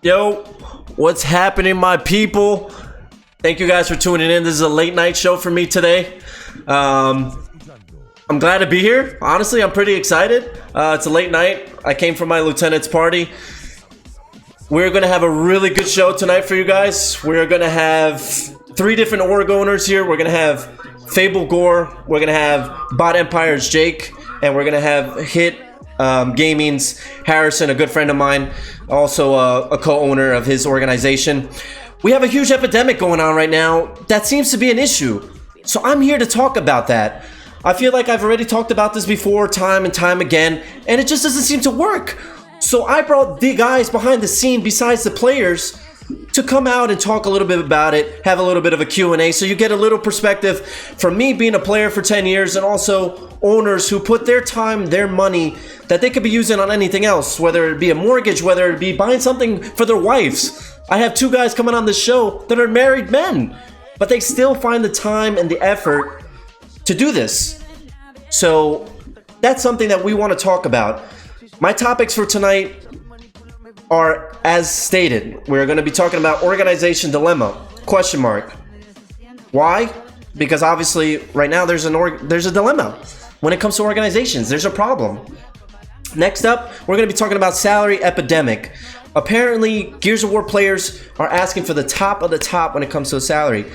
Yo, what's happening, my people? Thank you guys for tuning in. This is a late night show for me today. I'm glad to be here. Honestly, I'm pretty excited. It's a late night. I came from my lieutenant's party. We're going to have a really good show tonight for you guys. We're going to have 3 different org owners here. We're going to have Fable Gore. We're going to have Bot Empire's Jake. And we're going to have Hit Gaming's Harrison, a good friend of mine. Also a co-owner of his organization. We have a huge epidemic going on right now that seems to be an issue. So I'm here to talk about that. I feel like I've already talked about this before time and time again, and it just doesn't seem to work. So I brought the guys behind the scene besides the players to come out and talk a little bit about it, have a little bit of a Q&A, so you get a little perspective from me being a player for 10 years and also owners who put their time, their money that they could be using on anything else, whether it be a mortgage, whether it be buying something for their wives. I have 2 guys coming on the show that are married men, but they still find the time and the effort to do this. So that's something that we want to talk about. My topics for tonight are as stated. We're going to be talking about organization dilemma, question mark. Why? Because obviously right now there's a dilemma. When it comes to organizations, there's a problem. Next up, we're going to be talking about salary epidemic. Apparently, Gears of War players are asking for the top of the top when it comes to a salary.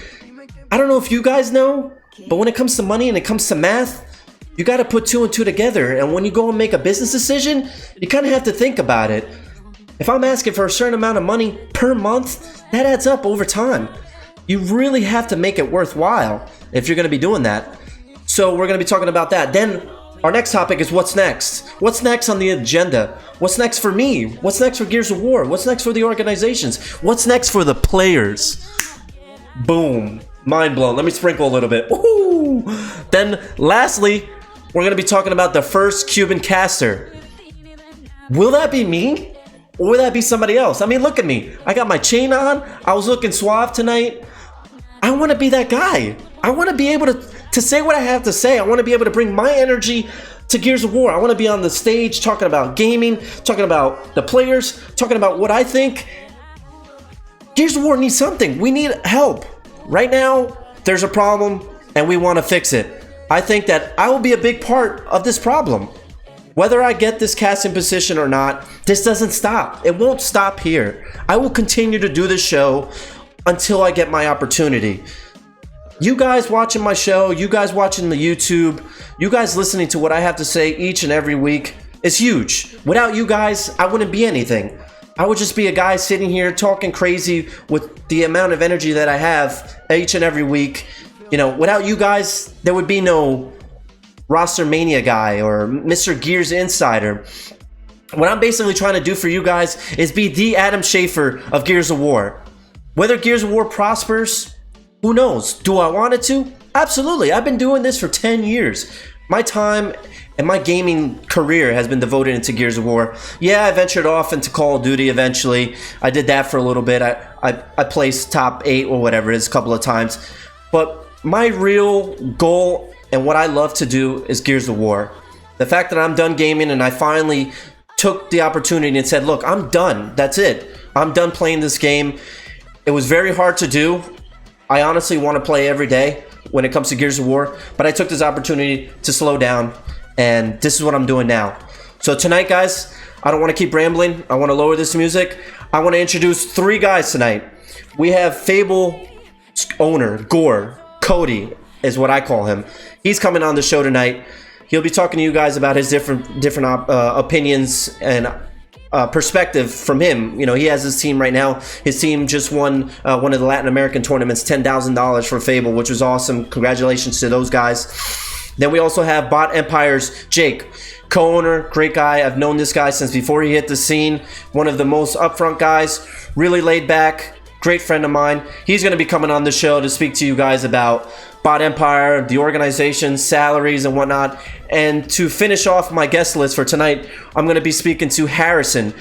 I don't know if you guys know, but when it comes to money and it comes to math, you got to put 2 and 2 together. And when you go and make a business decision, you kind of have to think about it. If I'm asking for a certain amount of money per month, that adds up over time. You really have to make it worthwhile if you're going to be doing that. So we're going to be talking about that. Then our next topic is what's next. What's next on the agenda? What's next for me? What's next for Gears of War? What's next for the organizations? What's next for the players? Boom. Mind blown. Let me sprinkle a little bit. Woo! Then lastly, we're going to be talking about the first Cuban caster. Will that be me? Or will that be somebody else? I mean, look at me. I got my chain on. I was looking suave tonight. I want to be that guy. I want to be able to say what I have to say. I want to be able to bring my energy to Gears of War. I want to be on the stage talking about gaming, talking about the players, talking about what I think. Gears of War needs something. We need help. Right now, there's a problem and we want to fix it. I think that I will be a big part of this problem. Whether I get this casting position or not, this doesn't stop. It won't stop here. I will continue to do this show until I get my opportunity. You guys watching my show, you guys watching the YouTube, you guys listening to what I have to say each and every week is huge. Without you guys, I wouldn't be anything. I would just be a guy sitting here talking crazy with the amount of energy that I have each and every week. You know, without you guys, there would be no Roster Mania guy or Mr. Gears Insider. What I'm basically trying to do for you guys is be the Adam Schafer of Gears of War. Whether Gears of War prospers, who knows? Do I want it to? Absolutely. I've been doing this for 10 years. My time and my gaming career has been devoted into Gears of War. Yeah, I ventured off into Call of Duty eventually. I did that for a little bit. I placed top 8 or whatever it is a couple of times. But my real goal and what I love to do is Gears of War. The fact that I'm done gaming and I finally took the opportunity and said, look, I'm done. That's it. I'm done playing this game. It was very hard to do. I honestly want to play every day when it comes to Gears of War, but I took this opportunity to slow down, and this is what I'm doing now. So tonight, guys, I don't want to keep rambling. I want to lower this music. I want to introduce 3 guys tonight. We have Fable owner, Gore, Cody is what I call him. He's coming on the show tonight. He'll be talking to you guys about his different opinions and perspective from him. You know, he has his team right now. His team just won one of the Latin American tournaments, $10,000 for Fable, which was awesome. Congratulations to those guys. Then we also have Bot Empire's Jake, co-owner, great guy. I've known this guy since before he hit the scene. One of the most upfront guys, really laid back, great friend of mine. He's going to be coming on the show to speak to you guys about Bot Empire, the organization, salaries, and whatnot. And to finish off my guest list for tonight, I'm going to be speaking to Harrison.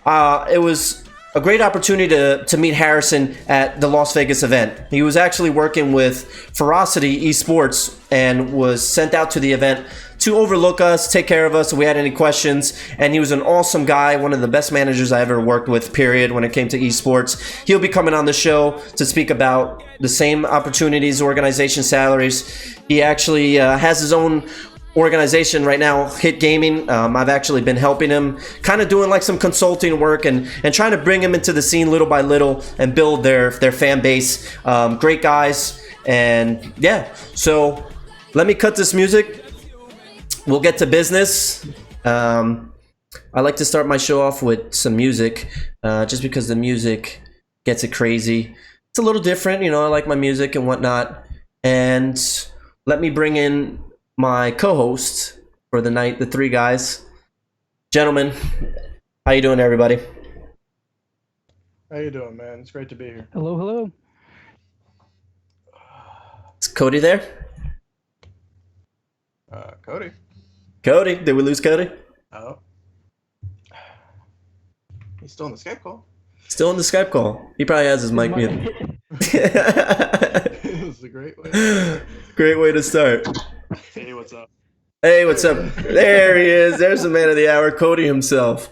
It was a great opportunity to meet Harrison at the Las Vegas event. He was actually working with Ferocity Esports and was sent out to the event to overlook us, take care of us if we had any questions. And he was an awesome guy, one of the best managers I ever worked with, period, when it came to esports. He'll be coming on the show to speak about the same opportunities, organization, salaries. He actually has his own organization right now, Hit Gaming. I've actually been helping him, kind of doing like some consulting work and trying to bring him into the scene little by little and build their fan base. Great guys. And yeah, so let me cut this music. We'll get to business. I like to start my show off with some music, just because the music gets it crazy. It's a little different, you know, I like my music and whatnot. And let me bring in my co-host for the night, the 3 guys. Gentlemen, how you doing, everybody? How you doing, man? It's great to be here. Hello, hello. Is Cody there? Cody. Cody, did we lose Cody? Oh. He's still on the Skype call. Still on the Skype call. He probably has his mic muted. This is a great way. Great way to start. Hey, what's up? Hey, what's up? There he is. There's the man of the hour, Cody himself.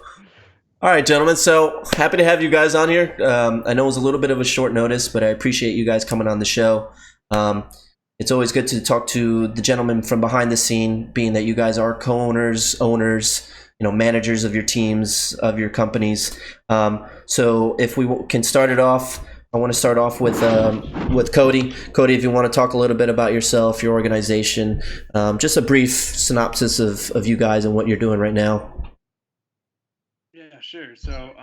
All right, gentlemen. So happy to have you guys on here. I know it was a little bit of a short notice, but I appreciate you guys coming on the show. It's always good to talk to the gentleman from behind the scene, being that you guys are co-owners, owners, you know, managers of your teams, of your companies. So if we can start it off, I want to start off with Cody. Cody, if you want to talk a little bit about yourself, your organization, just a brief synopsis of you guys and what you're doing right now. Yeah, sure. So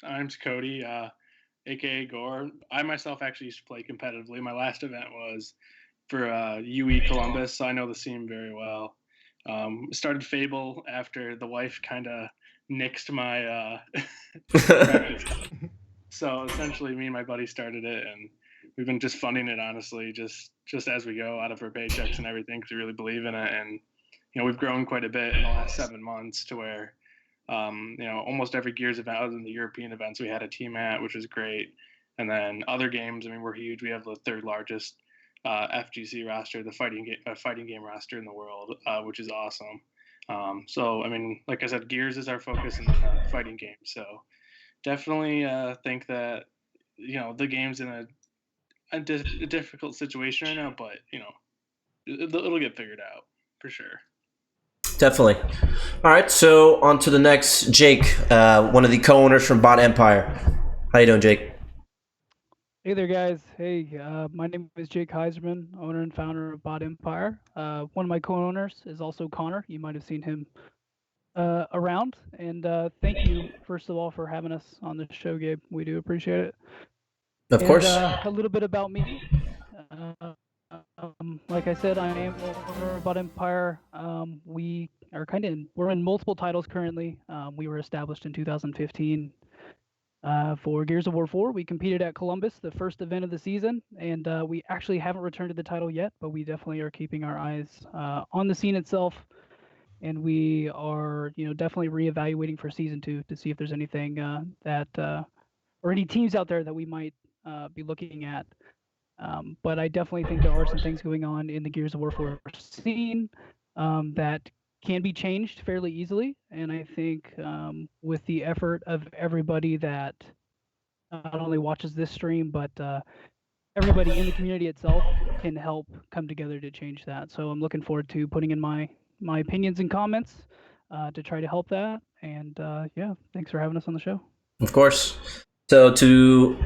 I'm Cody, aka Gore. I myself actually used to play competitively. My last event was for UE Columbus, so I know the scene very well. Started Fable after the wife kind of nixed my practice. So essentially, me and my buddy started it, and we've been just funding it, honestly, just as we go out of our paychecks and everything, because we really believe in it. And you know, we've grown quite a bit in the last 7 months to where you know, almost every Gears event, other than the European events, we had a team at, which was great. And then other games, I mean, we're huge. We have the 3rd largest FGC roster, the fighting game roster in the world, which is awesome. So I mean, like I said, Gears is our focus in the fighting game. So definitely think that, you know, the game's in a difficult situation right now, but you know, it'll get figured out for sure. Definitely. All right, so on to the next, Jake, one of the co-owners from Bot Empire. How you doing, Jake? Hey there, guys. Hey, my name is Jake Heiserman, owner and founder of Bot Empire. One of my co-owners is also Connor. You might have seen him around. And thank you, first of all, for having us on the show, Gabe. We do appreciate it. Of course. A little bit about me. Like I said, I am owner of Bot Empire. We're in multiple titles currently. We were established in 2015. For Gears of War 4, we competed at Columbus, the first event of the season, and we actually haven't returned to the title yet, but we definitely are keeping our eyes on the scene itself. and we are definitely reevaluating for season 2 to see if there's anything that or any teams out there that we might be looking at. But I definitely think there are some things going on in the Gears of War 4 scene that can be changed fairly easily. And I think with the effort of everybody that not only watches this stream, but everybody in the community itself can help come together to change that. So I'm looking forward to putting in my opinions and comments to try to help that. And yeah, thanks for having us on the show. Of course. So to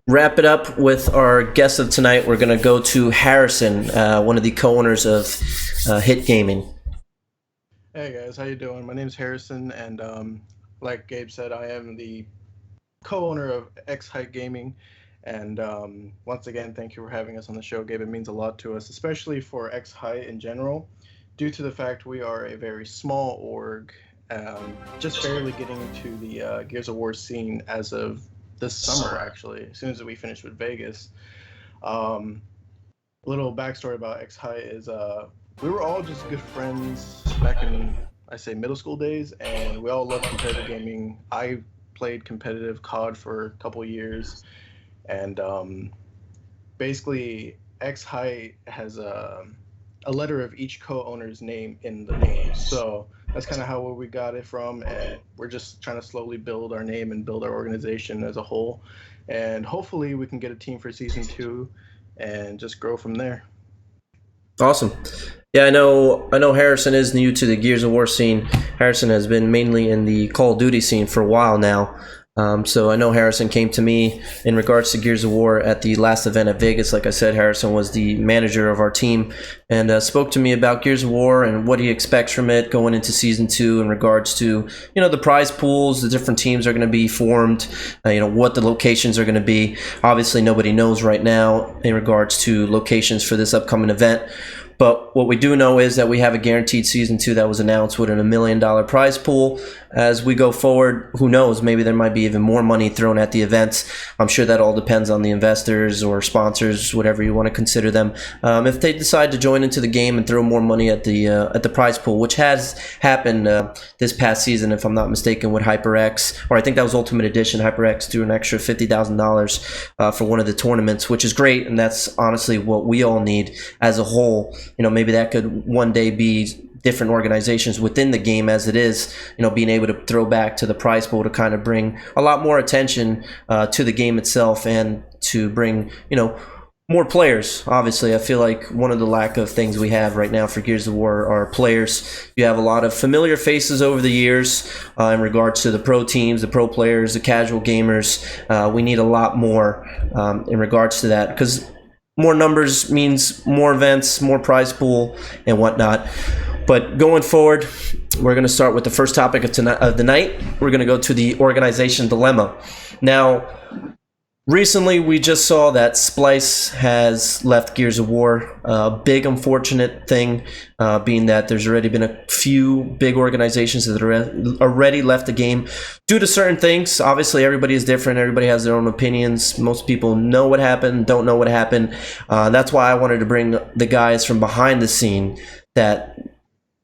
wrap it up with our guest of tonight, we're going to go to Harrison, one of the co-owners of Hit Gaming. Hey guys, how you doing? My name is Harrison, and like Gabe said, I am the co-owner of X Height Gaming. And once again, thank you for having us on the show, Gabe. It means a lot to us, especially for X Height in general, due to the fact we are a very small org, just barely getting into the Gears of War scene as of this summer, actually, as soon as we finished with Vegas. Little backstory about X Height is we were all just good friends back in, I say, middle school days, and we all loved competitive gaming. I played competitive COD for a couple years, and basically X Height has a letter of each co-owner's name in the name. So that's kind of how we got it from, and we're just trying to slowly build our name and build our organization as a whole, and hopefully we can get a team for season 2 and just grow from there. Awesome. Yeah, I know Harrison is new to the Gears of War scene. Harrison has been mainly in the Call of Duty scene for a while now. So I know Harrison came to me in regards to Gears of War at the last event at Vegas. Like I said, Harrison was the manager of our team and spoke to me about Gears of War and what he expects from it going into Season 2 in regards to, the prize pools, the different teams are going to be formed, what the locations are going to be. Obviously, nobody knows right now in regards to locations for this upcoming event. But what we do know is that we have a guaranteed Season 2 that was announced with a $1 million prize pool. As we go forward, who knows, maybe there might be even more money thrown at the events. I'm sure that all depends on the investors or sponsors, whatever you want to consider them. If they decide to join into the game and throw more money at the prize pool, which has happened this past season, if I'm not mistaken, with HyperX, or I think that was Ultimate Edition. HyperX threw an extra $50,000 for one of the tournaments, which is great, and that's honestly what we all need as a whole. Maybe that could one day be different organizations within the game as it is, being able to throw back to the prize pool to kind of bring a lot more attention to the game itself and to bring, more players. Obviously, I feel like one of the lack of things we have right now for Gears of War are players. You have a lot of familiar faces over the years in regards to the pro teams, the pro players, the casual gamers. We need a lot more in regards to that, because more numbers means more events, more prize pool, and whatnot. But going forward, we're going to start with the first topic of the night. We're going to go to the organization dilemma. Now, recently we just saw that Splice has left Gears of War. A big unfortunate thing being that there's already been a few big organizations that already left the game due to certain things. Obviously, everybody is different. Everybody has their own opinions. Most people know what happened, don't know what happened. That's why I wanted to bring the guys from behind the scene that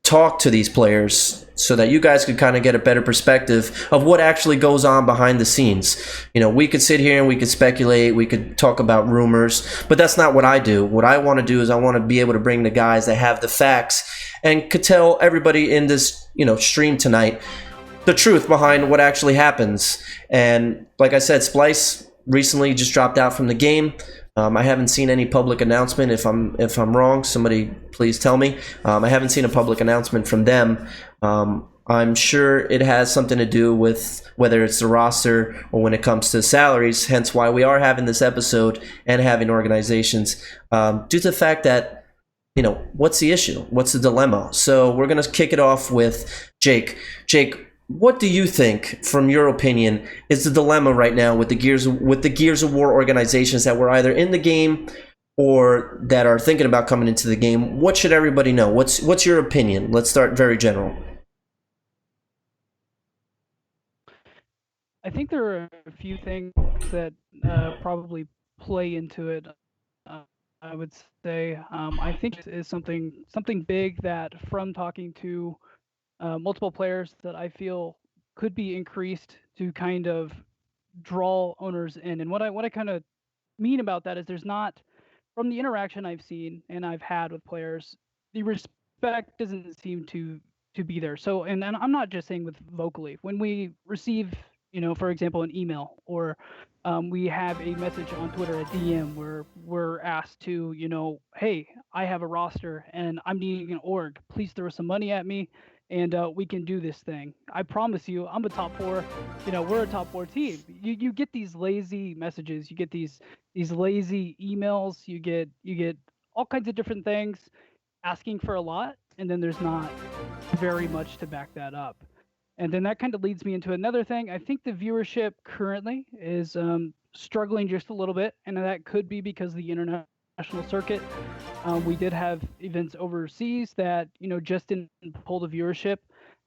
talk to these players so that you guys could kind of get a better perspective of what actually goes on behind the scenes. We could sit here and we could speculate, we could talk about rumors, but that's not what I do. What I want to do is I want to be able to bring the guys that have the facts and could tell everybody in this, stream tonight the truth behind what actually happens. And like I said, Splice recently just dropped out from the game. I haven't seen any public announcement. If I'm wrong, somebody please tell me. I haven't seen a public announcement from them. I'm sure it has something to do with whether it's the roster or when it comes to salaries, hence why we are having this episode and having organizations, due to the fact that, what's the issue? What's the dilemma? So we're going to kick it off with Jake. Jake, what do you think, from your opinion, is the dilemma right now with the Gears of War organizations that were either in the game or that are thinking about coming into the game? What should everybody know? What's your opinion? Let's start very general. I think there are a few things that probably play into it. I would say I think it is something big that, from talking to multiple players that I feel could be increased to kind of draw owners in. And what I kind of mean about that is there's not, from the interaction I've seen and I've had with players, the respect doesn't seem to be there. So, and I'm not just saying with vocally. When we receive, for example, an email, or we have a message on Twitter, a DM, where we're asked to, hey, I have a roster and I'm needing an org. Please throw some money at me, and we can do this thing. I promise you, I'm a top four. We're a top four team. You get these lazy messages. You get these lazy emails. You get all kinds of different things asking for a lot, and then there's not very much to back that up. And then that kind of leads me into another thing. I think the viewership currently is struggling just a little bit, and that could be because of the international circuit. We did have events overseas that just didn't pull the viewership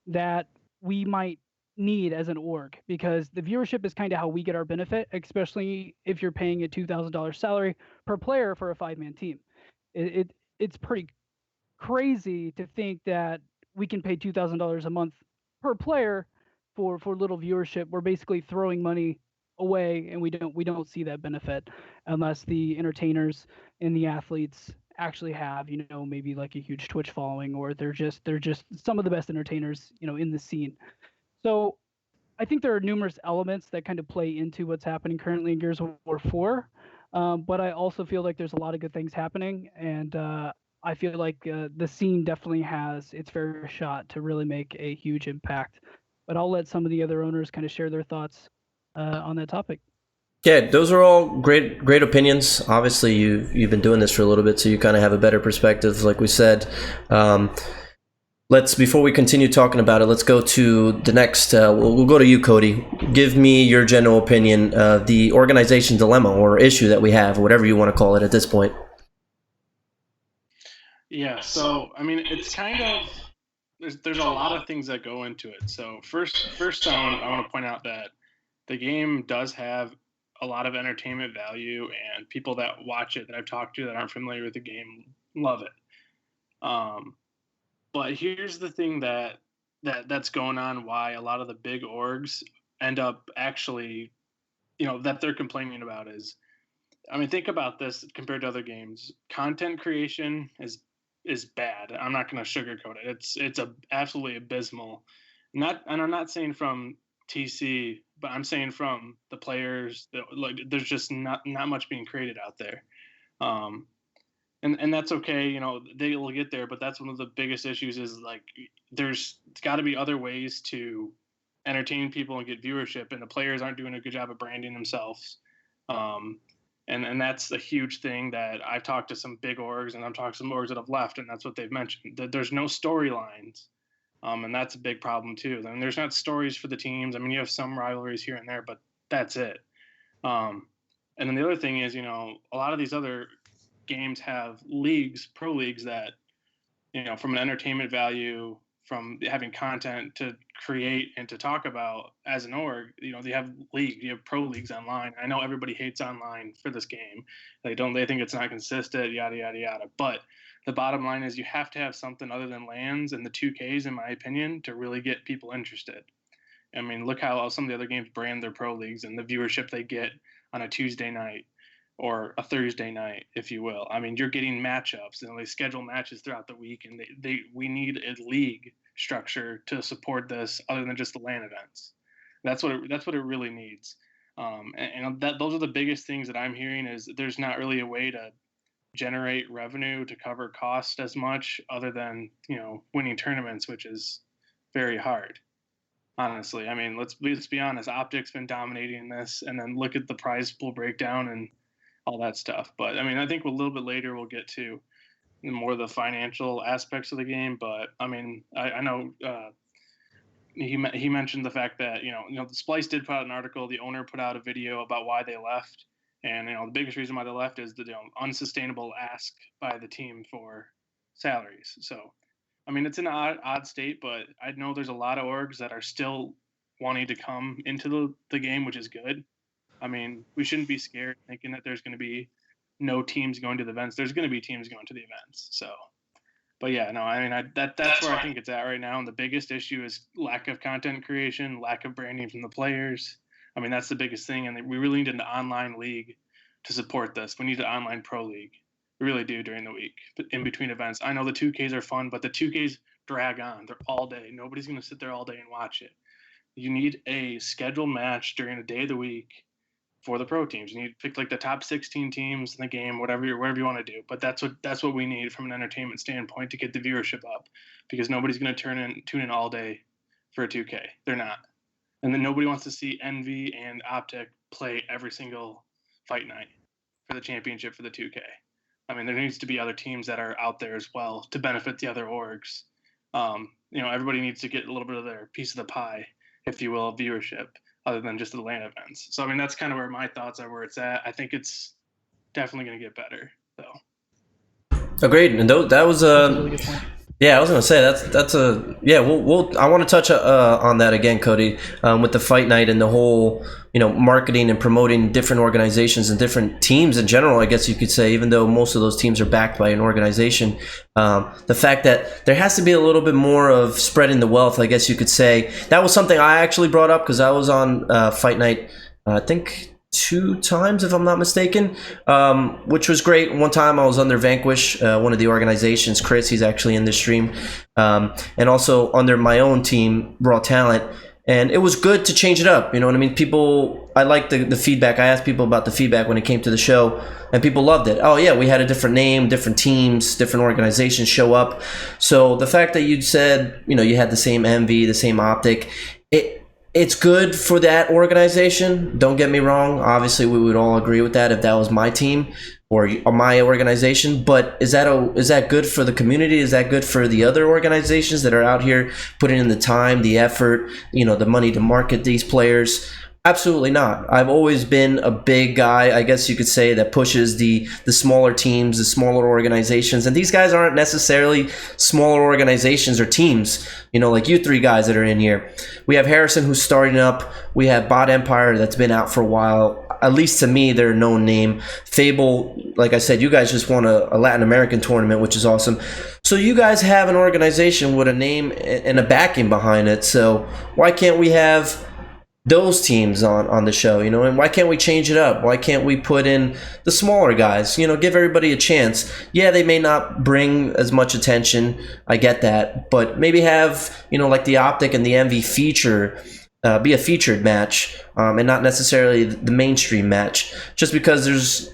that we might need as an org, because the viewership is kind of how we get our benefit, especially if you're paying a $2,000 salary per player for a 5-man team. It's pretty crazy to think that we can pay $2,000 a month per player for little viewership. We're basically throwing money away, and we don't see that benefit unless the entertainers and the athletes actually have maybe like a huge Twitch following, or they're just some of the best entertainers in the scene. So I think there are numerous elements that kind of play into what's happening currently in Gears of War 4. But I also feel like there's a lot of good things happening, and I feel like the scene definitely has its fair shot to really make a huge impact. But I'll let some of the other owners kind of share their thoughts on that topic. Yeah, those are all great opinions. Obviously, you've been doing this for a little bit, so you kind of have a better perspective. Like we said, before we continue talking about it, let's go to the next. We'll go to you, Cody. Give me your general opinion of the organization dilemma or issue that we have, or whatever you want to call it at this point. Yeah, so I mean, it's kind of there's a lot of things that go into it. So first, I want to point out that the game does have a lot of entertainment value, and people that watch it that I've talked to that aren't familiar with the game love it. But here's the thing that's going on, why a lot of the big orgs end up actually, that they're complaining about is, I mean, think about this compared to other games. Content creation is bad. I'm not going to sugarcoat it. It's absolutely abysmal. And I'm not saying from TC, but I'm saying from the players that, like, there's just not much being created out there. And that's okay, they will get there, but that's one of the biggest issues is, like, there's got to be other ways to entertain people and get viewership, and the players aren't doing a good job of branding themselves. And that's a huge thing that I've talked to some big orgs, and I've talked to some orgs that have left, and that's what they've mentioned, that there's no storylines. And that's a big problem too. I mean, there's not stories for the teams. I mean, you have some rivalries here and there, but that's it. And then the other thing is, a lot of these other games have pro leagues that, from an entertainment value, from having content to create and to talk about as an org, they have you have pro leagues online. I know everybody hates online for this game. They think it's not consistent, yada, yada, yada. But the bottom line is you have to have something other than LANs and the 2Ks, in my opinion, to really get people interested. I mean, look how some of the other games brand their pro leagues and the viewership they get on a Tuesday night or a Thursday night, if you will. I mean, you're getting matchups, and they schedule matches throughout the week, and we need a league structure to support this other than just the LAN events. That's what it really needs. And those are the biggest things that I'm hearing, is there's not really a way to generate revenue to cover cost as much, other than, winning tournaments, which is very hard. Honestly, I mean, let's be honest. Optic's been dominating this, and then look at the prize pool breakdown and all that stuff. But I mean, I think a little bit later we'll get to more of the financial aspects of the game. But I mean, I know he mentioned the fact that the Splice did put out an article. The owner put out a video about why they left, and the biggest reason why they left is the unsustainable ask by the team for salaries. So I mean, it's an odd state, but I know there's a lot of orgs that are still wanting to come into the game, which is good. I mean, we shouldn't be scared thinking that there's going to be no teams going to the events. There's going to be teams going to the events. So But yeah, no, I mean, that's where I think it's at right now. And the biggest issue is lack of content creation, lack of branding from the players. I mean, that's the biggest thing. And we really need an online league to support this. We need an online pro league. We really do during the week, in between events. I know the 2Ks are fun, but the 2Ks drag on. They're all day. Nobody's going to sit there all day and watch it. You need a scheduled match during a day of the week for the pro teams. You need to pick like the top 16 teams in the game, whatever you want to do. But that's what we need from an entertainment standpoint to get the viewership up, because nobody's going to tune in all day for a 2K. They're not. And then nobody wants to see Envy and Optic play every single fight night for the championship for the 2K. I mean, there needs to be other teams that are out there as well to benefit the other orgs. Everybody needs to get a little bit of their piece of the pie, if you will, of viewership, other than just the LAN events. So, I mean, that's kind of where my thoughts are, where it's at. I think it's definitely going to get better, though. Agreed. And that was That's a really good point. Yeah, I was gonna say that's a yeah. I want to touch on that again, Cody, with the fight night and the whole marketing and promoting different organizations and different teams in general. I guess you could say, even though most of those teams are backed by an organization, the fact that there has to be a little bit more of spreading the wealth. I guess you could say that was something I actually brought up because I was on fight night. I think 2 times, if I'm not mistaken, which was great. One time I was under Vanquish, one of the organizations, Chris, he's actually in this stream, and also under my own team, Raw Talent. And it was good to change it up. You know what I mean? I liked the feedback. I asked people about the feedback when it came to the show, and people loved it. Oh yeah, we had a different name, different teams, different organizations show up. So the fact that you said, you had the same MV, the same Optic, it's good for that organization. Don't get me wrong. Obviously, we would all agree with that if that was my team or my organization. But is that good for the community? Is that good for the other organizations that are out here putting in the time, the effort, the money to market these players? Absolutely not. I've always been a big guy, I guess you could say, that pushes the smaller teams, the smaller organizations. And these guys aren't necessarily smaller organizations or teams, like you 3 guys that are in here. We have Harrison, who's starting up. We have Bot Empire, that's been out for a while. At least to me, they're a known name. Fable, like I said, you guys just won a Latin American tournament, which is awesome. So you guys have an organization with a name and a backing behind it. So why can't we have those teams on the show, and why can't we change it up? Why can't we put in the smaller guys, give everybody a chance? Yeah, they may not bring as much attention, I get that, but maybe have, like the Optic and the MV feature, be a featured match, and not necessarily the mainstream match, just because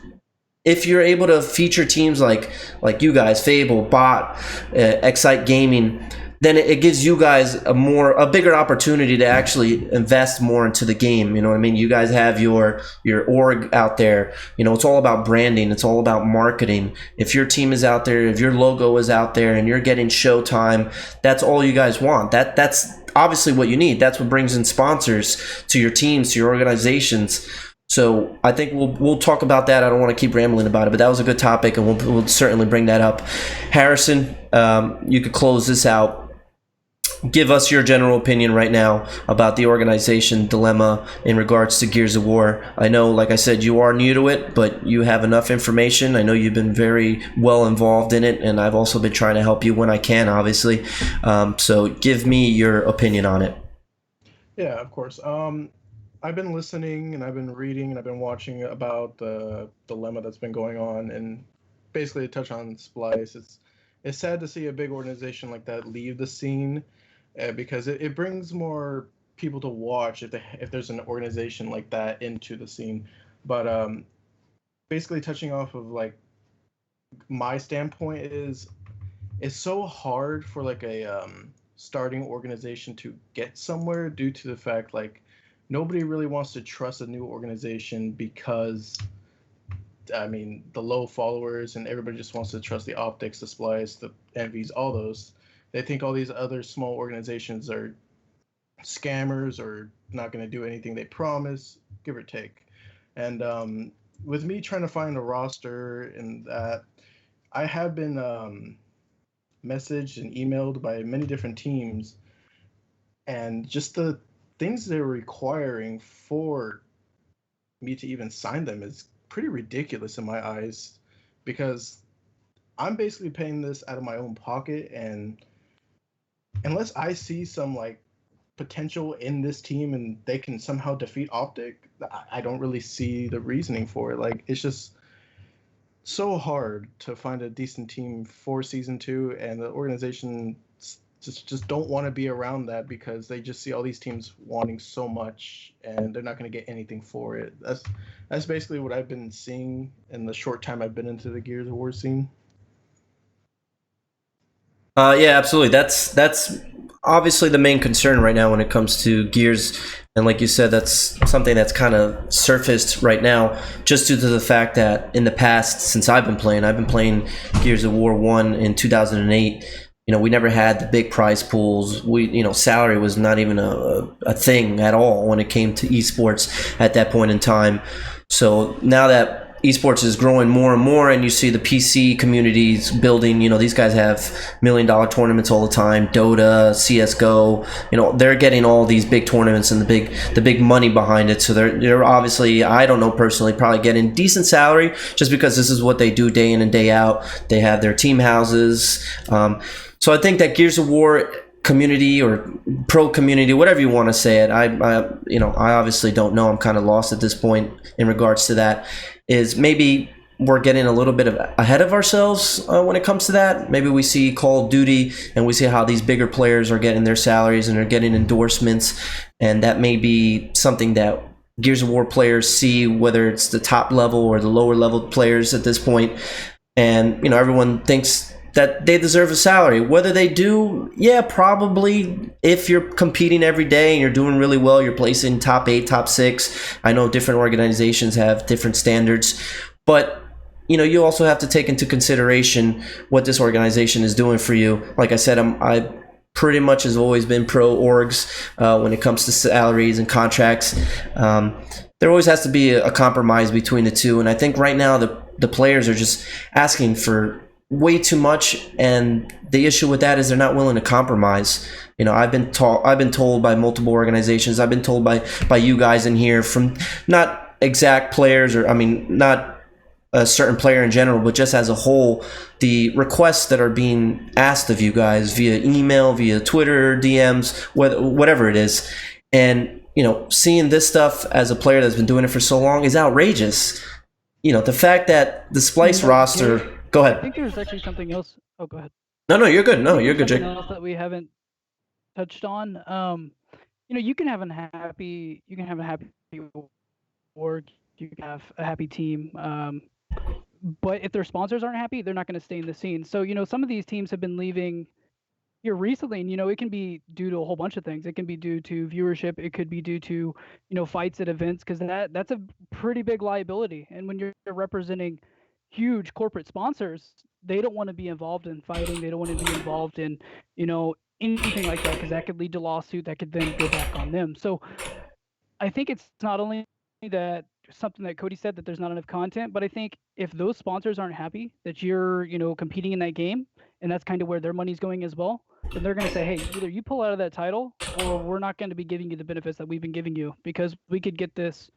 if you're able to feature teams like you guys, Fable, Bot, Excite Gaming, then it gives you guys a bigger opportunity to actually invest more into the game. You know what I mean? You guys have your org out there. It's all about branding. It's all about marketing. If your team is out there, if your logo is out there, and you're getting showtime, that's all you guys want. That's obviously what you need. That's what brings in sponsors to your teams, to your organizations. So I think we'll talk about that. I don't want to keep rambling about it, but that was a good topic, and we'll certainly bring that up. Harrison, you could close this out. Give us your general opinion right now about the organization dilemma in regards to Gears of War. I know, like I said, you are new to it, but you have enough information. I know you've been very well involved in it, and I've also been trying to help you when I can, obviously. So give me your opinion on it. Yeah, of course. I've been listening, and I've been reading, and I've been watching about the dilemma that's been going on, and basically to touch on Splyce, it's sad to see a big organization like that leave the scene. Because it brings more people to watch if there's an organization like that into the scene. But basically touching off of like my standpoint is, it's so hard for like a starting organization to get somewhere due to the fact like nobody really wants to trust a new organization because the low followers and everybody just wants to trust the Optics, the Splyce, the Envies, all those. They think all these other small organizations are scammers or not going to do anything they promise, give or take. And with me trying to find a roster and that, I have been messaged and emailed by many different teams, and just the things they're requiring for me to even sign them is pretty ridiculous in my eyes, because I'm basically paying this out of my own pocket, and unless I see some like potential in this team and they can somehow defeat Optic, I don't really see the reasoning for it. Like it's just so hard to find a decent team for season 2, and the organization just don't want to be around that because they just see all these teams wanting so much and they're not going to get anything for it. That's basically what I've been seeing in the short time I've been into the Gears of War scene. Yeah, absolutely. That's obviously the main concern right now when it comes to Gears, and like you said, that's something that's kind of surfaced right now, just due to the fact that in the past, since I've been playing Gears of War 1 in 2008. We never had the big prize pools. Salary was not even a thing at all when it came to esports at that point in time. So now that esports is growing more and more, and you see the PC communities building. These guys have $1 million tournaments all the time. Dota, CS:GO. They're getting all these big tournaments and the big money behind it. So they're obviously, I don't know personally, probably getting decent salary just because this is what they do day in and day out. They have their team houses. So I think that Gears of War community or pro community, whatever you want to say it, I obviously don't know. I'm kind of lost at this point in regards to that. Is maybe we're getting a little bit ahead of ourselves when it comes to that. Maybe we see Call of Duty and we see how these bigger players are getting their salaries and they're getting endorsements, and that may be something that Gears of War players see, whether it's the top level or the lower level players at this point. And everyone thinks that they deserve a salary. Whether they do, yeah, probably. If you're competing every day and you're doing really well, you're placing top 8, top 6. I know different organizations have different standards, but you also have to take into consideration what this organization is doing for you. Like I said, I pretty much has always been pro orgs when it comes to salaries and contracts. There always has to be a compromise between the two, and I think right now the players are just asking for way too much, and the issue with that is they're not willing to compromise. I've been told by multiple organizations, I've been told by you guys in here, from not exact players, or not a certain player in general, but just as a whole, the requests that are being asked of you guys via email, via Twitter, DMs, whatever it is. And seeing this stuff as a player that's been doing it for so long is outrageous. The fact that the Splyce roster. Go ahead. I think there's actually something else. Oh, go ahead. No, you're good. No, you're good, Jake. Something else that we haven't touched on. You can have a happy org, you can have a happy team. But if their sponsors aren't happy, they're not going to stay in the scene. So some of these teams have been leaving here recently, and it can be due to a whole bunch of things. It can be due to viewership. It could be due to fights at events, because that's a pretty big liability. And when you're representing huge corporate sponsors, they don't want to be involved in fighting. They don't want to be involved in anything like that, because that could lead to lawsuit that could then go back on them. So I think it's not only that something that Cody said, that there's not enough content, but I think if those sponsors aren't happy that you're competing in that game, and that's kind of where their money's going as well, then they're going to say, hey, either you pull out of that title, or we're not going to be giving you the benefits that we've been giving you, because we could get this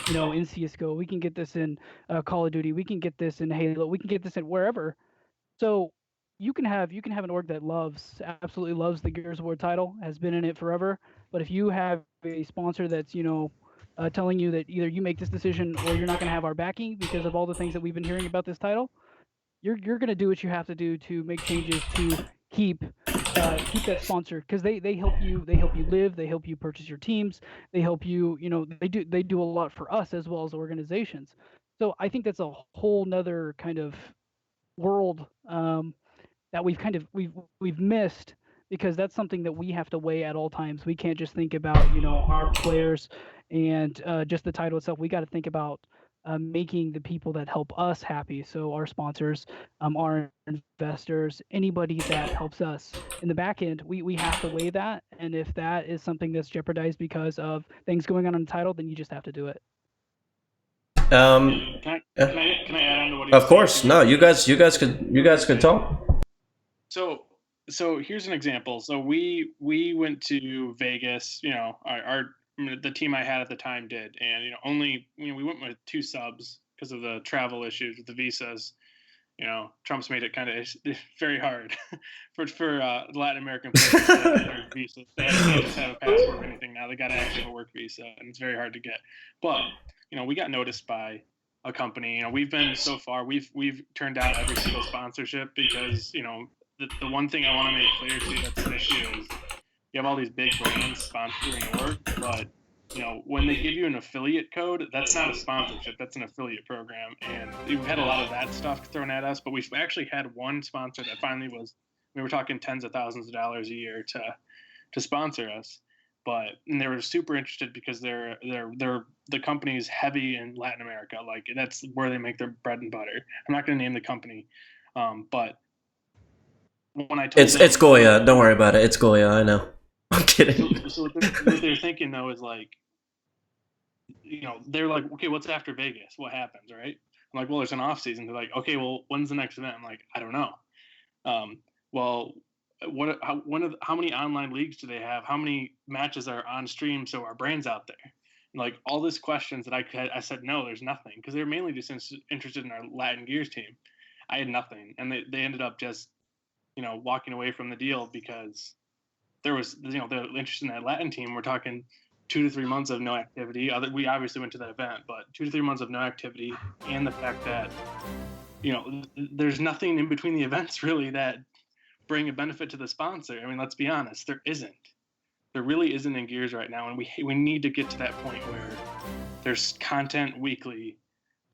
in CS:GO, we can get this in Call of Duty, we can get this in Halo, we can get this in wherever. So you can have an org that absolutely loves the Gears of War title, has been in it forever, but if you have a sponsor that's telling you that either you make this decision or you're not going to have our backing because of all the things that we've been hearing about this title, you're going to do what you have to do to make changes to keep that sponsor, because they help you live, they help you purchase your teams, they help you they do a lot for us as well as organizations. So I think that's a whole nother kind of world that we've missed, because that's something that we have to weigh at all times. We can't just think about our players and just the title itself. We got to think about making the people that help us happy. So our sponsors, our investors, anybody that helps us in the back end, we have to weigh that. And if that is something that's jeopardized because of things going on in the title, then you just have to do it. Can I add on to what? Of course, no. You guys could talk. So here's an example. So we went to Vegas. The team I had at the time did, and we went with 2 subs because of the travel issues with the visas. Trump's made it kind of very hard for Latin American players to have their visas. They can't just have a passport or anything now. They got to actually have a work visa, and it's very hard to get. But we got noticed by a company. We've been so far. We've turned down every single sponsorship because the one thing I want to make clear to you that's an issue is you have all these big brands sponsoring your work, but when they give you an affiliate code, that's not a sponsorship, that's an affiliate program. And we've had a lot of that stuff thrown at us, but we've actually had one sponsor that finally we were talking tens of thousands of dollars a year to sponsor us. And they were super interested because they're the company's heavy in Latin America. Like, that's where they make their bread and butter. I'm not going to name the company, but when I told it's Goya, don't worry about it. It's Goya, I know. I'm kidding. So what they're thinking though is like, they're like, okay, what's after Vegas? What happens, right? I'm like, well, there's an off season. They're like, okay, well, when's the next event? I'm like, I don't know. Well, how many online leagues do they have? How many matches are on stream? So our brand's out there. And like all these questions that I said, no, there's nothing, because they're mainly just interested in our Latin Gears team. I had nothing, and they ended up just walking away from the deal because there was they're interested in that Latin team. We're talking 2 to 3 months of no activity. We obviously went to that event, but 2 to 3 months of no activity, and the fact that there's nothing in between the events really that bring a benefit to the sponsor. I mean, let's be honest, there isn't. There really isn't in Gears right now, and we need to get to that point where there's content weekly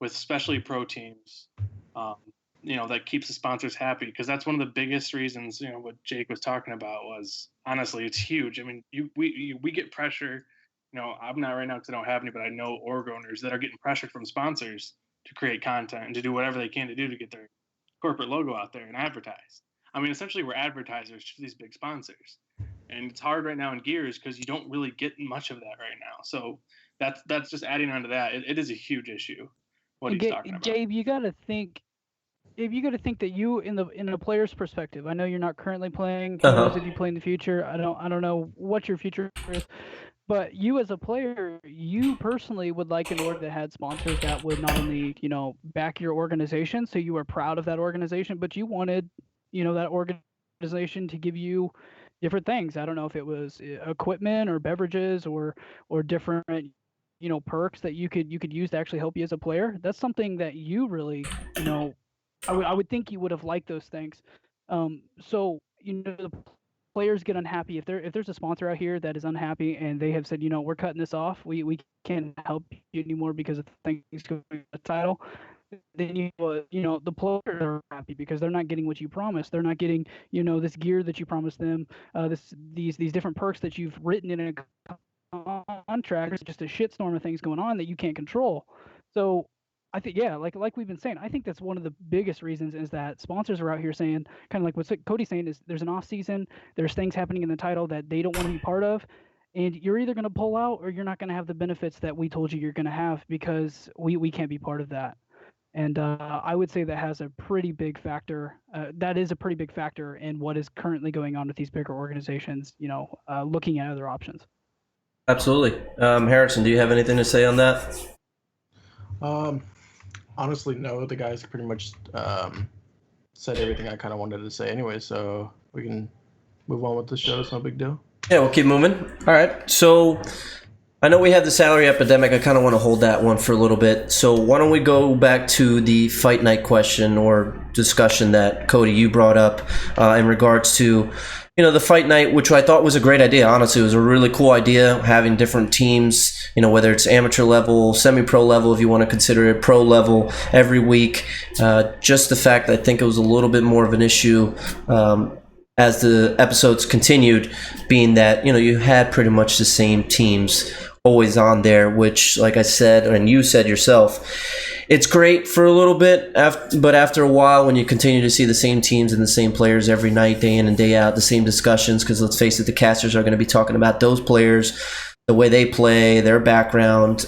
with especially pro teams. That keeps the sponsors happy, because that's one of the biggest reasons. What Jake was talking about was, honestly, it's huge. I mean, we get pressure. I'm not right now because I don't have any, but I know org owners that are getting pressured from sponsors to create content and to do whatever they can to do to get their corporate logo out there and advertise. I mean, essentially, we're advertisers for these big sponsors, and it's hard right now in Gears because you don't really get much of that right now. So that's just adding on to that. It is a huge issue. What he's talking about, Gabe, you got to think. If you got to think that you, in a player's perspective, I know you're not currently playing. Who knows if you play in the future? I don't know what your future is, but you as a player, you personally would like an org that had sponsors that would not only back your organization, so you were proud of that organization, but you wanted that organization to give you different things. I don't know if it was equipment or beverages or different perks that you could use to actually help you as a player. That's something that you really I would think you would have liked those things. So the players get unhappy if there's a sponsor out here that is unhappy and they have said, we're cutting this off. We can't help you anymore because of things going to the title. Then the players are happy because they're not getting what you promised. They're not getting this gear that you promised them. These different perks that you've written in a contract. It's just a shitstorm of things going on that you can't control. So I think, like we've been saying, I think that's one of the biggest reasons is that sponsors are out here saying, kind of like what Cody's saying, is there's an off season, there's things happening in the title that they don't want to be part of, and you're either going to pull out or you're not going to have the benefits that we told you you're going to have because we can't be part of that. And I would say that has a pretty big factor. That is a pretty big factor in what is currently going on with these bigger organizations, looking at other options. Absolutely. Harrison, do you have anything to say on that? Honestly, no. The guys pretty much said everything I kind of wanted to say anyway, so we can move on with the show. It's no big deal. Yeah, we'll keep moving. All right. So I know we have the salary epidemic. I kind of want to hold that one for a little bit. So why don't we go back to the fight night question or discussion that, Cody, you brought up in regards to the fight night, which I thought was a great idea. Honestly, it was a really cool idea, having different teams, whether it's amateur level, semi-pro level, if you want to consider it, pro level, every week. Just the fact that I think it was a little bit more of an issue as the episodes continued, being that, you had pretty much the same teams always on there, which, like I said, and you said yourself, it's great for a little bit, but after a while, when you continue to see the same teams and the same players every night, day in and day out, the same discussions, because let's face it, the casters are going to be talking about those players, the way they play, their background.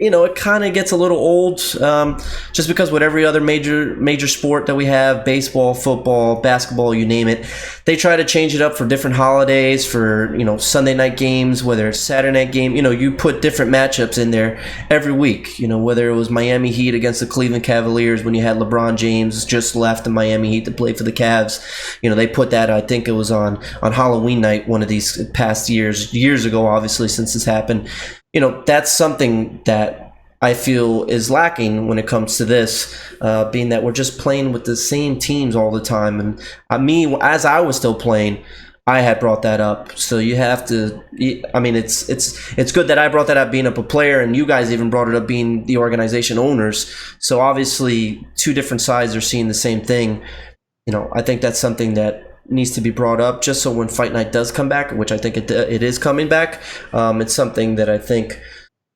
it kind of gets a little old, just because with every other major sport that we have, baseball, football, basketball, you name it, they try to change it up for different holidays, for Sunday night games, whether it's Saturday night game. You put different matchups in there every week. Whether it was Miami Heat against the Cleveland Cavaliers when you had LeBron James just left the Miami Heat to play for the Cavs. They put that, I think it was on Halloween night one of these past years ago, obviously, since this happened. That's something that I feel is lacking when it comes to this, being that we're just playing with the same teams all the time. And me, as I was still playing, I had brought that up. So you have to. I mean, it's good that I brought that up being a player, and you guys even brought it up being the organization owners. So obviously, two different sides are seeing the same thing. I think that's something that needs to be brought up, just so when Fight Night does come back, which I think it is coming back, it's something that I think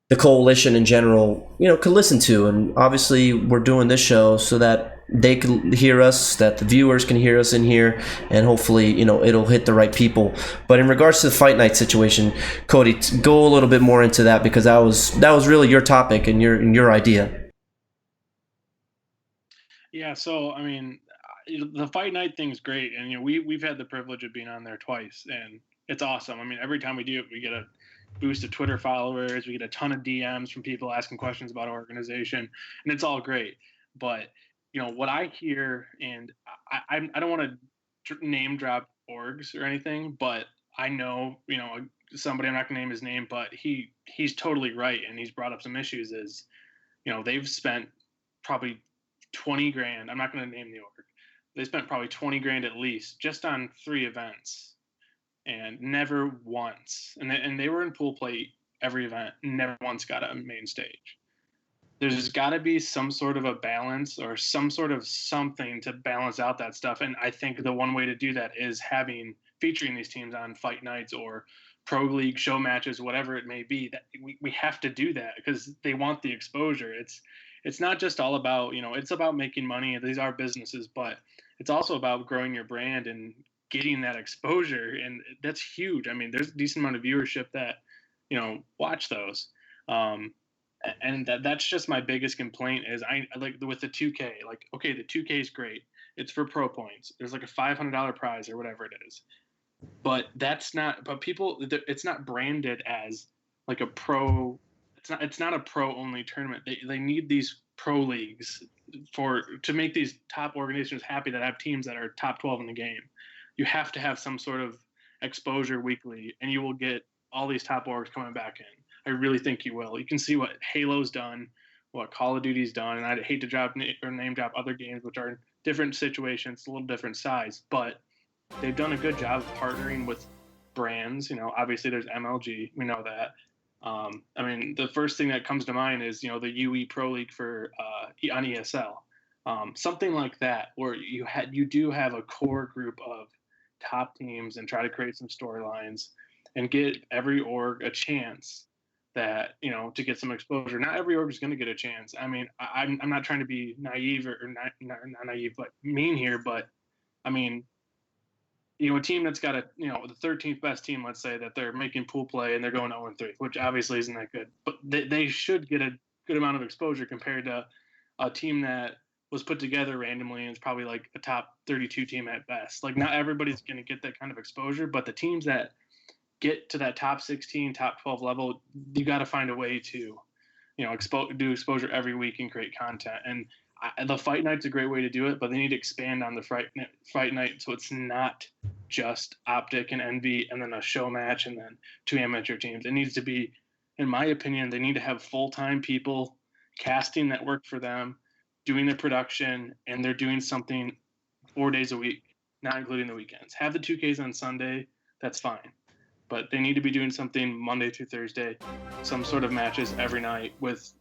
the coalition in general, could listen to. And obviously we're doing this show so that they can hear us, that the viewers can hear us in here, and hopefully, it'll hit the right people. But in regards to the Fight Night situation, Cody, go a little bit more into that, because that was really your topic and your idea. Yeah, so I mean, the Fight Night thing's great, and we've had the privilege of being on there twice, and it's awesome. I mean, every time we do it, we get a boost of Twitter followers, we get a ton of DMs from people asking questions about our organization, and it's all great. But what I hear, and I don't want to name drop orgs or anything, but I know somebody, I'm not gonna name his name, but he's totally right, and he's brought up some issues. Is they've spent probably 20 grand. I'm not going to name the org. They spent probably 20 grand at least just on 3 events, and never once. And they were in pool play every event, never once got a main stage. There's got to be some sort of a balance, or some sort of something to balance out that stuff. And I think the one way to do that is featuring these teams on Fight Nights or Pro League show matches, whatever it may be. That we have to do that because they want the exposure. It's not just all about, it's about making money. These are businesses, but it's also about growing your brand and getting that exposure. And that's huge. I mean, there's a decent amount of viewership that, watch those. And that's just my biggest complaint is I like with the 2K, like, okay, the 2K is great. It's for pro points. There's like a $500 prize or whatever it is. But it's not branded as like a pro. It's not a pro only tournament. They need these pro leagues to make these top organizations happy that have teams that are top 12 in the game. You have to have some sort of exposure weekly, and you will get all these top orgs coming back in. I really think you will. You can see what Halo's done, what Call of Duty's done, and I'd hate to name drop other games which are in different situations, a little different size, but they've done a good job of partnering with brands. Obviously there's MLG, we know that. I mean, the first thing that comes to mind is, the UE Pro League on ESL. Something like that, where you do have a core group of top teams and try to create some storylines and get every org a chance that, to get some exposure. Not every org is going to get a chance. I mean, I'm not trying to be naive or not naive, but mean here, but I mean, a team that's got the 13th best team, let's say, that they're making pool play and they're going 0-3, which obviously isn't that good, but they should get a good amount of exposure compared to a team that was put together randomly and it's probably like a top 32 team at best. Like, not everybody's going to get that kind of exposure, but the teams that get to that top 16, top 12 level, you got to find a way to, do exposure every week and create content. And the Fight Night's a great way to do it, but they need to expand on the Fight Night so it's not just Optic and Envy and then a show match and then 2 amateur teams. It needs to be, in my opinion, they need to have full-time people casting that work for them, doing the production, and they're doing something 4 days a week, not including the weekends. Have the 2Ks on Sunday, that's fine. But they need to be doing something Monday through Thursday, some sort of matches every night with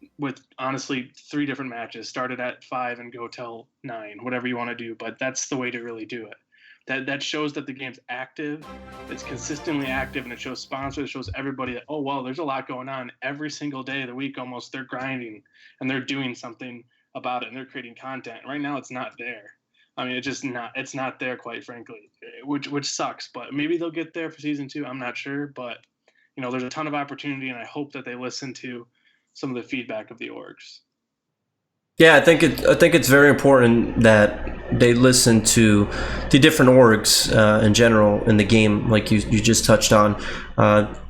honestly 3 different matches, started at 5 and go till 9, whatever you want to do. But that's the way to really do it. That shows that the game's active, it's consistently active, and it shows sponsors, it shows everybody that, oh, well, there's a lot going on every single day of the week almost. They're grinding and they're doing something about it and they're creating content. Right now it's not there. I mean, it's not there, quite frankly, which sucks, but maybe they'll get there for season 2. I'm not sure, but there's a ton of opportunity, and I hope that they listen to some of the feedback of the orgs. Yeah, I think it's very important that they listen to the different orgs in general in the game, like you just touched on.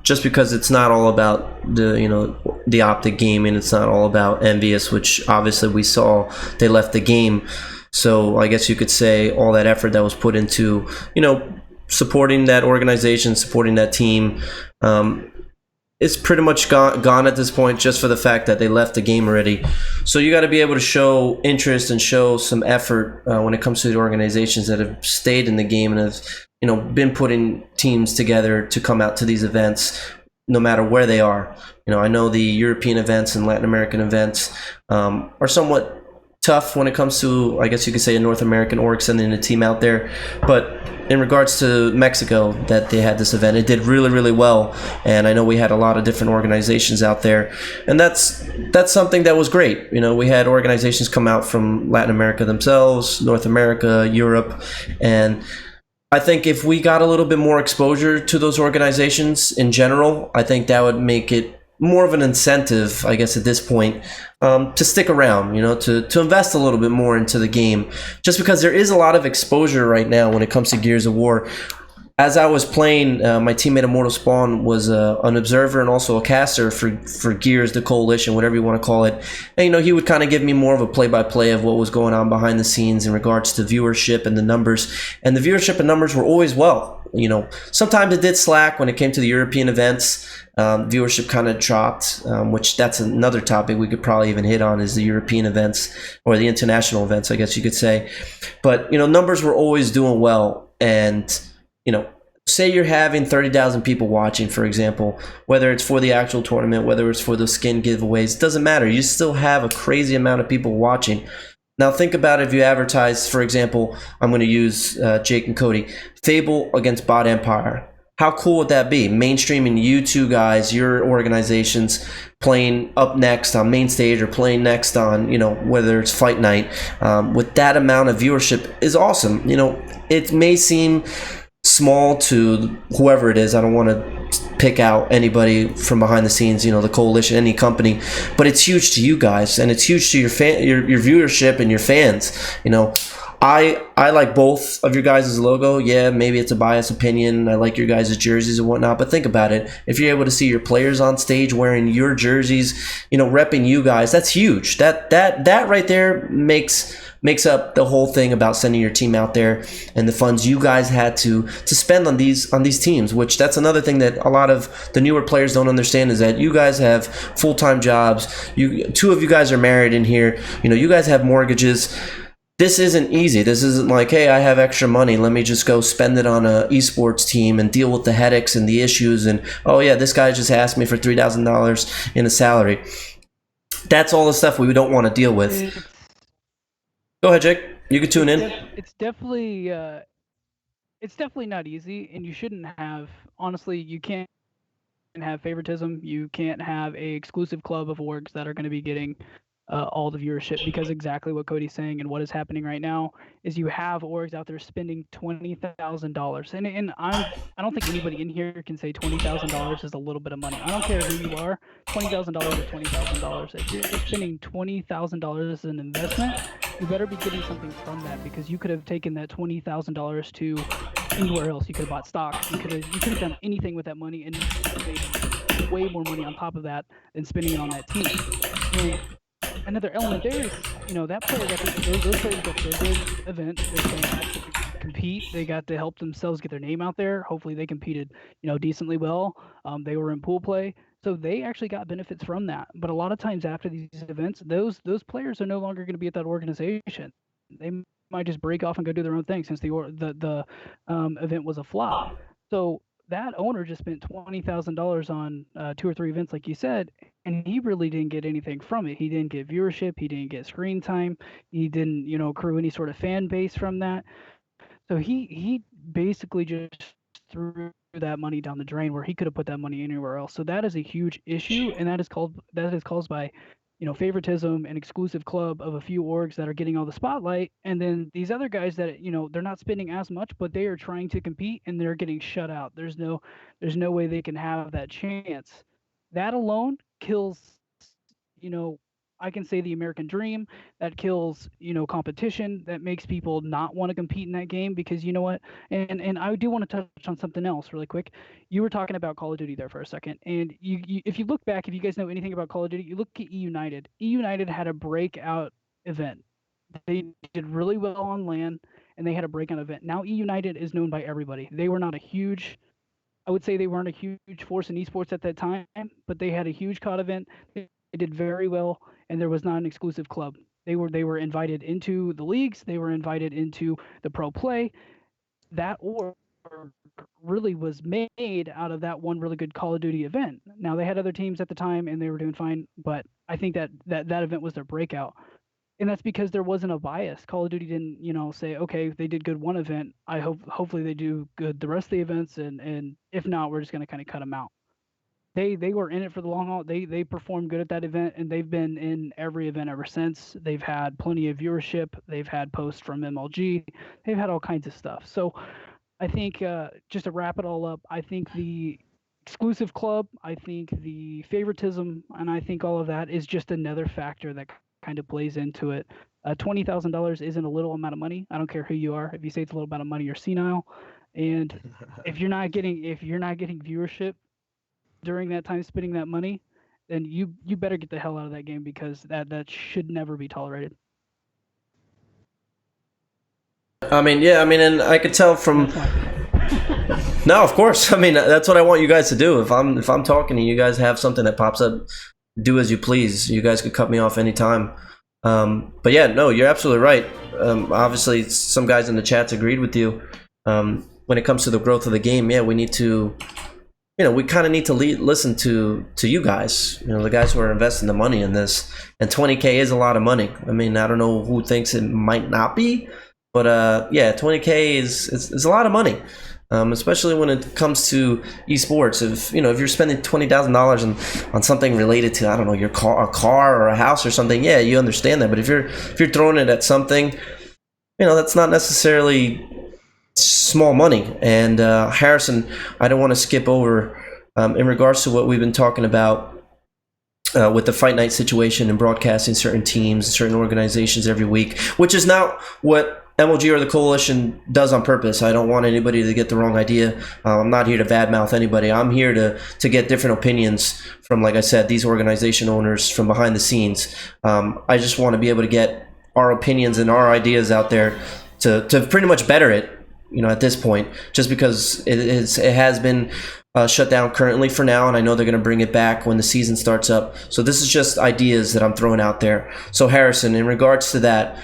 Just because it's not all about the Optic gaming, it's not all about Envious, which obviously we saw they left the game. So I guess you could say all that effort that was put into supporting that organization, supporting that team. It's pretty much gone at this point, just for the fact that they left the game already. So you got to be able to show interest and show some effort when it comes to the organizations that have stayed in the game and have been putting teams together to come out to these events, no matter where they are. I know the European events and Latin American events are somewhat tough when it comes to, I guess you could say, a North American org sending a team out there, but in regards to Mexico, that they had this event, it did really, really well, and I know we had a lot of different organizations out there, and that's something that was great. We had organizations come out from Latin America themselves, North America, Europe, and I think if we got a little bit more exposure to those organizations in general, I think that would make it more of an incentive, I guess, at this point, to stick around, to invest a little bit more into the game, just because there is a lot of exposure right now when it comes to Gears of War. As I was playing, my teammate Immortal Spawn was an observer and also a caster for Gears, the Coalition, whatever you want to call it. And he would kind of give me more of a play-by-play of what was going on behind the scenes in regards to viewership and the numbers. And the viewership and numbers were always well. Sometimes it did slack when it came to the European events. Viewership kind of dropped, which that's another topic we could probably even hit on, is the European events, or the international events, I guess you could say. But numbers were always doing well, and say you're having 30,000 people watching, for example, whether it's for the actual tournament, whether it's for the skin giveaways, it doesn't matter. You still have a crazy amount of people watching. Now think about if you advertise, for example, I'm going to use Jake and Cody, Fable against Bot Empire. How cool would that be? Mainstreaming you two guys, your organizations, playing up next on main stage or playing next on, whether it's Fight Night, with that amount of viewership is awesome. It may seem small to whoever it is. I don't want to pick out anybody from behind the scenes, the Coalition, any company, but it's huge to you guys, and it's huge to your viewership and your fans. I like both of your guys' logo. Yeah, maybe it's a biased opinion. I like your guys' jerseys and whatnot, but think about it. If you're able to see your players on stage wearing your jerseys, repping you guys, that's huge. That right there makes up the whole thing about sending your team out there, and the funds you guys had to spend on these teams, which that's another thing that a lot of the newer players don't understand, is that you guys have full-time jobs. Two of you guys are married in here. You guys have mortgages. This isn't easy. This isn't like, hey, I have extra money, let me just go spend it on a esports team and deal with the headaches and the issues, and oh yeah, this guy just asked me for $3,000 in a salary. That's all the stuff we don't want to deal with. Go ahead, Jake. You can tune in. It's definitely not easy, and you shouldn't have. Honestly, you can't have favoritism. You can't have a exclusive club of orgs that are going to be getting all the viewership, because exactly what Cody's saying and what is happening right now is you have orgs out there spending $20,000, and I don't think anybody in here can say $20,000 is a little bit of money. I don't care who you are. $20,000 is $20,000. If you're spending $20,000 as an investment, you better be getting something from that, because you could have taken that $20,000 to anywhere else. You could have bought stock. You could have done anything with that money and made way more money on top of that than spending it on that team. And another element there is, that player those players got their big event. They got to compete. They got to help themselves get their name out there. Hopefully they competed, decently well. They were in pool play, so they actually got benefits from that. But a lot of times after these events, those players are no longer going to be at that organization. They might just break off and go do their own thing, since the event was a flop. So that owner just spent $20,000 on 2 or 3 events, like you said, and he really didn't get anything from it. He didn't get viewership. He didn't get screen time. He didn't, accrue any sort of fan base from that. So he basically just threw that money down the drain, where he could have put that money anywhere else. So that is a huge issue, and that is caused by favoritism and exclusive club of a few orgs that are getting all the spotlight, and then these other guys that they're not spending as much, but they are trying to compete and they're getting shut out. There's no way they can have that chance. That alone kills I can say the American dream that kills, competition, that makes people not want to compete in that game because you know what? And I do want to touch on something else really quick. You were talking about Call of Duty there for a second, and if you look back, if you guys know anything about Call of Duty, you look at E United. E United had a breakout event. They did really well on LAN, and they had a breakout event. Now E United is known by everybody. They were not a huge I would say they weren't a huge force in esports at that time, but they had a huge COD event. They did very well, and there was not an exclusive club. They were invited into the leagues. They were invited into the pro play. That org really was made out of that one really good Call of Duty event. Now they had other teams at the time, and they were doing fine, but I think that event was their breakout. And that's because there wasn't a bias. Call of Duty didn't, say, okay, they did good one event. Hopefully they do good the rest of the events, and if not, we're just going to kind of cut them out. They were in it for the long haul. They performed good at that event, and they've been in every event ever since. They've had plenty of viewership. They've had posts from MLG. They've had all kinds of stuff. So I think just to wrap it all up, I think the exclusive club, I think the favoritism, and I think all of that is just another factor that kind of plays into it. $20,000 isn't a little amount of money. I don't care who you are. If you say it's a little amount of money, you're senile. And if you're not getting viewership during that time spending that money, then you better get the hell out of that game because that should never be tolerated. I mean, yeah, I mean, and I could tell from. No, of course. I mean, that's what I want you guys to do. If I'm talking and you guys have something that pops up, do as you please. You guys could cut me off anytime. But yeah, no, you're absolutely right. Obviously, some guys in the chats agreed with you. When it comes to the growth of the game, yeah, we need to, we kind of need to listen to you guys, the guys who are investing the money in this. And 20K is a lot of money. I mean, I don't know who thinks it might not be, but yeah, 20K is a lot of money. Especially when it comes to esports. If you're spending $20,000 on something related to, I don't know, a car or a house or something, yeah, you understand that. But if you're throwing it at something, that's not necessarily small money. And Harrison, I don't want to skip over in regards to what we've been talking about with the Fight Night situation and broadcasting certain teams, certain organizations every week, which is not what MLG or the Coalition does on purpose. I don't want anybody to get the wrong idea. I'm not here to badmouth anybody. I'm here to get different opinions from, like I said, these organization owners from behind the scenes. I just want to be able to get our opinions and our ideas out there to pretty much better it, at this point, just because it has been shut down currently for now, and I know they're going to bring it back when the season starts up. So this is just ideas that I'm throwing out there. So Harrison, in regards to that,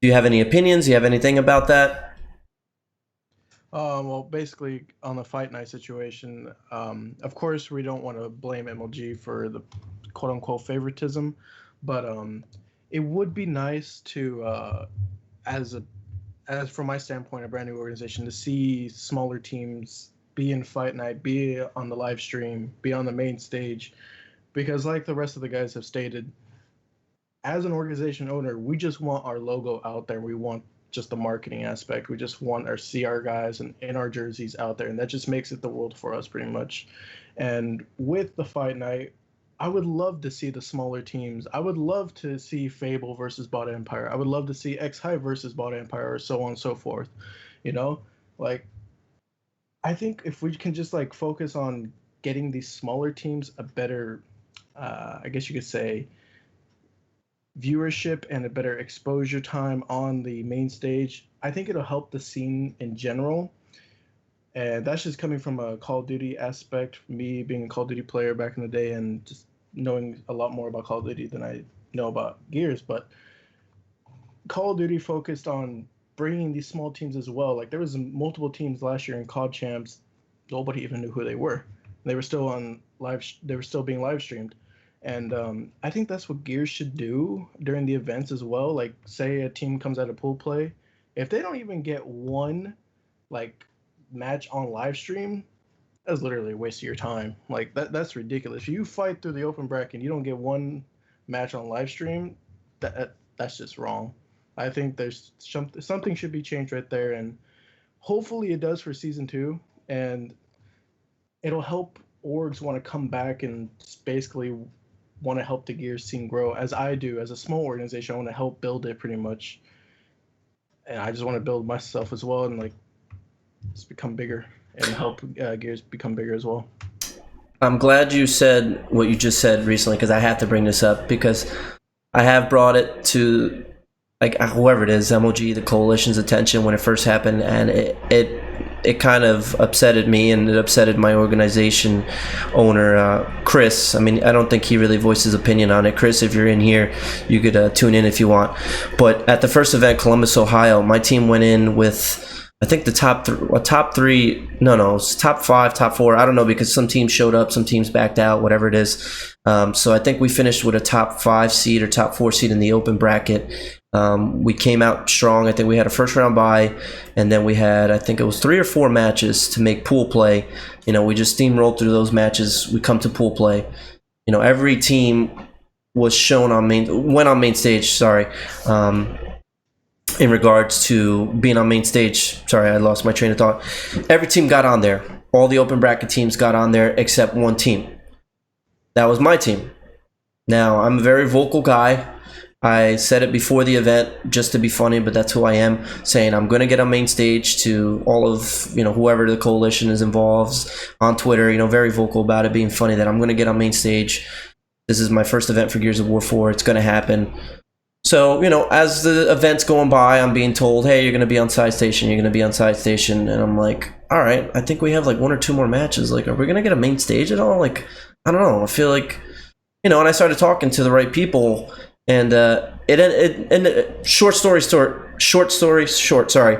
do you have any opinions? Do you have anything about that? Well, basically, on the Fight Night situation, of course, we don't want to blame MLG for the quote-unquote favoritism, but it would be nice to, as from my standpoint, a brand new organization, to see smaller teams be in Fight Night, be on the live stream, be on the main stage, because like the rest of the guys have stated, as an organization owner, we just want our logo out there. We want just the marketing aspect. We just want our CR guys and in our jerseys out there, and that just makes it the world for us pretty much. And with the Fight Night, I would love to see the smaller teams. I would love to see Fable versus Bot Empire. I would love to see XHive versus Bot Empire, or so on and so forth. I think if we can just focus on getting these smaller teams a better, I guess you could say, viewership and a better exposure time on the main stage, I think it'll help the scene in general. And that's just coming from a Call of Duty aspect, me being a Call of Duty player back in the day and just knowing a lot more about Call of Duty than I know about Gears. But Call of Duty focused on bringing these small teams as well. There was multiple teams last year in COD Champs, nobody even knew who they were. They were still on live. They were still being live streamed. And I think that's what Gears should do during the events as well. Say a team comes out of pool play, if they don't even get one match on live stream, that's literally a waste of your time. That's ridiculous. If you fight through the open bracket and you don't get one match on live stream, that's just wrong. I think there's something should be changed right there, and hopefully it does for season 2, and it'll help orgs want to come back and basically want to help the Gears scene grow as I do. As a small organization, I want to help build it pretty much, and I just want to build myself as well and like just become bigger and help Gears become bigger as well. I'm glad you said what you just said recently, because I have to bring this up, because I have brought it to like whoever it is, MOG, the coalition's attention when it first happened, and it kind of upsetted me, and it upsetted my organization owner, Chris. I mean, I don't think he really voiced his opinion on it. Chris, if you're in here, you could tune in if you want. But at the first event, Columbus, Ohio, my team went in with, I think the top 5, top 4. I don't know, because some teams showed up, some teams backed out, whatever it is. So I think we finished with a top 5 seed or top 4 seed in the open bracket. We came out strong. I think we had a first round bye, and then we had, I think it was 3 or 4 matches to make pool play. You know, we just steamrolled through those matches. We come to pool play. You know, every team was shown went on main stage. Sorry. In regards to being on main stage, sorry, I lost my train of thought. Every team got on there. All the open bracket teams got on there except one team. That was my team. Now, I'm a very vocal guy. I said it before the event just to be funny, but that's who I am, saying I'm going to get on main stage to all of, you know, whoever the coalition is involved on Twitter, you know, very vocal about it, being funny that I'm going to get on main stage. This is my first event for Gears of War 4. It's going to happen. So, you know, as the event's going by, I'm being told, hey, you're going to be on side station, you're going to be on side station. And I'm like, all right, I think we have like 1 or 2 more matches. Like, are we going to get a main stage at all? Like, I don't know. I feel like, you know, and I started talking to the right people, and short story short, sorry.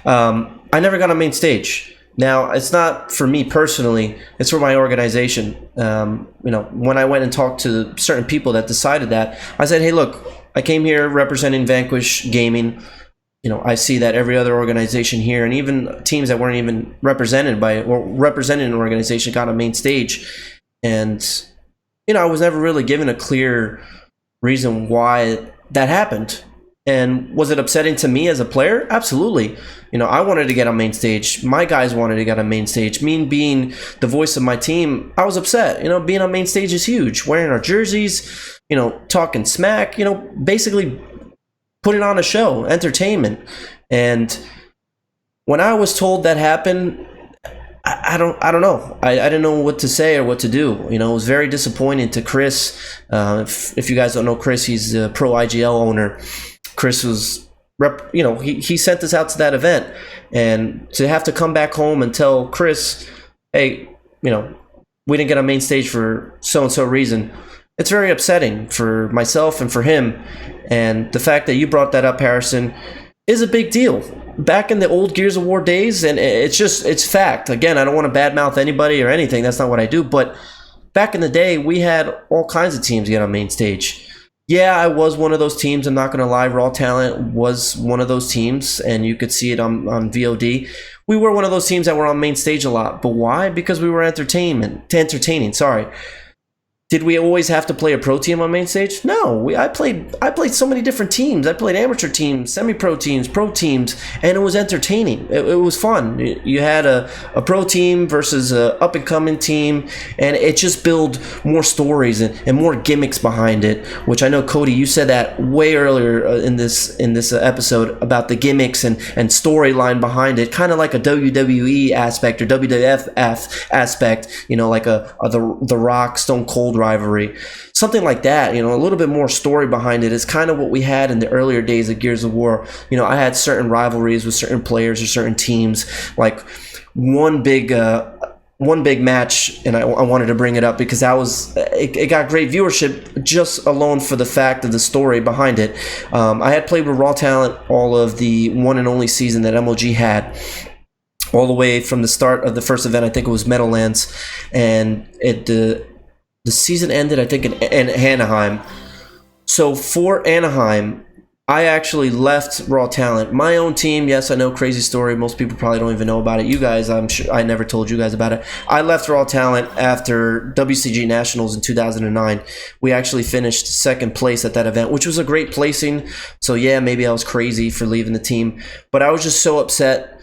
I never got on main stage. Now, it's not for me personally, it's for my organization. You know, when I went and talked to certain people that decided that, I said, hey, look, I came here representing Vanquish Gaming. You know, I see that every other organization here, and even teams that weren't even represented by or represented an organization, got on main stage. And, you know, I was never really given a clear reason why that happened. And was it upsetting to me as a player? Absolutely. You know, I wanted to get on main stage. My guys wanted to get on main stage. Me being the voice of my team, I was upset. You know, being on main stage is huge. Wearing our jerseys, you know, talking smack, you know, basically putting on a show, entertainment. And when I was told that happened, I don't know. I didn't know what to say or what to do. You know, it was very disappointing to Chris. If you guys don't know Chris, he's the Pro IGL owner. Chris was, you know, he sent us out to that event, and to have to come back home and tell Chris, hey, you know, we didn't get on main stage for so-and-so reason, it's very upsetting for myself and for him. And the fact that you brought that up, Harrison, is a big deal. Back in the old Gears of War days, and it's fact. Again, I don't want to badmouth anybody or anything. That's not what I do. But back in the day, we had all kinds of teams get on main stage. Yeah, I was one of those teams. I'm not going to lie. Raw Talent was one of those teams, and you could see it on VOD. We were one of those teams that were on main stage a lot. But why? Because we were entertaining. Sorry. Did we always have to play a pro team on main stage? No, I played so many different teams. I played amateur teams, semi-pro teams, pro teams, and it was entertaining. It was fun. You had a pro team versus a up-and-coming team, and it just built more stories and more gimmicks behind it, which I know, Cody, you said that way earlier in this episode about the gimmicks and storyline behind it, kind of like a WWE aspect or WWF aspect, you know, like the Rock, Stone Cold rivalry, something like that. You know, a little bit more story behind it is kind of what we had in the earlier days of Gears of War. You know, I had certain rivalries with certain players or certain teams. Like one big match, and I wanted to bring it up because it got great viewership just alone for the fact of the story behind it. I had played with Raw Talent all of the one and only season that MOG had, all the way from the start of the first event. I think it was Meadowlands, and the season ended, I think, in Anaheim. So for Anaheim, I actually left Raw Talent. My own team, yes, I know, crazy story. Most people probably don't even know about it. You guys, I'm sure I never told you guys about it. I left Raw Talent after WCG Nationals in 2009. We actually finished second place at that event, which was a great placing. So yeah, maybe I was crazy for leaving the team. But I was just so upset.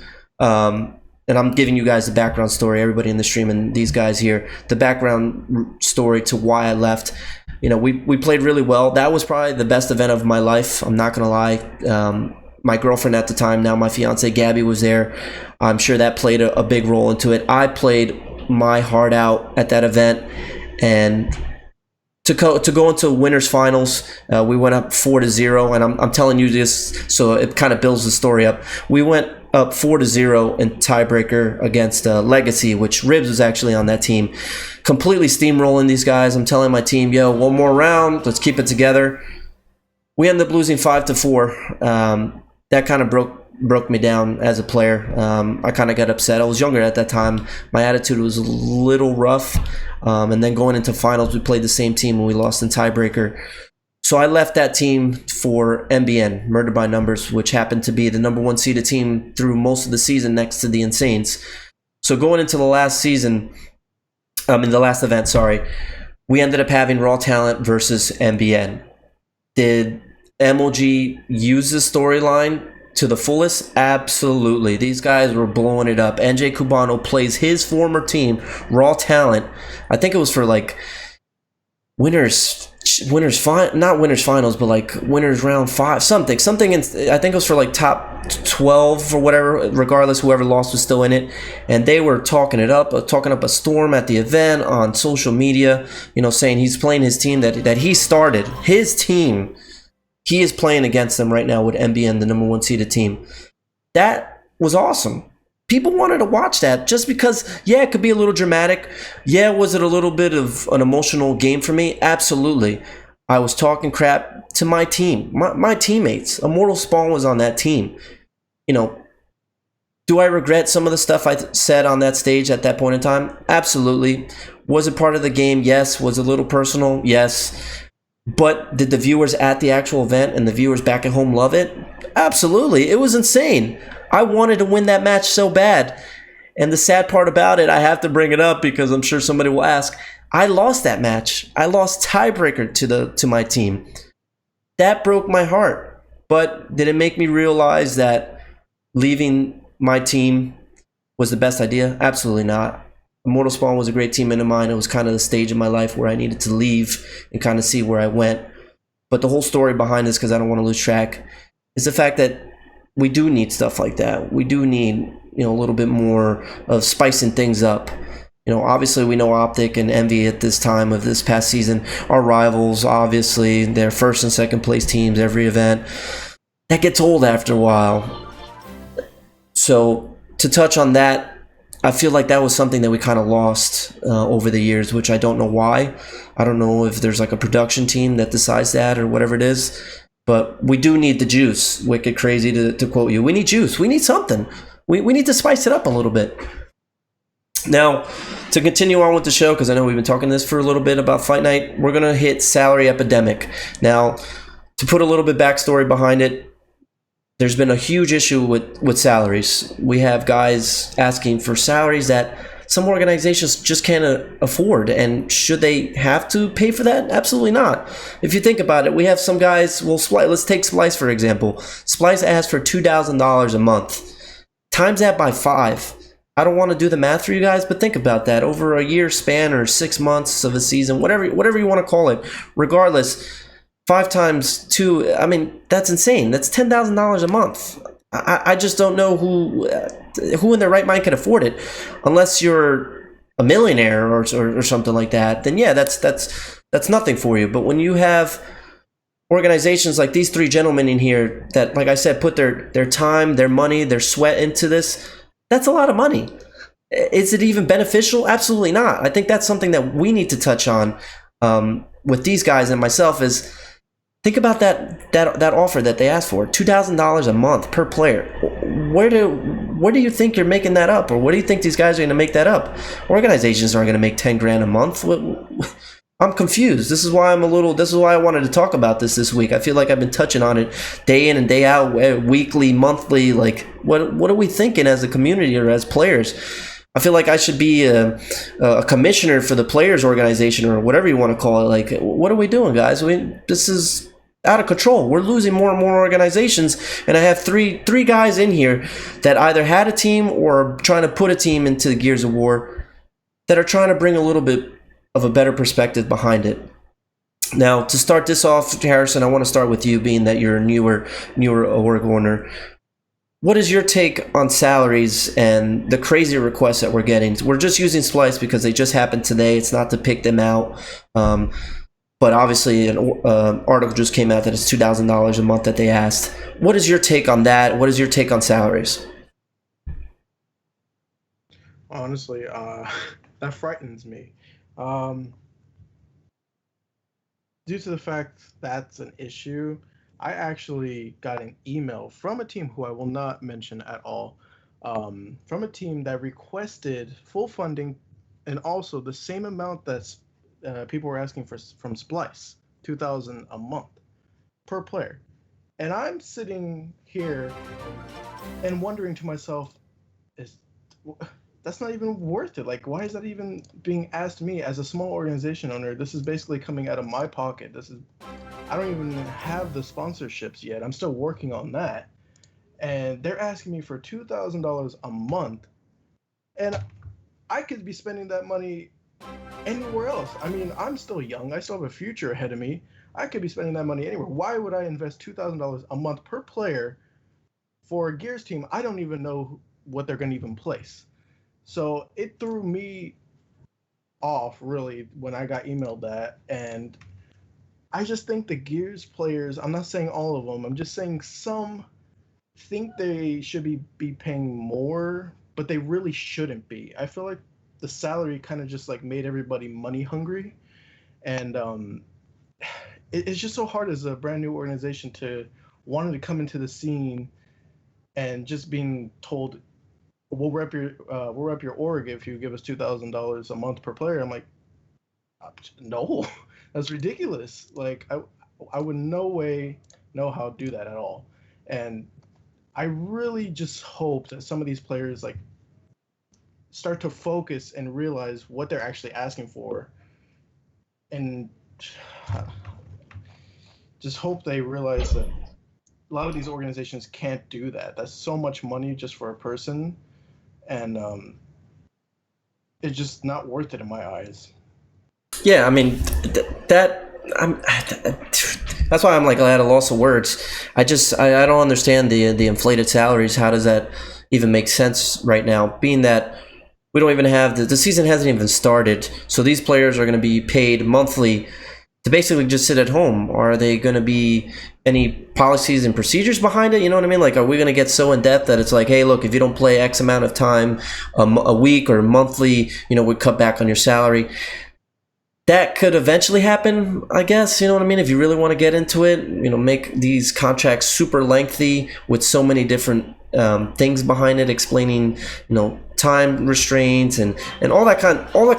And I'm giving you guys the background story, everybody in the stream and these guys here, the background story to why I left. we played really well. That was probably the best event of my life. I'm not gonna lie. My girlfriend at the time, now my fiance Gabby, was there. I'm sure that played a big role into it. I played my heart out at that event, and to go into winners finals, we went up 4-0, and I'm telling you this so it kind of builds the story up. We went up 4-0 in tiebreaker against Legacy, which Ribs was actually on that team. Completely steamrolling these guys. I'm telling my team, yo, one more round, let's keep it together. We ended up losing 5-4. That kind of broke me down as a player. I kind of got upset. I was younger at that time. My attitude was a little rough. And then going into finals, we played the same team and we lost in tiebreaker. So I left that team for MBN, Murder by Numbers, which happened to be the number 1 seeded team through most of the season next to the Insanes. So going into the last season, the last event, we ended up having Raw Talent versus MBN. Did MLG use the storyline to the fullest? Absolutely. These guys were blowing it up. NJ Cubano plays his former team, Raw Talent. I think it was for like not winners finals, but like winners round 5, something. I think it was for like top 12 or whatever. Regardless, whoever lost was still in it, and they were talking up a storm at the event on social media. Saying he's playing his team that he started, his team. He is playing against them right now with MBN, the number 1 seeded team. That was awesome. People wanted to watch that just because, yeah, it could be a little dramatic. Yeah, was it a little bit of an emotional game for me? Absolutely. I was talking crap to my team, my teammates. Immortal Spawn was on that team. Do I regret some of the stuff I said on that stage at that point in time? Absolutely. Was it part of the game? Yes. Was it a little personal? Yes. But did the viewers at the actual event and the viewers back at home love it? Absolutely. It was insane. I wanted to win that match so bad. And the sad part about it, I have to bring it up because I'm sure somebody will ask, I lost that match. I lost tiebreaker to my team. That broke my heart. But did it make me realize that leaving my team was the best idea? Absolutely not. Immortal Spawn was a great teammate of mine. It was kind of the stage in my life where I needed to leave and kind of see where I went. But the whole story behind this, because I don't want to lose track, is the fact that we do need stuff like that. We do need, a little bit more of spicing things up. Obviously we know Optic and Envy at this time of this past season are rivals. Obviously, they're first and second place teams every event. That gets old after a while. So to touch on that, I feel like that was something that we kind of lost over the years, which I don't know why. I don't know if there's like a production team that decides that or whatever it is. But we do need the juice. Wicked Crazy, to quote you. We need juice. We need something. We need to spice it up a little bit. Now, to continue on with the show, because I know we've been talking this for a little bit about Fight Night, we're going to hit Salary Epidemic. Now, to put a little bit backstory behind it, there's been a huge issue with salaries. We have guys asking for salaries that some organizations just can't afford. And should they have to pay for that? Absolutely not. If you think about it, we have some guys, let's take Splice for example. Splice asked for $2,000 a month. Times that by 5. I don't want to do the math for you guys, but think about that. Over a year span or 6 months of a season, whatever you want to call it, regardless, 5 times 2, I mean, that's insane. That's $10,000 a month. I just don't know who in their right mind can afford it, unless you're a millionaire or something like that. Then yeah, that's nothing for you. But when you have organizations like these 3 gentlemen in here that, like I said, put their time, their money, their sweat into this, that's a lot of money. Is it even beneficial? Absolutely not. I think that's something that we need to touch on with these guys and myself is, think about that offer that they asked for, $2,000 a month per player. Where do you think you're making that up, or where do you think these guys are going to make that up? Organizations aren't going to make $10,000 a month. I'm confused. This is why I wanted to talk about this week. I feel like I've been touching on it day in and day out, weekly, monthly. Like, what are we thinking as a community or as players? I feel like I should be a commissioner for the players organization or whatever you want to call it. Like, what are we doing, guys? This is out of control. We're losing more and more organizations, and I have three guys in here that either had a team or are trying to put a team into the Gears of War that are trying to bring a little bit of a better perspective behind it. Now, to start this off, Harrison, I want to start with you, being that you're a newer org owner. What is your take on salaries and the crazy requests that we're getting? We're just using Splice because they just happened today. It's not to pick them out. But obviously, an article just came out that it's $2,000 a month that they asked. What is your take on that? What is your take on salaries? Honestly, that frightens me. Due to the fact that's an issue, I actually got an email from a team who I will not mention at all, from a team that requested full funding and also the same amount that's people were asking for from Splice, 2,000 a month per player. And I'm sitting here and wondering to myself, is that's not even worth it. Like, why is that even being asked me as a small organization owner? This is basically coming out of my pocket. I don't even have the sponsorships yet. I'm still working on that. And they're asking me for $2,000 a month. And I could be spending that money anywhere else. I mean, I'm still young. I still have a future ahead of me. I could be spending that money anywhere. Why would I invest $2,000 a month per player for a Gears team I don't even know what they're going to even place? So it threw me off, really, when I got emailed that. And I just think the Gears players, I'm not saying all of them, I'm just saying some think they should be paying more, but they really shouldn't be. I feel like the salary kind of just like made everybody money hungry. And it's just so hard as a brand new organization to wanting to come into the scene and just being told, we'll rep your org if you give us $2,000 a month per player. I'm like, no, that's ridiculous. Like, I would no way know how to do that at all. And I really just hope that some of these players like start to focus and realize what they're actually asking for, and just hope they realize that a lot of these organizations can't do that. That's so much money just for a person, and it's just not worth it in my eyes. Yeah, I mean, that's why I'm like at a loss of words. I don't understand the inflated salaries. How does that even make sense right now? Being that we don't even have the season hasn't even started, so these players are going to be paid monthly to basically just sit at home. Are they going to be any policies and procedures behind it? You know what I mean? Like, are we going to get so in depth that it's like, hey, look, if you don't play X amount of time a week or monthly, we cut back on your salary? That could eventually happen, I guess. You know what I mean? If you really want to get into it, make these contracts super lengthy with so many different things behind it, explaining, time restraints and all that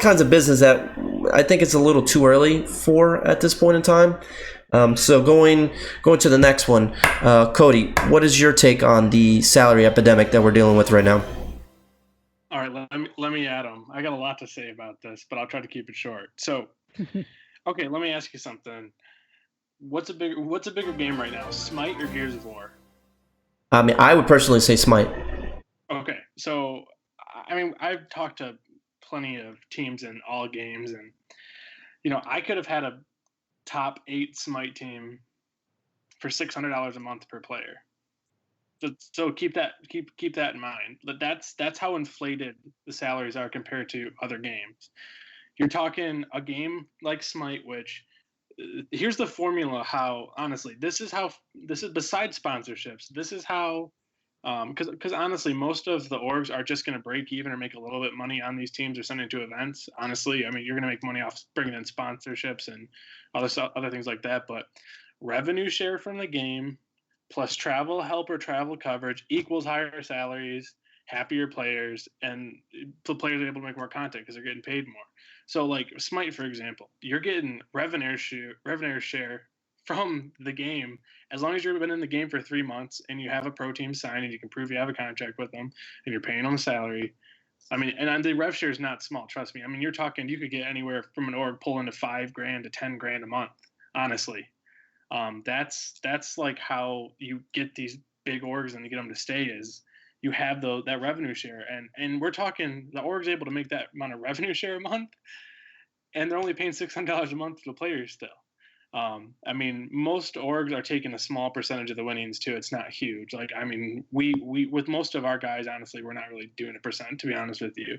kinds of business that I think it's a little too early for at this point in time. So going to the next one, Cody, what is your take on the salary epidemic that we're dealing with right now? All right, let me add them. I got a lot to say about this, but I'll try to keep it short. So, okay, let me ask you something. What's a bigger game right now, Smite or Gears of War? I mean, I would personally say Smite. Okay, so I mean, I've talked to plenty of teams in all games, and I could have had a top 8 Smite team for $600 a month per player. So keep that in mind. But that's how inflated the salaries are compared to other games. You're talking a game like Smite, which here's the formula. How honestly, this is besides sponsorships. This is how, because honestly, most of the orgs are just going to break even or make a little bit money on these teams or sending to events. Honestly, I mean, you're going to make money off bringing in sponsorships and other things like that. But revenue share from the game, plus travel help or travel coverage equals higher salaries, happier players, and the players are able to make more content because they're getting paid more. So like Smite, for example, you're getting revenue share from the game as long as you've been in the game for 3 months and you have a pro team signed and you can prove you have a contract with them and you're paying them a salary. I mean, and the rev share is not small, trust me. I mean, you're talking, you could get anywhere from an org pulling to $5,000 to $10,000 a month, honestly. That's like how you get these big orgs and you get them to stay, is you have that revenue share, and we're talking the org's able to make that amount of revenue share a month, and they're only paying $600 a month to the players still. I mean, most orgs are taking a small percentage of the winnings too. It's not huge. Like, I mean, we with most of our guys, honestly, we're not really doing a percent, to be honest with you.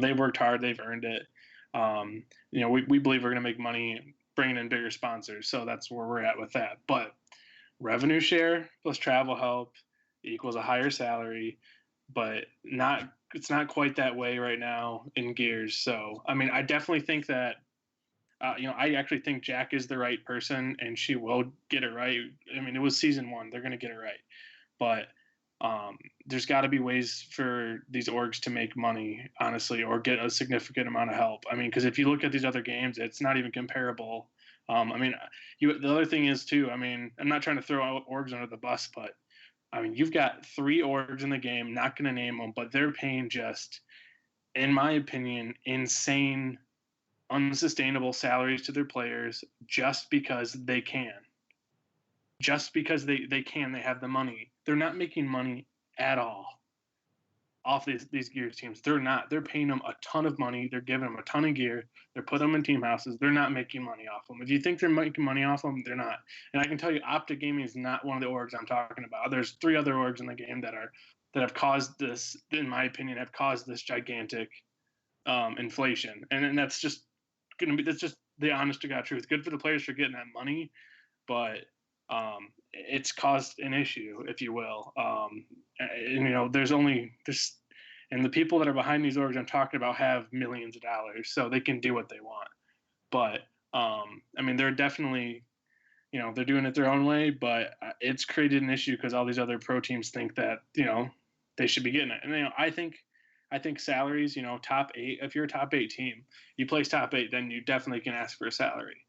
They've worked hard, they've earned it. We believe we're going to make money bringing in bigger sponsors, so that's where we're at with that. But revenue share plus travel help equals a higher salary, but it's not quite that way right now in Gears. So, I mean, I definitely think that I actually think Jack is the right person, and she will get it right. I mean, it was season 1; they're going to get it right. But there's got to be ways for these orgs to make money, honestly, or get a significant amount of help. I mean, because if you look at these other games, it's not even comparable. I mean, the other thing is too. I mean, I'm not trying to throw out orgs under the bus, but I mean, you've got 3 orgs in the game. Not going to name them, but they're paying just, in my opinion, insane, unsustainable salaries to their players just because they can. Just because they can, they have the money. They're not making money at all off these Gears teams. They're not. They're paying them a ton of money. They're giving them a ton of gear. They're putting them in team houses. They're not making money off them. If you think they're making money off them, they're not. And I can tell you, Optic Gaming is not one of the orgs I'm talking about. There's 3 other orgs in the game that have caused this, in my opinion, have caused this gigantic inflation. And that's just that's just the honest to God truth. Good for the players for getting that money, but it's caused an issue, if you will. And and the people that are behind these orgs I'm talking about have millions of dollars, so they can do what they want. But I mean, they're definitely, they're doing it their own way, but it's created an issue because all these other pro teams think that they should be getting it. And I think salaries, top 8. If you're a top 8 team, you place top 8, then you definitely can ask for a salary.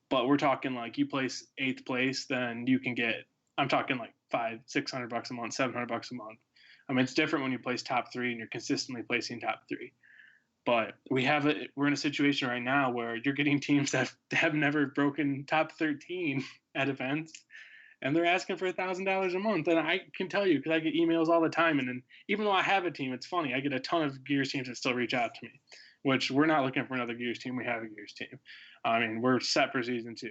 But we're talking like you place 8th place, then you can get. I'm talking like $500-600 a month, $700 a month. I mean, it's different when you place top 3 and you're consistently placing top 3. But we're in a situation right now where you're getting teams that have never broken top 13 at events, and they're asking for $1,000 a month. And I can tell you, because I get emails all the time, and then even though I have a team, it's funny, I get a ton of Gears teams that still reach out to me, which we're not looking for another Gears team. We have a Gears team. I mean, we're set for season 2,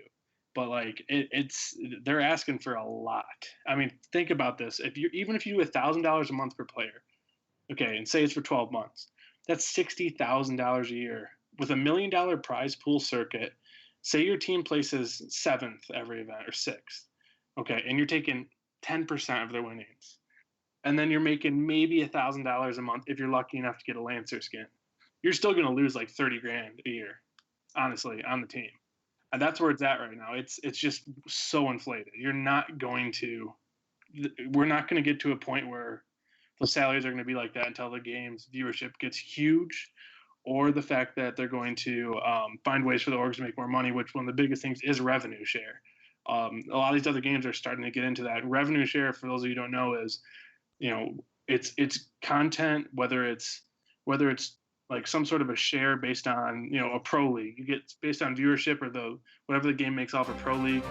but like they're asking for a lot. I mean, think about this: if you do $1,000 a month per player, okay, and say it's for 12 months, that's $60,000 a year with $1 million prize pool circuit. Say your team places 7th every event or 6th. Okay, and you're taking 10% of their winnings, and then you're making maybe $1,000 a month if you're lucky enough to get a Lancer skin. You're still going to lose like $30,000 a year, honestly, on the team, and that's where it's at right now. It's just so inflated. We're not going to get to a point where the salaries are going to be like that until the game's viewership gets huge, or the fact that they're going to find ways for the orgs to make more money. Which one of the biggest things is revenue share. A lot of these other games are starting to get into that. Revenue share, for those of you who don't know, is it's content, whether it's like some sort of a share based on a pro league. You get based on viewership or whatever the game makes off a pro league,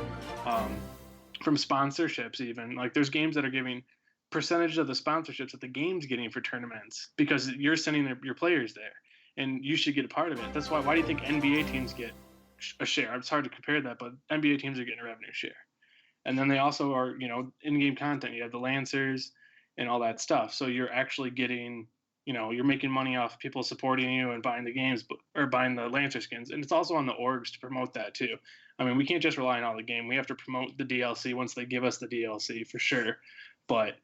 from sponsorships even. Like there's games that are giving percentage of the sponsorships that the game's getting for tournaments because you're sending your players there, and you should get a part of it. That's why do you think NBA teams get a share? It's hard to compare that, but NBA teams are getting a revenue share. And then they also are, in-game content. You have the Lancers and all that stuff. So you're actually getting, you're making money off people supporting you and buying the games or buying the Lancer skins. And it's also on the orgs to promote that too. I mean, we can't just rely on all the game. We have to promote the DLC once they give us the DLC for sure. But,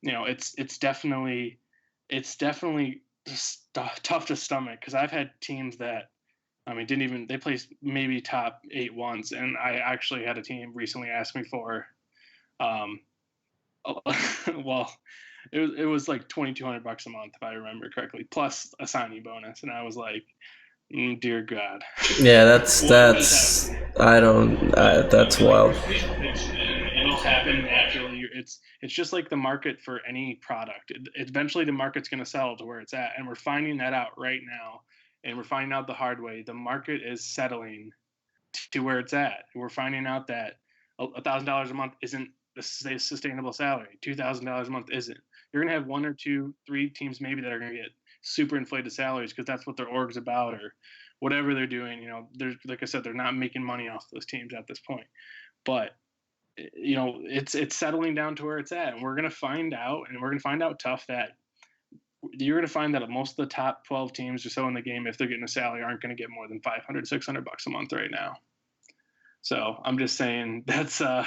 it's definitely just tough to stomach because I've had teams that, I mean, they placed maybe top 8 once, and I actually had a team recently ask me for, well, it was like $2,200 a month if I remember correctly, plus a signing bonus, and I was like, dear God. Yeah, that's wild. It'll happen naturally. It's just like the market for any product. Eventually, the market's going to settle to where it's at, and we're finding that out right now. And we're finding out the hard way. The market is settling to where it's at. We're finding out that $1,000 a month isn't a sustainable salary. $2,000 a month isn't. You're going to have 1 or 2, 3 teams maybe that are going to get super inflated salaries because that's what their org's about or whatever they're doing. There's, like I said, they're not making money off those teams at this point. But it's settling down to where it's at, and we're gonna find out, tough that you're going to find that most of the top 12 teams or so in the game, if they're getting a salary, aren't going to get more than $500-$600 a month right now. So I'm just saying that's where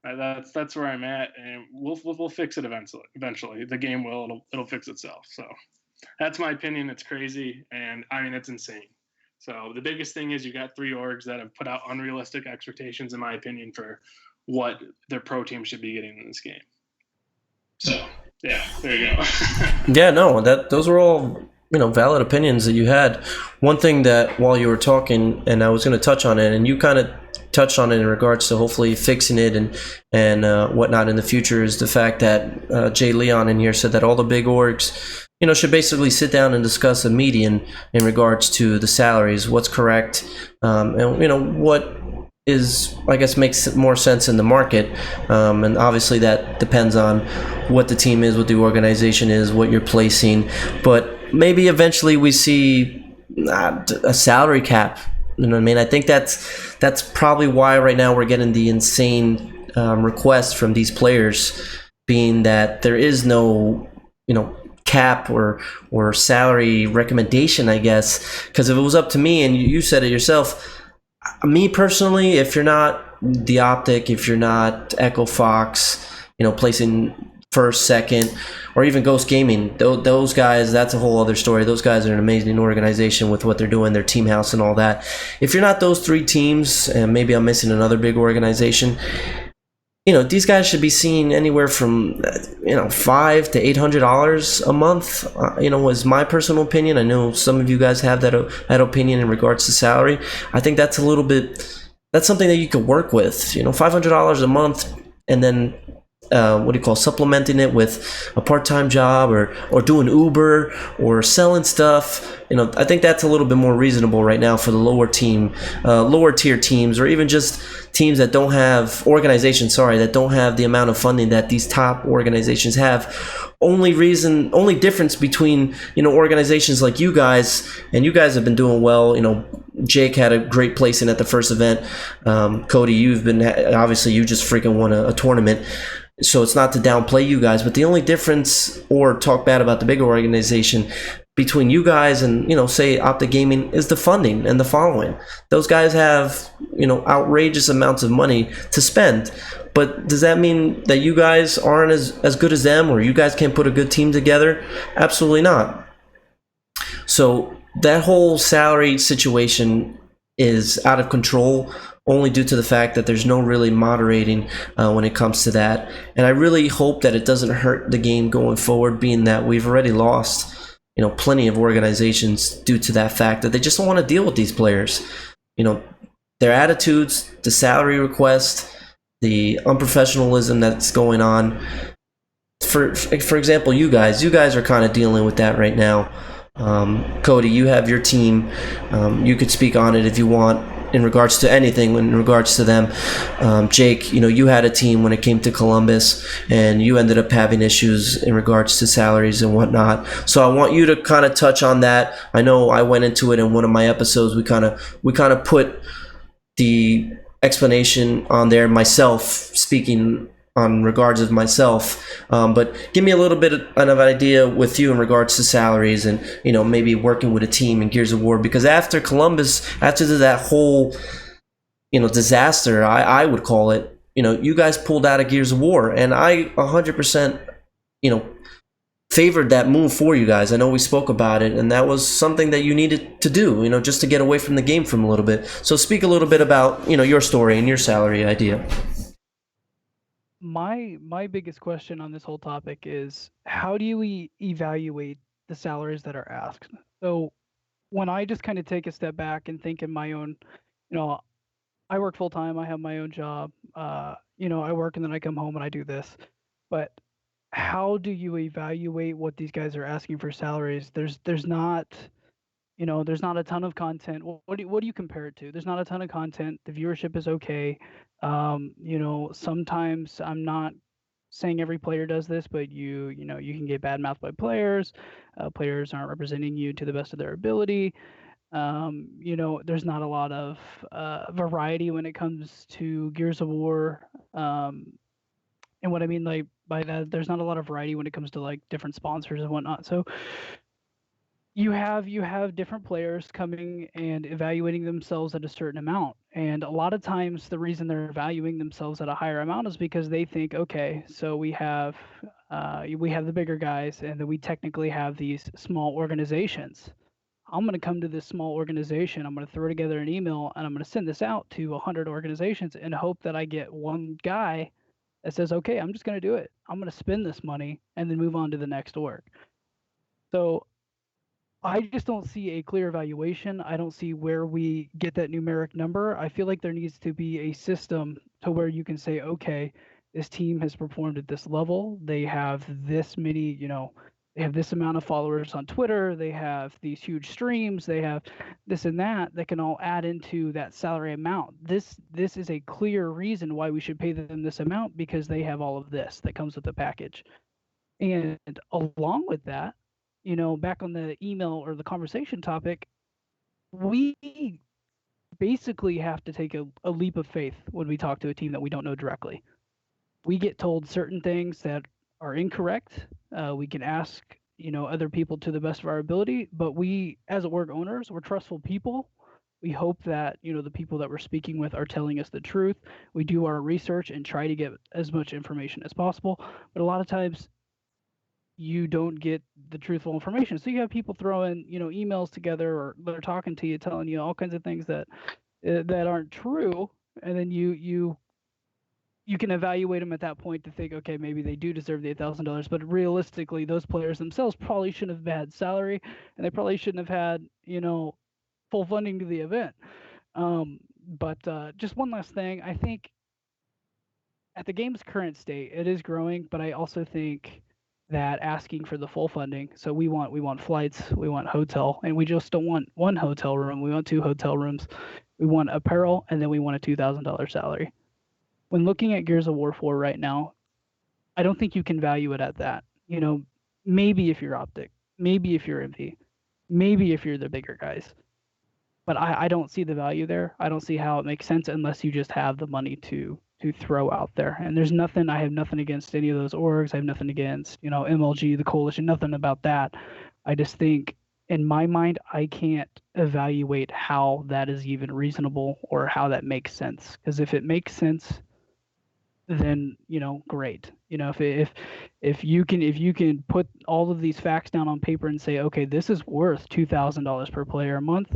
I'm at, and we'll fix it eventually. The game it'll fix itself. So that's my opinion. It's crazy, and I mean it's insane. So the biggest thing is you got 3 orgs that have put out unrealistic expectations, in my opinion, for what their pro team should be getting in this game. So yeah, there you go. Yeah, no, those were all valid opinions that you had. One thing that while you were talking, and I was going to touch on it, and you kind of touched on it in regards to hopefully fixing it and whatnot in the future, is the fact that Jay Leon in here said that all the big orgs should basically sit down and discuss a median in regards to the salaries, what's correct, and what is, I guess, makes more sense in the market, and obviously that depends on what the team is, what the organization is, what you're placing, but maybe eventually we see a salary cap. You know what I mean? I think that's probably why right now we're getting the insane requests from these players, being that there is no cap or salary recommendation, I guess. Because if it was up to me, and you said it yourself, me personally, if you're not the Optic, if you're not Echo Fox, placing first, second, or even Ghost Gaming, those guys, that's a whole other story. Those guys are an amazing organization with what they're doing, their team house and all that. If you're not those 3 teams, and maybe I'm missing another big organization, these guys should be seeing anywhere from $500 to $800 a month. Is my personal opinion. I know some of you guys have that opinion in regards to salary. I think that's something that you could work with. $500 a month, and then supplementing it with a part-time job or doing Uber or selling stuff. I think that's a little bit more reasonable right now for the lower tier teams, or even just teams that don't have that don't have the amount of funding that these top organizations have. Only difference between organizations like you guys, and you guys have been doing well. Jake had a great placing at the first event. Cody, you've been, obviously you just freaking won a tournament. So it's not to downplay you guys, but the only difference, or talk bad about the bigger organization, between you guys and say Optic Gaming, is the funding and the following. Those guys have outrageous amounts of money to spend. But does that mean that you guys aren't as good as them, or you guys can't put a good team together? Absolutely not. So that whole salary situation is out of control, only due to the fact that there's no really moderating when it comes to that. And I really hope that it doesn't hurt the game going forward, being that we've already lost plenty of organizations due to that fact that they just don't want to deal with these players. Their attitudes, the salary request, the unprofessionalism that's going on. For example, you guys are kind of dealing with that right now. Cody, you have your team. You could speak on it if you want in regards to anything, in regards to them. Jake, you had a team when it came to Columbus, and you ended up having issues in regards to salaries and whatnot. So I want you to kind of touch on that. I know I went into it in one of my episodes. We kind of put the explanation on there, myself speaking on regards of myself, but give me a little bit of an idea with you in regards to salaries and maybe working with a team in Gears of War, because after Columbus, after that whole disaster, I would call it, you guys pulled out of Gears of War, and I 100% favored that move for you guys. I know we spoke about it, and that was something that you needed to do, just to get away from the game for a little bit. So speak a little bit about your story and your salary idea. My biggest question on this whole topic is, how do you evaluate the salaries that are asked? So when I just kind of take a step back and think in my own, I work full time, I have my own job, I work and then I come home and I do this. But how do you evaluate what these guys are asking for salaries? There's not a ton of content. What do you compare it to? There's not a ton of content. The viewership is okay. Sometimes, I'm not saying every player does this, but you can get bad mouthed by players. Players aren't representing you to the best of their ability. You know, there's not a lot of variety when it comes to Gears of War. And what I mean like by that, there's not a lot of variety when it comes to like different sponsors and whatnot. So you have different players coming and evaluating themselves at a certain amount, and a lot of times the reason they're valuing themselves at a higher amount is because they think, okay, so we have the bigger guys, and then we technically have these small organizations. I'm going to come to this small organization, I'm going to throw together an email, and I'm going to send this out to 100 organizations and hope that I get one guy that says, okay, I'm just going to do it, I'm going to spend this money and then move on to the next org. So I just don't see a clear evaluation. I don't see where we get that numeric number. I feel like there needs to be a system to where you can say, okay, this team has performed at this level. They have this many, you know, they have this amount of followers on Twitter. They have these huge streams. They have this and that can all add into that salary amount. This is a clear reason why we should pay them this amount, because they have all of this that comes with the package. And along with that, you know, back on the email or the conversation topic, we basically have to take a leap of faith when we talk to a team that we don't know directly. We get told certain things that are incorrect. We can ask, you know, other people to the best of our ability, but we, as org owners, we're trustful people. We hope that, you know, the people that we're speaking with are telling us the truth. We do our research and try to get as much information as possible, but a lot of times you don't get the truthful information. So you have people throwing, you know, emails together, or they're talking to you, telling you all kinds of things that aren't true, and then you can evaluate them at that point to think, okay, maybe they do deserve the $1,000, but realistically, those players themselves probably shouldn't have had salary, and they probably shouldn't have had, you know, full funding to the event. But just one last thing, I think at the game's current state, it is growing, but I also think that asking for the full funding, so we want flights, we want hotel, and we just don't want one hotel room, we want 2 hotel rooms, we want apparel, and then we want a $2,000 salary. When looking at Gears of War 4 right now, I don't think you can value it at that. You know, maybe if you're Optic, maybe if you're MV, maybe if you're the bigger guys, but I don't see the value there. I don't see how it makes sense unless you just have the money to throw out there. And there's nothing, I have nothing against any of those orgs. I have nothing against, you know, MLG, the Coalition, nothing about that. I just think, in my mind, I can't evaluate how that is even reasonable or how that makes sense. Because if it makes sense, then, you know, great. You know, if you can put all of these facts down on paper and say, okay, this is worth $2,000 per player a month,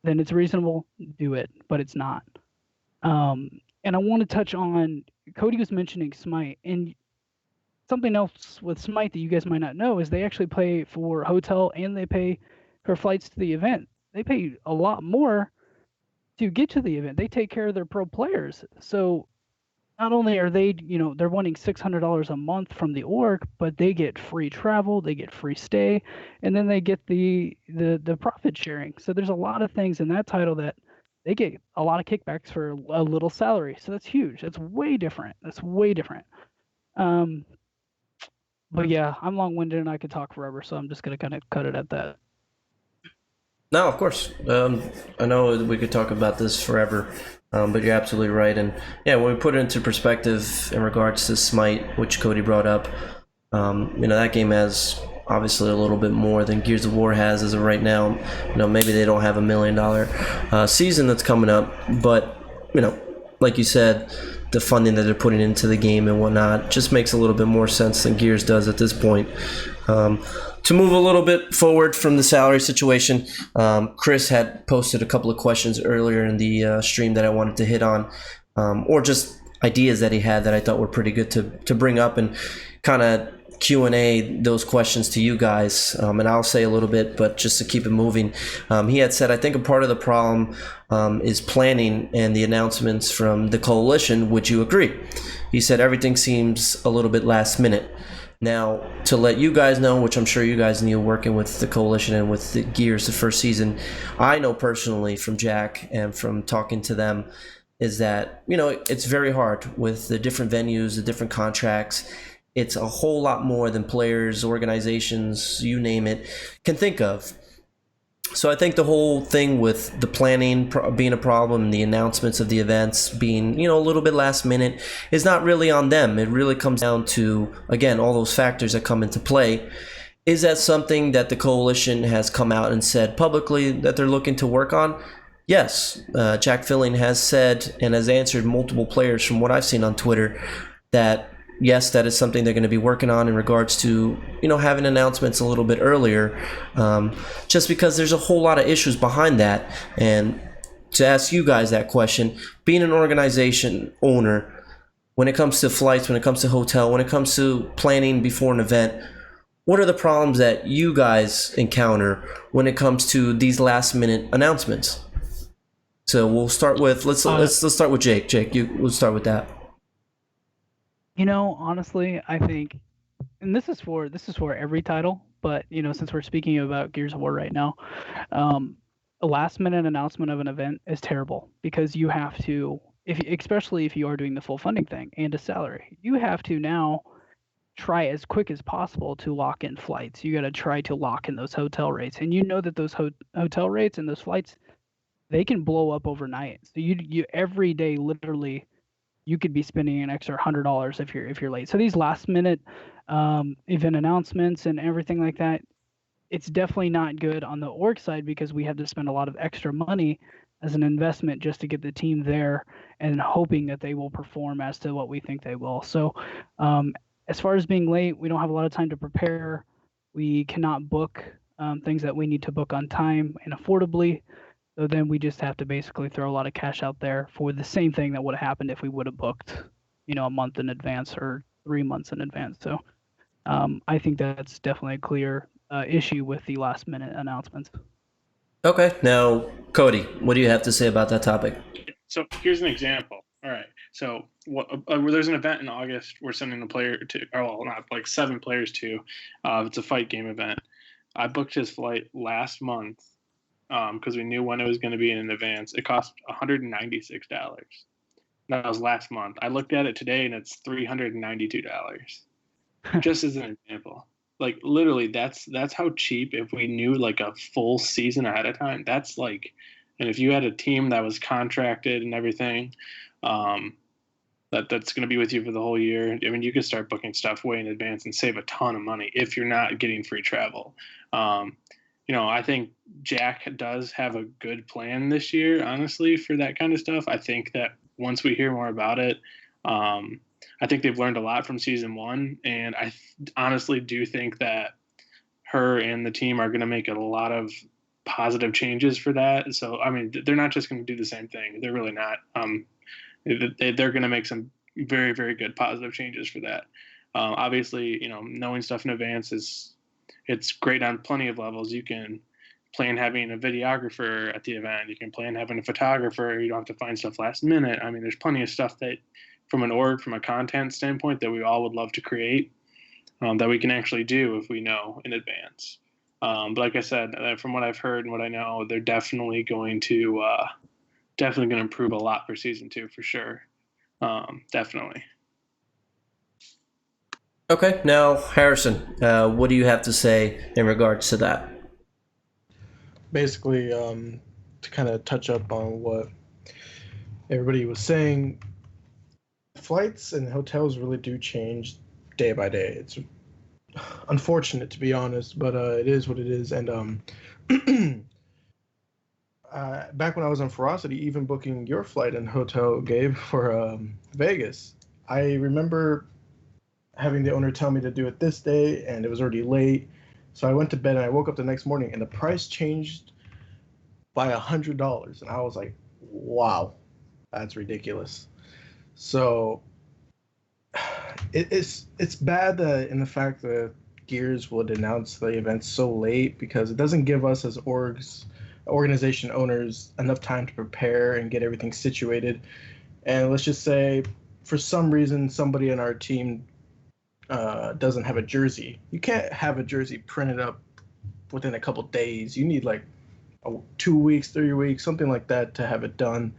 then it's reasonable, do it. But it's not. And I want to touch on, Cody was mentioning Smite, and something else with Smite that you guys might not know is they actually pay for hotel and they pay for flights to the event. They pay a lot more to get to the event. They take care of their pro players. So not only are they, you know, they're wanting $600 a month from the org, but they get free travel, they get free stay, and then they get the profit sharing. So there's a lot of things in that title that they get a lot of kickbacks for a little salary. So that's huge. That's way different. But yeah, I'm long-winded and I could talk forever, so I'm just going to kind of cut it at that. No, of course. I know we could talk about this forever, but you're absolutely right. And yeah, when we put it into perspective in regards to Smite, which Cody brought up, you know, that game has obviously a little bit more than Gears of War has as of right now. You know, maybe they don't have $1 million season that's coming up, but, you know, like you said, the funding that they're putting into the game and whatnot just makes a little bit more sense than Gears does at this point. To move a little bit forward from the salary situation, Chris had posted a couple of questions earlier in the stream that I wanted to hit on, or just ideas that he had that I thought were pretty good to bring up and kind of Q&A those questions to you guys, and I'll say a little bit, but just to keep it moving. He had said, I think a part of the problem is planning and the announcements from the Coalition. Would you agree? He said everything seems a little bit last minute. Now, to let you guys know, which I'm sure you guys knew working with the Coalition and with the Gears the first season, I know personally from Jack and from talking to them is that, you know, it's very hard with the different venues, the different contracts. It's a whole lot more than players, organizations, you name it, can think of. So I think the whole thing with the planning being a problem, the announcements of the events being, a little bit last minute, is not really on them. It really comes down to, again, all those factors that come into play. Is that something that the coalition has come out and said publicly that they're looking to work on? Yes. Jack Filling has said and has answered multiple players from what I've seen on Twitter that yes, that is something they're going to be working on in regards to, having announcements a little bit earlier, just because there's a whole lot of issues behind that. And to ask you guys that question, being an organization owner, when it comes to flights, when it comes to hotel, when it comes to planning before an event, what are the problems that you guys encounter when it comes to these last minute announcements? So we'll start with let's start with Jake. Jake, we'll start with that. Honestly, I think, and this is for every title, but since we're speaking about Gears of War right now, a last minute announcement of an event is terrible because you have to, especially if you are doing the full funding thing and a salary, you have to now try as quick as possible to lock in flights. You got to try to lock in those hotel rates, and that those hotel rates and those flights, they can blow up overnight. So you every day literally you could be spending an extra $100 if you're late. So these last minute event announcements and everything like that, it's definitely not good on the org side because we have to spend a lot of extra money as an investment just to get the team there and hoping that they will perform as to what we think they will. So as far as being late, we don't have a lot of time to prepare. We cannot book things that we need to book on time and affordably. So then we just have to basically throw a lot of cash out there for the same thing that would have happened if we would have booked, a month in advance or 3 months in advance. So I think that's definitely a clear issue with the last minute announcements. Okay, now Cody, what do you have to say about that topic? So here's an example. All right, so there's an event in August we're sending a player to, not like 7 players to. It's a fight game event. I booked his flight last month. Because we knew when it was going to be in advance. It cost $196. That was last month. I looked at it today and it's $392. Just as an example. Like literally that's how cheap, if we knew like a full season ahead of time, that's like, and if you had a team that was contracted and everything, that's going to be with you for the whole year. I mean, you could start booking stuff way in advance and save a ton of money if you're not getting free travel. I think Jack does have a good plan this year, honestly, for that kind of stuff. I think that once we hear more about it, I think they've learned a lot from season 1. And I honestly do think that her and the team are going to make a lot of positive changes for that. So, I mean, they're not just going to do the same thing. They're really not. They're going to make some very, very good positive changes for that. Obviously, knowing stuff in advance it's great on plenty of levels. You can plan having a videographer at the event. You can plan having a photographer. You don't have to find stuff last minute. I mean, there's plenty of stuff that from a content standpoint that we all would love to create that we can actually do if we know in advance. But like I said, from what I've heard and what I know, they're definitely going to improve a lot for season 2 for sure. Definitely. Okay, now Harrison, what do you have to say in regards to that? Basically, to kind of touch up on what everybody was saying, flights and hotels really do change day by day. It's unfortunate, to be honest, but it is what it is. And back when I was on Ferocity, even booking your flight and hotel, Gabe, for Vegas, I remember having the owner tell me to do it this day, and it was already late. So I went to bed and I woke up the next morning and the price changed by $100. And I was like, wow, that's ridiculous. So it's bad that in the fact that Gears would announce the event so late, because it doesn't give us as organization owners enough time to prepare and get everything situated. And let's just say for some reason somebody in our team doesn't have a jersey. You can't have a jersey printed up within a couple days. You need like 2 weeks, 3 weeks, something like that to have it done.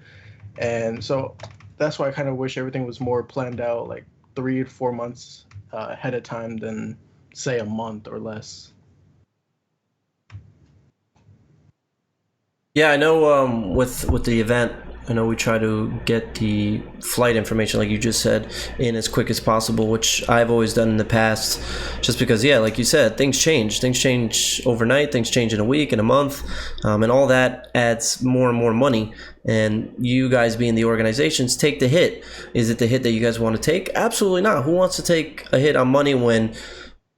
And so that's why I kind of wish everything was more planned out, like 3 to 4 months ahead of time than, say, a month or less. Yeah, I know. With the event, I know we try to get the flight information, like you just said, in as quick as possible, which I've always done in the past. Just because, yeah, like you said, things change. Things change overnight. Things change in a week, in a month, and all that adds more and more money. And you guys, being the organizations, take the hit. Is it the hit that you guys want to take? Absolutely not. Who wants to take a hit on money when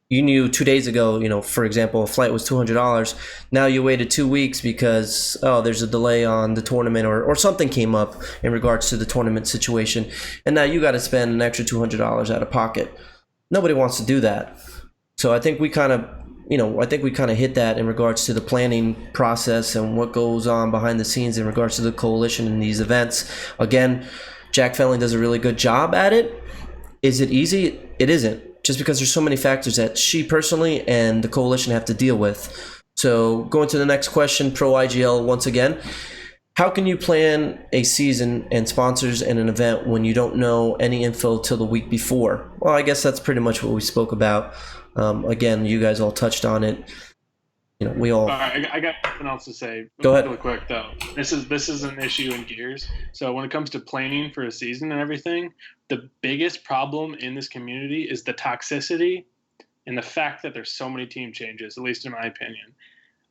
you knew 2 days ago, for example, a flight was $200. Now you waited 2 weeks because, there's a delay on the tournament, or something came up in regards to the tournament situation. And now you got to spend an extra $200 out of pocket. Nobody wants to do that. So I think we kind of, hit that in regards to the planning process and what goes on behind the scenes in regards to the coalition and these events. Again, Jack Felling does a really good job at it. Is it easy? It isn't. Just because there's so many factors that she personally and the coalition have to deal with. So going to the next question, Pro IGL once again. How can you plan a season and sponsors and an event when you don't know any info till the week before? Well, I guess that's pretty much what we spoke about. Again, you guys all touched on it. We all. All right, I got something else to say. Go ahead. Really quick though. This is an issue in Gears. So when it comes to planning for a season and everything, the biggest problem in this community is the toxicity and the fact that there's so many team changes. At least in my opinion.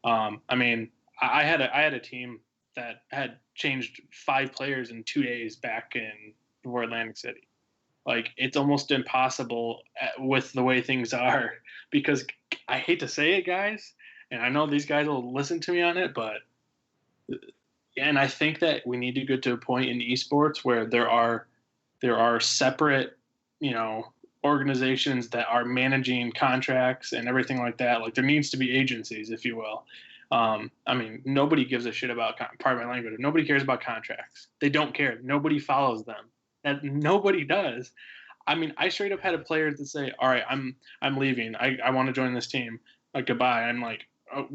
I had a team that had changed 5 players in 2 days back before Atlantic City. Like, it's almost impossible with the way things are, because I hate to say it, guys. And I know these guys will listen to me on it, and I think that we need to get to a point in esports where there are separate, organizations that are managing contracts and everything like that. Like, there needs to be agencies, if you will. Nobody gives a shit about, pardon my language, nobody cares about contracts. They don't care. Nobody follows them. That nobody does. I straight up had a player that say, all right, I'm leaving. I want to join this team. Goodbye. I'm like,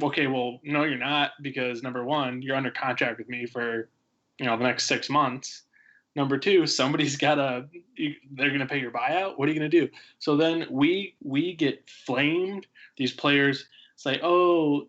okay, well, no, you're not, because number one, you're under contract with me for, the next 6 months. Number two, somebody's they're going to pay your buyout. What are you going to do? So then we get flamed. These players say, oh,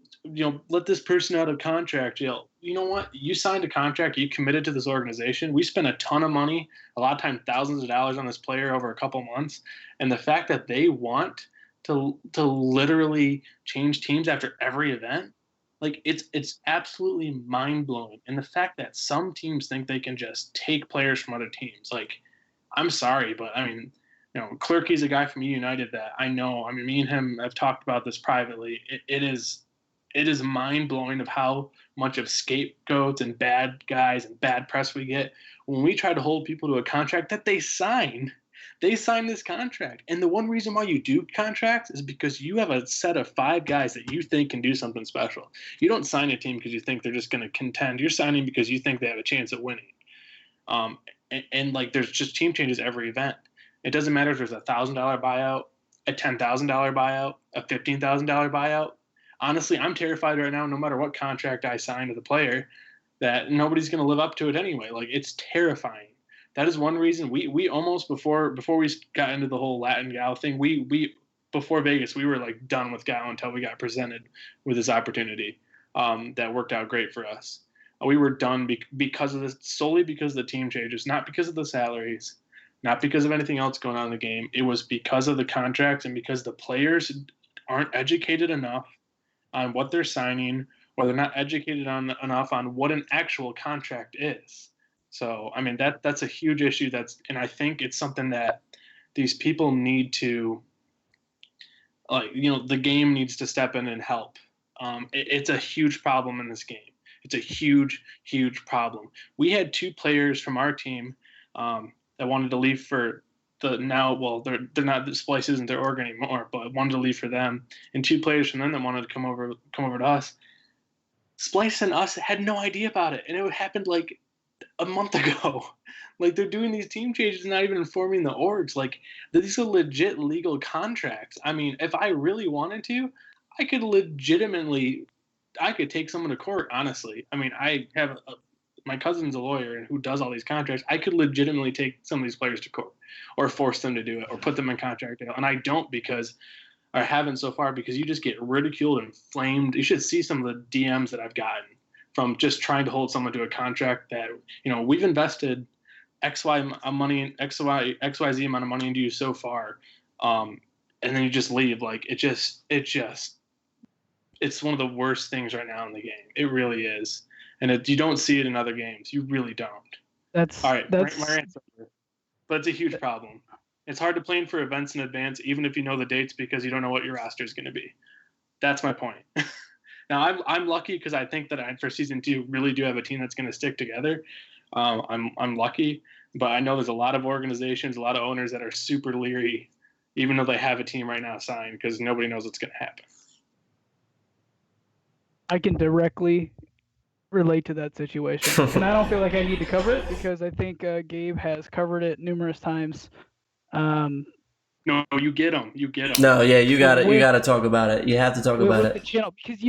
let this person out of contract. You know what? You signed a contract. You committed to this organization. We spent a ton of money, a lot of times thousands of dollars on this player over a couple months. And the fact that they want to literally change teams after every event, like, it's absolutely mind-blowing. And the fact that some teams think they can just take players from other teams, like, I'm sorry, but Clerky's a guy from United that I know. Me and him have talked about this privately. It is mind-blowing of how much of scapegoats and bad guys and bad press we get when we try to hold people to a contract that they sign. They sign this contract. And the one reason why you do contracts is because you have a set of 5 guys that you think can do something special. You don't sign a team because you think they're just going to contend. You're signing because you think they have a chance at winning. There's just team changes every event. It doesn't matter if there's a $1,000 buyout, a $10,000 buyout, a $15,000 buyout. Honestly, I'm terrified right now, no matter what contract I sign with a player, that nobody's going to live up to it anyway. Like, it's terrifying. That is one reason we almost, before we got into the whole Latin Gal thing, we before Vegas, we were like done with Gal until we got presented with this opportunity that worked out great for us. We were done because of this, solely because of the team changes, not because of the salaries, not because of anything else going on in the game. It was because of the contracts and because the players aren't educated enough on what they're signing, or they're not educated enough on what an actual contract is. So, that's a huge issue. And I think it's something that these people need to, the game needs to step in and help. It's a huge problem in this game. It's a huge, huge problem. We had 2 players from our team that wanted to leave for they're not, Splice isn't their org anymore, but wanted to leave for them, and 2 players from them that wanted to come over to us. Splice and us had no idea about it, and it happened like a month ago. Like, they're doing these team changes, not even informing the orgs. Like, these are legit legal contracts. If I really wanted to, I could take someone to court, honestly. I have my cousin's a lawyer who does all these contracts. I could legitimately take some of these players to court, or force them to do it, or put them in contract deal. And I don't, I haven't so far, because you just get ridiculed and flamed. You should see some of the DMs that I've gotten. from just trying to hold someone to a contract that, we've invested XYZ amount of money into you so far, and then you just leave. Like it's one of the worst things right now in the game. It really is, and you don't see it in other games. You really don't. That's All right. that's My rant's over. But it's a huge problem. It's hard to plan for events in advance, even if you know the dates, because you don't know what your roster is going to be. That's my point. Now, I'm lucky because I think that for season 2 really do have a team that's going to stick together. I'm lucky, but I know there's a lot of organizations, a lot of owners that are super leery, even though they have a team right now signed, because nobody knows what's going to happen. I can directly relate to that situation, and I don't feel like I need to cover it because I think Gabe has covered it numerous times. No, you get them. No, yeah, you gotta talk about it. You have to talk about with it. the channel, because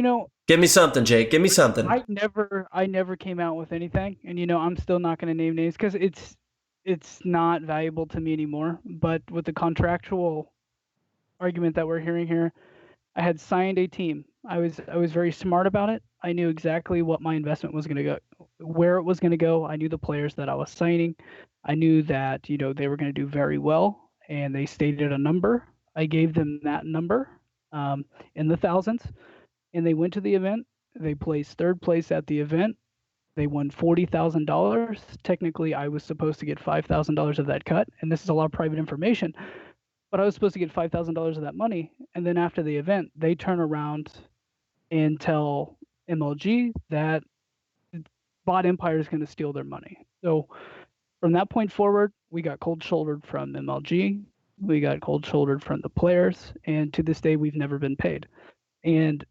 Give me something, Jake. Give me something. I never came out with anything, and I'm still not going to name names because it's not valuable to me anymore. But with the contractual argument that we're hearing here, I had signed a team. I was very smart about it. I knew exactly what my investment was going to go, where it was going to go. I knew the players that I was signing. I knew that they were going to do very well, and they stated a number. I gave them that number in the thousands, and they went to the event. They placed third place at the event. They won $40,000. Technically, I was supposed to get $5,000 of that cut, and this is a lot of private information. But I was supposed to get $5,000 of that money, and then after the event, they turn around and tell MLG that Bot Empire is going to steal their money. So from that point forward, we got cold-shouldered from MLG. We got cold-shouldered from the players, and to this day, we've never been paid. And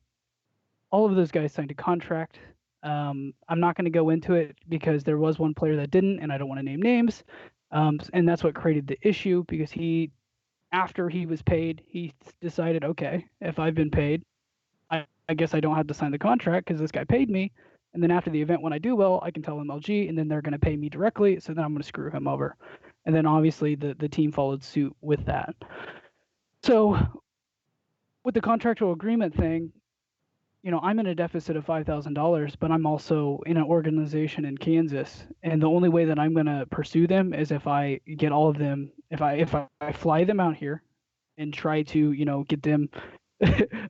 all of those guys signed a contract. I'm not going to go into it because there was one player that didn't, and I don't want to name names. And that's what created the issue because after he was paid, he decided, okay, if I've been paid, I guess I don't have to sign the contract because this guy paid me. And then after the event, when I do well, I can tell MLG, and then they're going to pay me directly. So then I'm going to screw him over. And then obviously the team followed suit with that. So with the contractual agreement thing, I'm in a deficit of $5,000, but I'm also in an organization in Kansas, and the only way that I'm going to pursue them is if I get all of them, if I fly them out here and try to, get them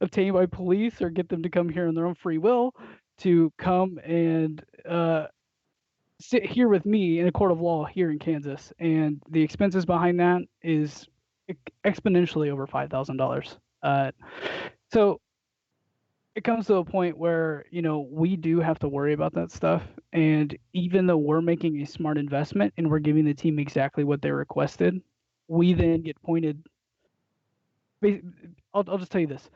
obtained by police or get them to come here on their own free will to come and sit here with me in a court of law here in Kansas, and the expenses behind that is exponentially over $5,000. So it comes to a point where, we do have to worry about that stuff. And even though we're making a smart investment and we're giving the team exactly what they requested, we then get pointed. I'll just tell you this.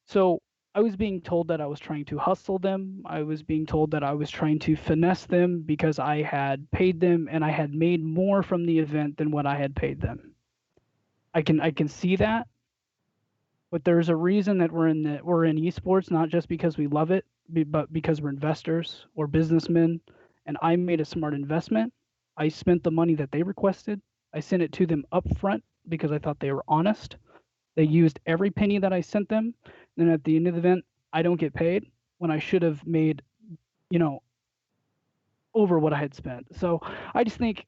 So I was being told that I was trying to hustle them. I was being told that I was trying to finesse them because I had paid them and I had made more from the event than what I had paid them. I can see that. But there's a reason that we're in esports, not just because we love it, but because we're investors or businessmen. And I made a smart investment. I spent the money that they requested. I sent it to them up front because I thought they were honest. They used every penny that I sent them. And then at the end of the event, I don't get paid when I should have made, over what I had spent. So I just think,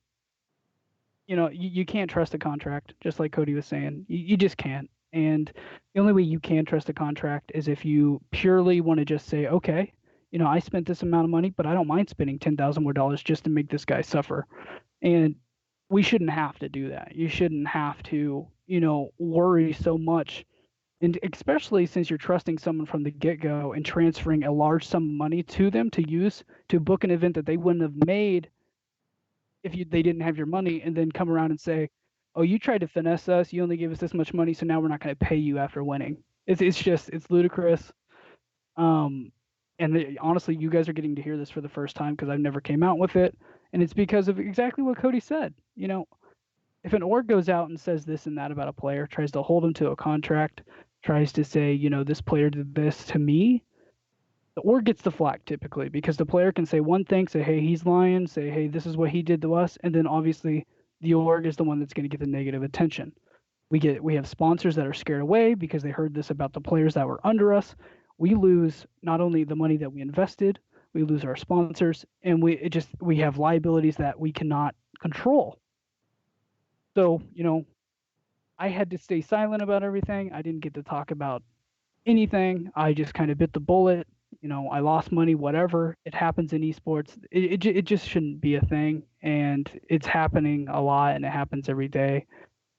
you can't trust a contract, just like Cody was saying. You just can't. And the only way you can trust a contract is if you purely want to just say, okay, I spent this amount of money, but I don't mind spending $10,000 more just to make this guy suffer. And we shouldn't have to do that. You shouldn't have to, worry so much. And especially since you're trusting someone from the get-go and transferring a large sum of money to them to use to book an event that they wouldn't have made if they didn't have your money, and then come around and say, oh, you tried to finesse us. You only gave us this much money, so now we're not going to pay you after winning. It's ludicrous. And honestly, you guys are getting to hear this for the first time because I've never came out with it, and it's because of exactly what Cody said. If an org goes out and says this and that about a player, tries to hold him to a contract, tries to say, this player did this to me, the org gets the flack typically because the player can say one thing, say, hey, he's lying, say, hey, this is what he did to us, and then obviously the org is the one that's going to get the negative attention. We have sponsors that are scared away because they heard this about the players that were under us. We lose not only the money that we invested, we lose our sponsors, and we have liabilities that we cannot control. So, I had to stay silent about everything. I didn't get to talk about anything. I just kind of bit the bullet. I lost money, whatever. It happens in esports. It just shouldn't be a thing, and it's happening a lot, and it happens every day.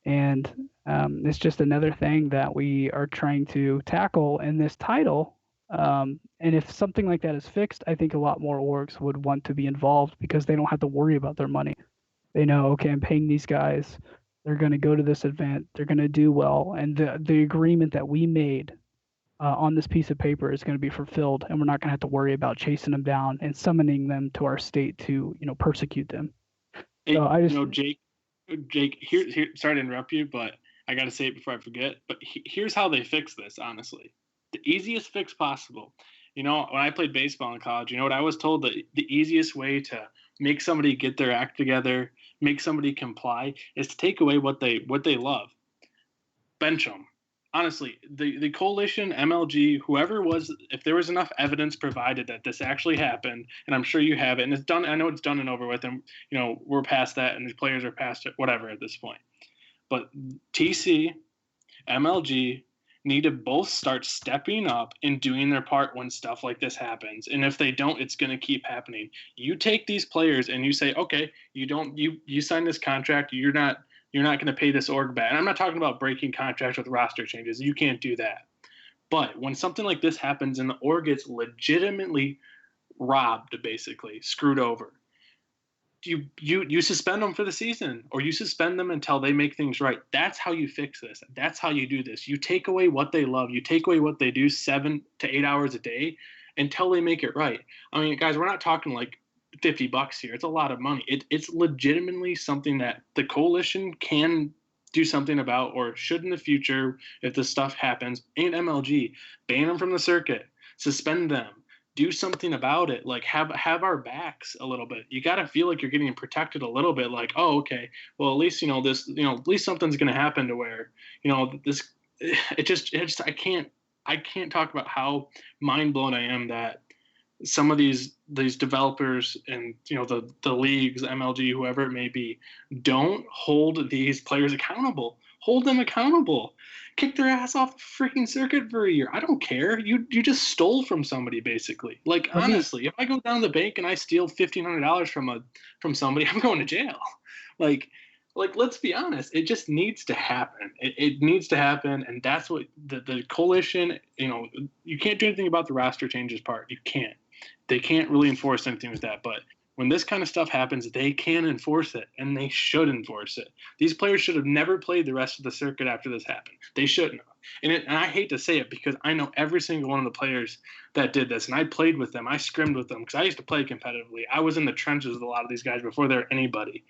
And it's just another thing that we are trying to tackle in this title. And if something like that is fixed, I think a lot more orgs would want to be involved because they don't have to worry about their money. They know, okay, I'm paying these guys. They're going to go to this event. They're going to do well. And the agreement that we made on this piece of paper is going to be fulfilled, and we're not going to have to worry about chasing them down and summoning them to our state to, persecute them. So I just, Jake, here, sorry to interrupt you, but I got to say it before I forget. But here's how they fix this, honestly. The easiest fix possible. When I played baseball in college, what I was told, that the easiest way to make somebody get their act together, make somebody comply, is to take away what they love. Bench them. Honestly, the coalition, MLG, whoever was, if there was enough evidence provided that this actually happened, and I'm sure you have it, and it's done, I know it's done and over with, and we're past that, and the players are past it, whatever at this point. But TC, MLG need to both start stepping up and doing their part when stuff like this happens. And if they don't, it's going to keep happening. You take these players and you say, okay, you sign this contract, you're not going to pay this org back. And I'm not talking about breaking contracts with roster changes. You can't do that. But when something like this happens and the org gets legitimately robbed, basically screwed over, you suspend them for the season, or you suspend them until they make things right. That's how you fix this. That's how you do this. You take away what they love. You take away what they do 7 to 8 hours a day until they make it right. I mean, guys, we're not talking like $50 here. It's a lot of money. It's legitimately something that the coalition can do something about, or should in the future if this stuff happens. And MLG, ban them from the circuit, suspend them, do something about it. Like have our backs a little bit. You got to feel like you're getting protected a little bit. Like, oh, okay, well at least this, at least something's going to happen to where this. It just I can't talk about how mind blown I am that some of these developers and the leagues, MLG, whoever it may be, don't hold these players accountable. Hold them accountable. Kick their ass off the freaking circuit for a year. I don't care. You just stole from somebody, basically. Like, honestly, if I go down the bank and I steal $1,500 from somebody, I'm going to jail. Like let's be honest. It just needs to happen. It needs to happen, and that's what the coalition. You can't do anything about the roster changes part. You can't. They can't really enforce anything with that, but when this kind of stuff happens, they can enforce it, and they should enforce it. These players should have never played the rest of the circuit after this happened. They shouldn't have. And I hate to say it because I know every single one of the players that did this, and I played with them. I scrimmed with them because I used to play competitively. I was in the trenches with a lot of these guys before they were anybody.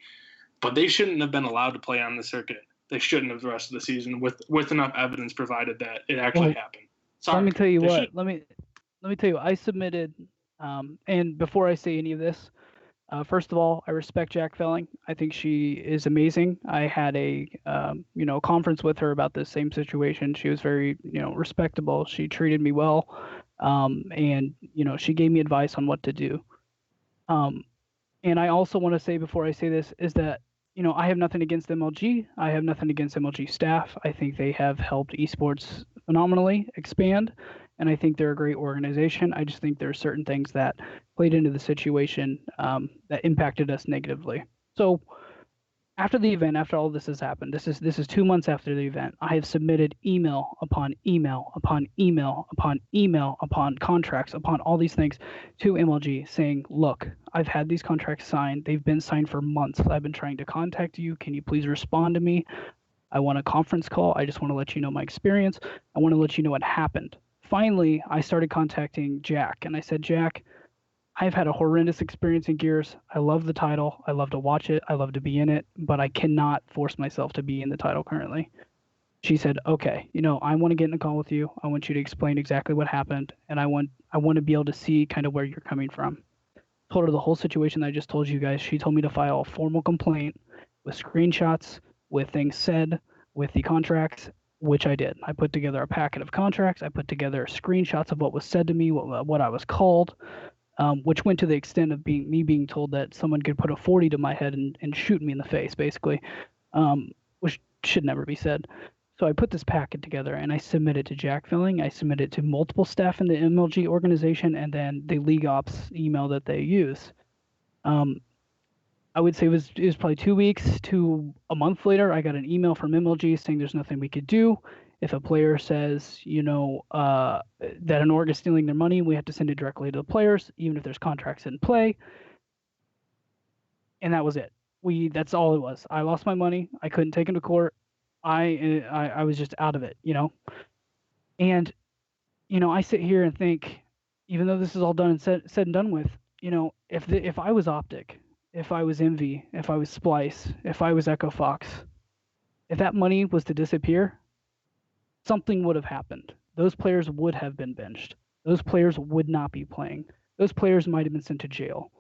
But they shouldn't have been allowed to play on the circuit. They shouldn't have the rest of the season with enough evidence provided that it actually happened. Sorry. Let me tell you what. Let me tell you. I submitted, and before I say any of this, first of all, I respect Jack Felling. I think she is amazing. I had a conference with her about this same situation. She was very respectable. She treated me well, and she gave me advice on what to do. And I also want to say before I say this is that I have nothing against MLG. I have nothing against MLG staff. I think they have helped esports phenomenally expand, and I think they're a great organization. I just think there are certain things that played into the situation that impacted us negatively. So after the event, after all this has happened, this is 2 months after the event, I have submitted email upon email upon email upon email upon contracts upon all these things to MLG saying, look, I've had these contracts signed. They've been signed for months. I've been trying to contact you. Can you please respond to me? I want a conference call. I just want to let you know my experience. I want to let you know what happened. Finally, I started contacting Jack, and I said, Jack, I've had a horrendous experience in Gears. I love the title. I love to watch it. I love to be in it, but I cannot force myself to be in the title currently. She said, okay, I want to get in a call with you. I want you to explain exactly what happened, and I want to be able to see kind of where you're coming from. Told her the whole situation that I just told you guys. She told me to file a formal complaint with screenshots, with things said, with the contracts, which I did. I put together a packet of contracts. I put together screenshots of what was said to me, what I was called. which went to the extent of me being told that someone could put a 40 to my head and shoot me in the face, basically, which should never be said. So I put this packet together and I submitted to Jack Filling. I submitted to multiple staff in the MLG organization and then the League Ops email that they use. I would say it was probably 2 weeks to a month later, I got an email from MLG saying there's nothing we could do. If a player says, that an org is stealing their money, we have to send it directly to the players, even if there's contracts in play. And that was it. That's all it was. I lost my money. I couldn't take him to court. I was just out of it, And, I sit here and think, even though this is all done and said and done with, if I was Optic, if I was Envy, if I was Splice, if I was Echo Fox, if that money was to disappear, something would have happened. Those players would have been benched. Those players would not be playing. Those players might have been sent to jail.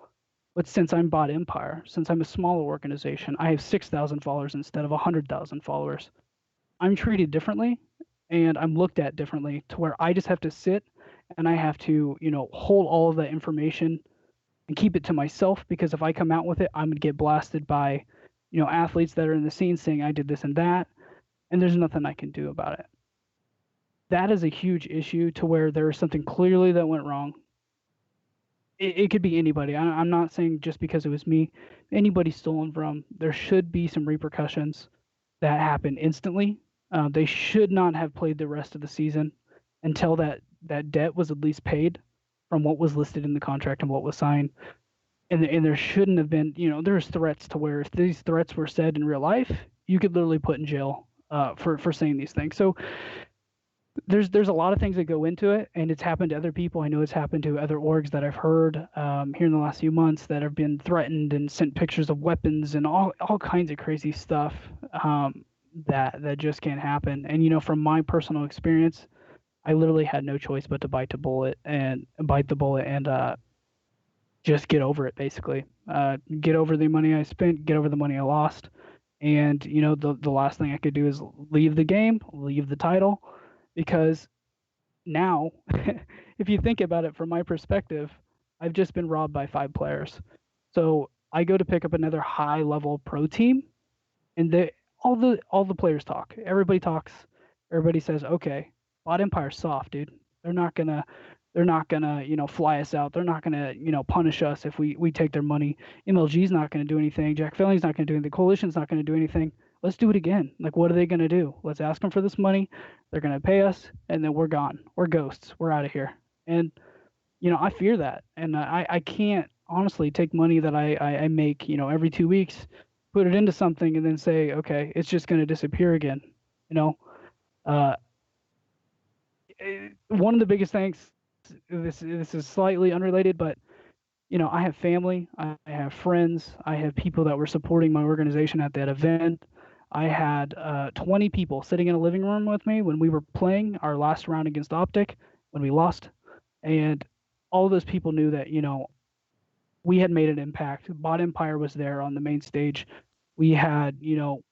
But since I'm Bot Empire, since I'm a smaller organization, I have 6,000 followers instead of 100,000 followers. I'm treated differently, and I'm looked at differently to where I just have to sit and I have to, hold all of that information and keep it to myself, because if I come out with it, I'm going to get blasted by, athletes that are in the scene saying I did this and that, and there's nothing I can do about it. That is a huge issue to where there is something clearly that went wrong. It could be anybody. I'm not saying just because it was me. Anybody stolen from, there should be some repercussions that happen instantly. They should not have played the rest of the season until that debt was at least paid from what was listed in the contract and what was signed. And there shouldn't have been, there's threats to where if these threats were said in real life, you could literally put in jail for saying these things. So there's a lot of things that go into it, and it's happened to other people. I know it's happened to other orgs that I've heard here in the last few months that have been threatened and sent pictures of weapons and all kinds of crazy stuff that just can't happen. And from my personal experience, I literally had no choice but to bite the bullet and just get over it, basically. Get over the money I spent, get over the money I lost, and the last thing I could do is leave the game, leave the title. Because now, if you think about it from my perspective, I've just been robbed by 5 players. So I go to pick up another high-level pro team, and all the players talk. Everybody talks. Everybody says, "Okay, Bot Empire's soft, dude. They're not gonna fly us out. They're not gonna punish us if we take their money. MLG's not gonna do anything. Jack Filling's not gonna do anything. The coalition's not gonna do anything. Let's do it again. Like, what are they going to do? Let's ask them for this money. They're going to pay us, and then we're gone. We're ghosts. We're out of here." And, I fear that. And I can't honestly take money that I make, every 2 weeks, put it into something, and then say, okay, it's just going to disappear again. One of the biggest things, this is slightly unrelated, but, I have family. I have friends. I have people that were supporting my organization at that event. I had 20 people sitting in a living room with me when we were playing our last round against Optic when we lost. And all of those people knew that, we had made an impact. Bot Empire was there on the main stage. We had,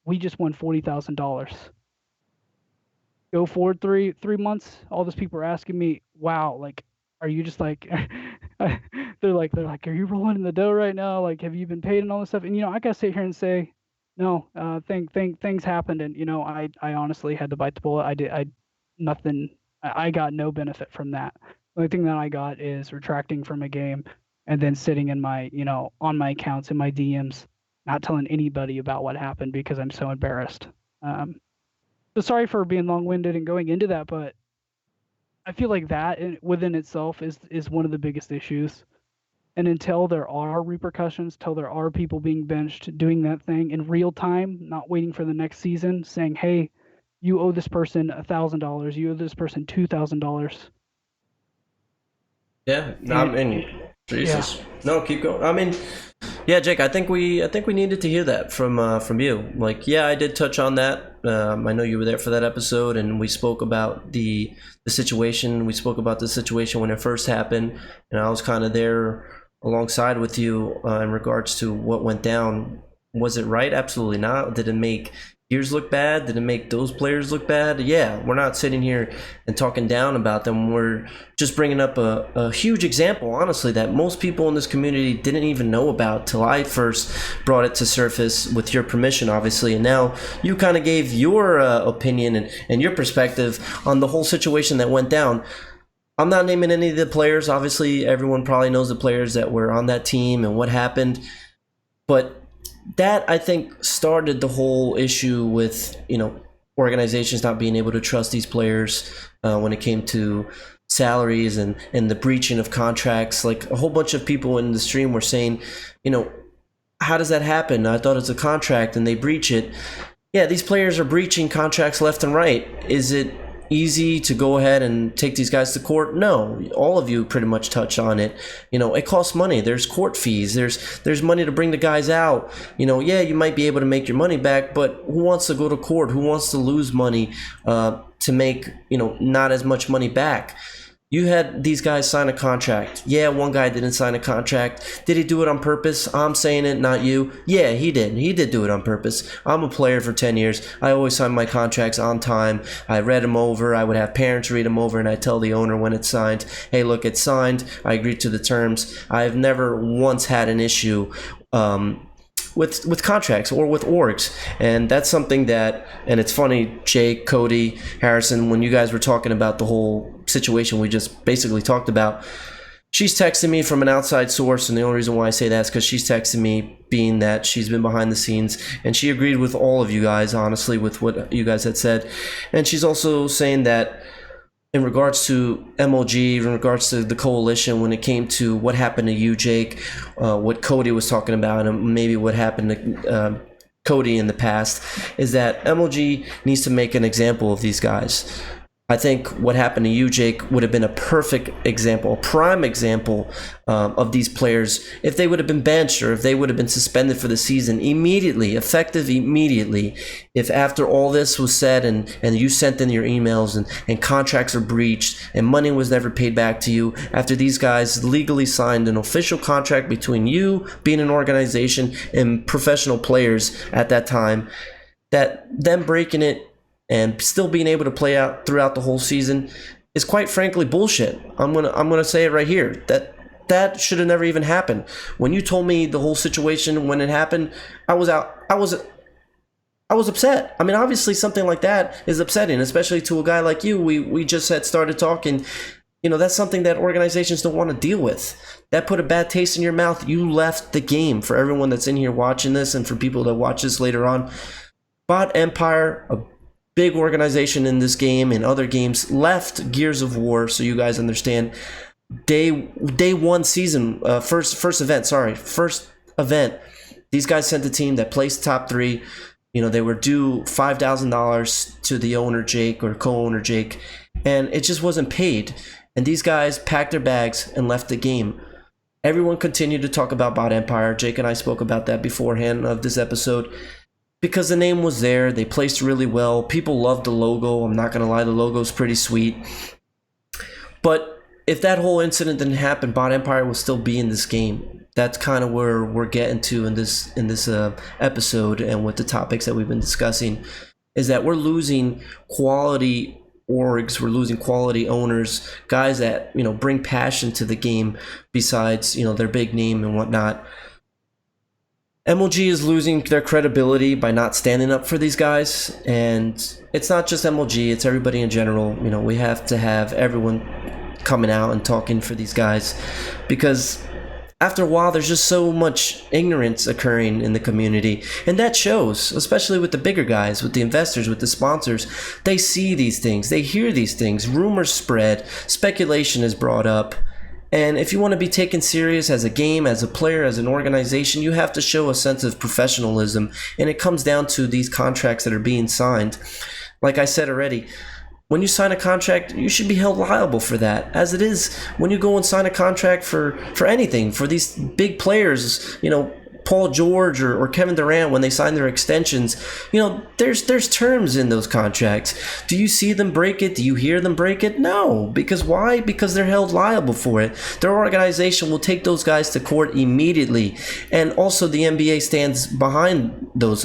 we just won $40,000. Go forward three months, all those people are asking me, wow, like, are you just like, they're like, are you rolling in the dough right now? Like, have you been paid and all this stuff? And, I got to sit here and say, no, things happened. And, I honestly had to bite the bullet. I got no benefit from that. The only thing that I got is retracting from a game and then sitting in my, on my accounts in my DMs, not telling anybody about what happened because I'm so embarrassed. So sorry for being long-winded and going into that, but I feel like that within itself is one of the biggest issues. And until there are repercussions, till there are people being benched doing that thing in real time, not waiting for the next season, saying, hey, you owe this person $1,000, you owe this person $2,000. Yeah, I mean, Jesus. Yeah. No, keep going. I mean, yeah, Jake, I think we needed to hear that from you. Like, yeah, I did touch on that. I know you were there for that episode, and we spoke about the situation. We spoke about the situation when it first happened, and I was kind of there alongside with you in regards to what went down. Was it right? Absolutely not. Did it make players look bad? Did it make those players look bad? Yeah, we're not sitting here and talking down about them. We're just bringing up a huge example, honestly, that most people in this community didn't even know about till I first brought it to surface with your permission, obviously. And now you kind of gave your opinion and your perspective on the whole situation that went down. I'm not naming any of the players. Obviously, everyone probably knows the players that were on that team and what happened. But that, I think, started the whole issue with, organizations not being able to trust these players when it came to salaries and the breaching of contracts. Like, a whole bunch of people in the stream were saying, how does that happen? I thought it's a contract and they breach it. Yeah, these players are breaching contracts left and right. Is it easy to go ahead and take these guys to court? No, all of you pretty much touch on it. It costs money. There's court fees. There's money to bring the guys out. Yeah, you might be able to make your money back, but who wants to go to court? Who wants to lose money to make not as much money back? You had these guys sign a contract. Yeah, one guy didn't sign a contract. Did he do it on purpose? I'm saying it, not you. Yeah, he did. He did do it on purpose. I'm a player for 10 years. I always sign my contracts on time. I read them over. I would have parents read them over, and I tell the owner when it's signed, hey, look, it's signed. I agree to the terms. I've never once had an issue with contracts or with orgs, and that's something that, and it's funny, Jake, Cody, Harrison, when you guys were talking about the whole situation we just basically talked about, she's texting me from an outside source, and the only reason why I say that is because she's texting me being that she's been behind the scenes, and she agreed with all of you guys, honestly, with what you guys had said. And she's also saying that in regards to MLG, in regards to the coalition, when it came to what happened to you, Jake, what Cody was talking about, and maybe what happened to Cody in the past, is that MLG needs to make an example of these guys. I think what happened to you, Jake, would have been a perfect example, a prime example of these players if they would have been benched or if they would have been suspended for the season immediately, effective immediately. If after all this was said and you sent in your emails and contracts are breached and money was never paid back to you, after these guys legally signed an official contract between you being an organization and professional players at that time, that them breaking it and still being able to play out throughout the whole season is quite frankly bullshit. I'm gonna say it right here. That should have never even happened. When you told me the whole situation when it happened, I was upset. I mean, obviously something like that is upsetting, especially to a guy like you. We just had started talking. That's something that organizations don't want to deal with. That put a bad taste in your mouth. You left the game. For everyone that's in here watching this and for people that watch this later on, Bot Empire, a big organization in this game and other games, left Gears of War, so you guys understand. Day one season, first event. These guys sent a team that placed top 3. They were due $5,000 to the owner Jake or co-owner Jake, and it just wasn't paid. And these guys packed their bags and left the game. Everyone continued to talk about Bot Empire. Jake and I spoke about that beforehand of this episode. Because the name was there, they placed really well. People loved the logo. I'm not gonna lie, the logo's pretty sweet. But if that whole incident didn't happen, Bot Empire will still be in this game. That's kind of where we're getting to in this episode, and with the topics that we've been discussing, is that we're losing quality orgs, we're losing quality owners, guys that bring passion to the game besides their big name and whatnot. MLG is losing their credibility by not standing up for these guys, and it's not just MLG, it's everybody in general. We have to have everyone coming out and talking for these guys, because after a while there's just so much ignorance occurring in the community, and that shows, especially with the bigger guys, with the investors, with the sponsors. They see these things, they hear these things, rumors spread, speculation is brought up. And if you want to be taken serious as a game, as a player, as an organization, you have to show a sense of professionalism. And it comes down to these contracts that are being signed. Like I said already, when you sign a contract, you should be held liable for that. As it is, when you go and sign a contract for anything, for these big players, Paul George or Kevin Durant, when they sign their extensions, there's terms in those contracts. Do you see them break it? Do you hear them break it? No. Because why? Because they're held liable for it. Their organization will take those guys to court immediately. And also the NBA stands behind those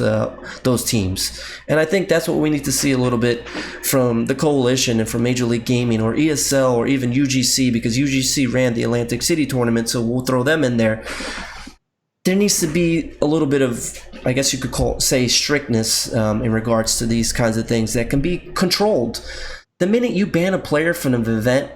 teams. And I think that's what we need to see a little bit from the coalition and from Major League Gaming or ESL or even UGC, because UGC ran the Atlantic City tournament, so we'll throw them in there. There needs to be a little bit of, I guess you could say strictness in regards to these kinds of things that can be controlled. The minute you ban a player from an event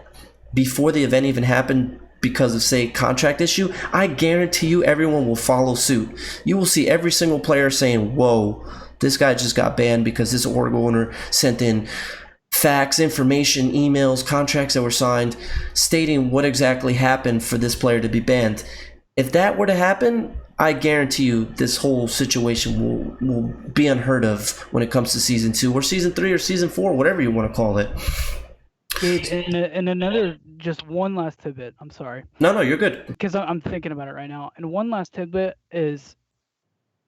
before the event even happened because of, say, contract issue, I guarantee you everyone will follow suit. You will see every single player saying, whoa, this guy just got banned because this org owner sent in facts, information, emails, contracts that were signed stating what exactly happened for this player to be banned. If that were to happen, I guarantee you this whole situation will be unheard of when it comes to season 2 or season 3 or season 4, whatever you want to call it. Gabe, and another, just one last tidbit. I'm sorry. No, you're good. Because I'm thinking about it right now. And one last tidbit is,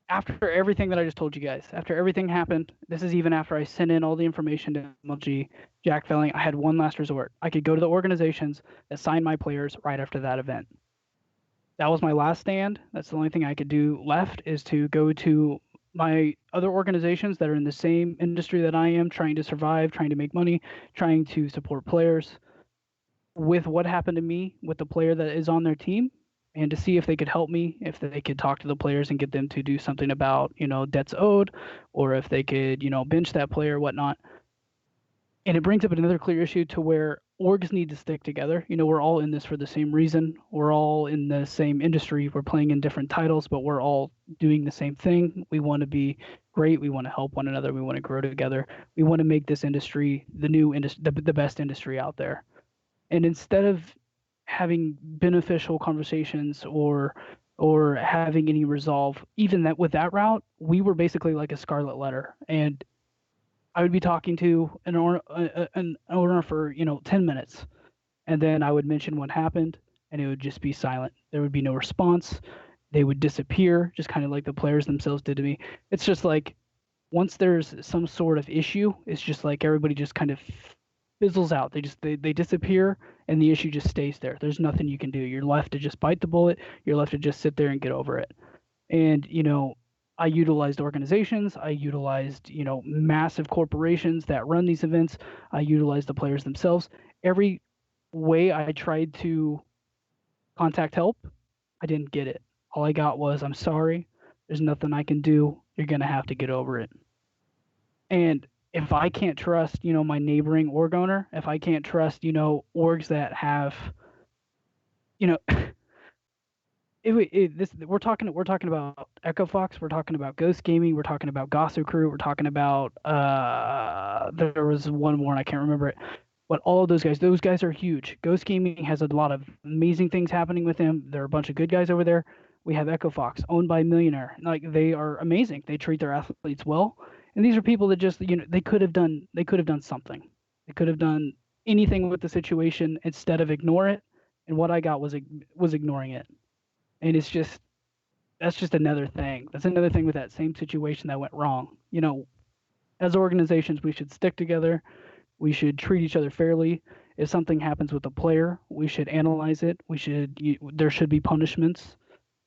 after everything that I just told you guys, after everything happened, this is even after I sent in all the information to MLG, Jack Felling, I had one last resort. I could go to the organizations that signed my players right after that event. That was my last stand. That's the only thing I could do left, is to go to my other organizations that are in the same industry that I am, trying to survive, trying to make money, trying to support players. With what happened to me with the player that is on their team, and to see if they could help me, if they could talk to the players and get them to do something about, debts owed, or if they could, bench that player, whatnot. And it brings up another clear issue to where orgs need to stick together. We're all in this for the same reason. We're all in the same industry. We're playing in different titles, but we're all doing the same thing. We want to be great. We want to help one another. We want to grow together. We want to make this industry the new industry, the best industry out there. And instead of having beneficial conversations or having any resolve, even that with that route, we were basically like a scarlet letter. And I would be talking to an owner for 10 minutes, and then I would mention what happened, and it would just be silent. There would be no response. They would disappear, just kind of like the players themselves did to me. It's just like, once there's some sort of issue, it's just like everybody just kind of fizzles out. They disappear, and the issue just stays there. There's nothing you can do. You're left to just bite the bullet. You're left to just sit there and get over it. And I utilized organizations. I utilized massive corporations that run these events. I utilized the players themselves. Every way I tried to contact help, I didn't get it. All I got was, I'm sorry, there's nothing I can do. You're gonna have to get over it. And if I can't trust, my neighboring org owner, if I can't trust, orgs that have, we're talking about Echo Fox, we're talking about Ghost Gaming, we're talking about Gossip Crew, we're talking about there was one more and I can't remember it. But all of those guys are huge. Ghost Gaming has a lot of amazing things happening with them. There are a bunch of good guys over there. We have Echo Fox, owned by a millionaire. Like, they are amazing. They treat their athletes well. And these are people that just, they could have done something. They could have done anything with the situation instead of ignore it. And what I got was ignoring it. And that's just another thing. That's another thing with that same situation that went wrong. As organizations, we should stick together. We should treat each other fairly. If something happens with a player, we should analyze it. There should be punishments.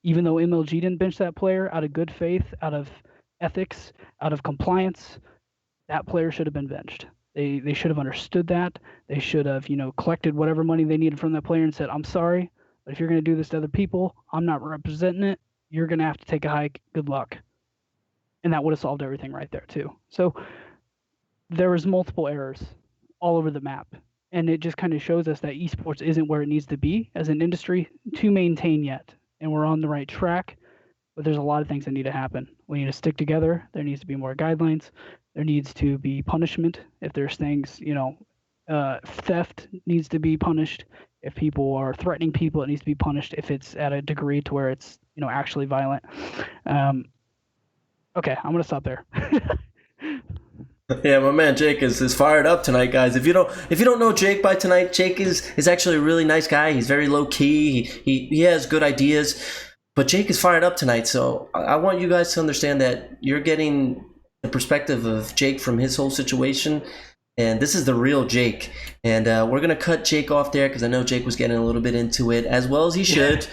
Even though MLG didn't bench that player, out of good faith, out of ethics, out of compliance, that player should have been benched. They should have understood that. They should have, collected whatever money they needed from that player and said, I'm sorry, but if you're going to do this to other people, I'm not representing it. You're going to have to take a hike. Good luck. And that would have solved everything right there too. So there was multiple errors all over the map. And it just kind of shows us that esports isn't where it needs to be as an industry to maintain yet. And we're on the right track, but there's a lot of things that need to happen. We need to stick together. There needs to be more guidelines. There needs to be punishment. If there's things, theft needs to be punished. If people are threatening people, it needs to be punished. If it's at a degree to where it's, actually violent. Okay, I'm going to stop there. Yeah, my man Jake is fired up tonight, guys. If you don't know Jake by tonight, Jake is actually a really nice guy. He's very low key. He has good ideas, But Jake is fired up tonight, so I want you guys to understand that you're getting the perspective of Jake from his whole situation, and this is the real Jake. And we're gonna cut Jake off there because I know Jake was getting a little bit into it, as well as he should.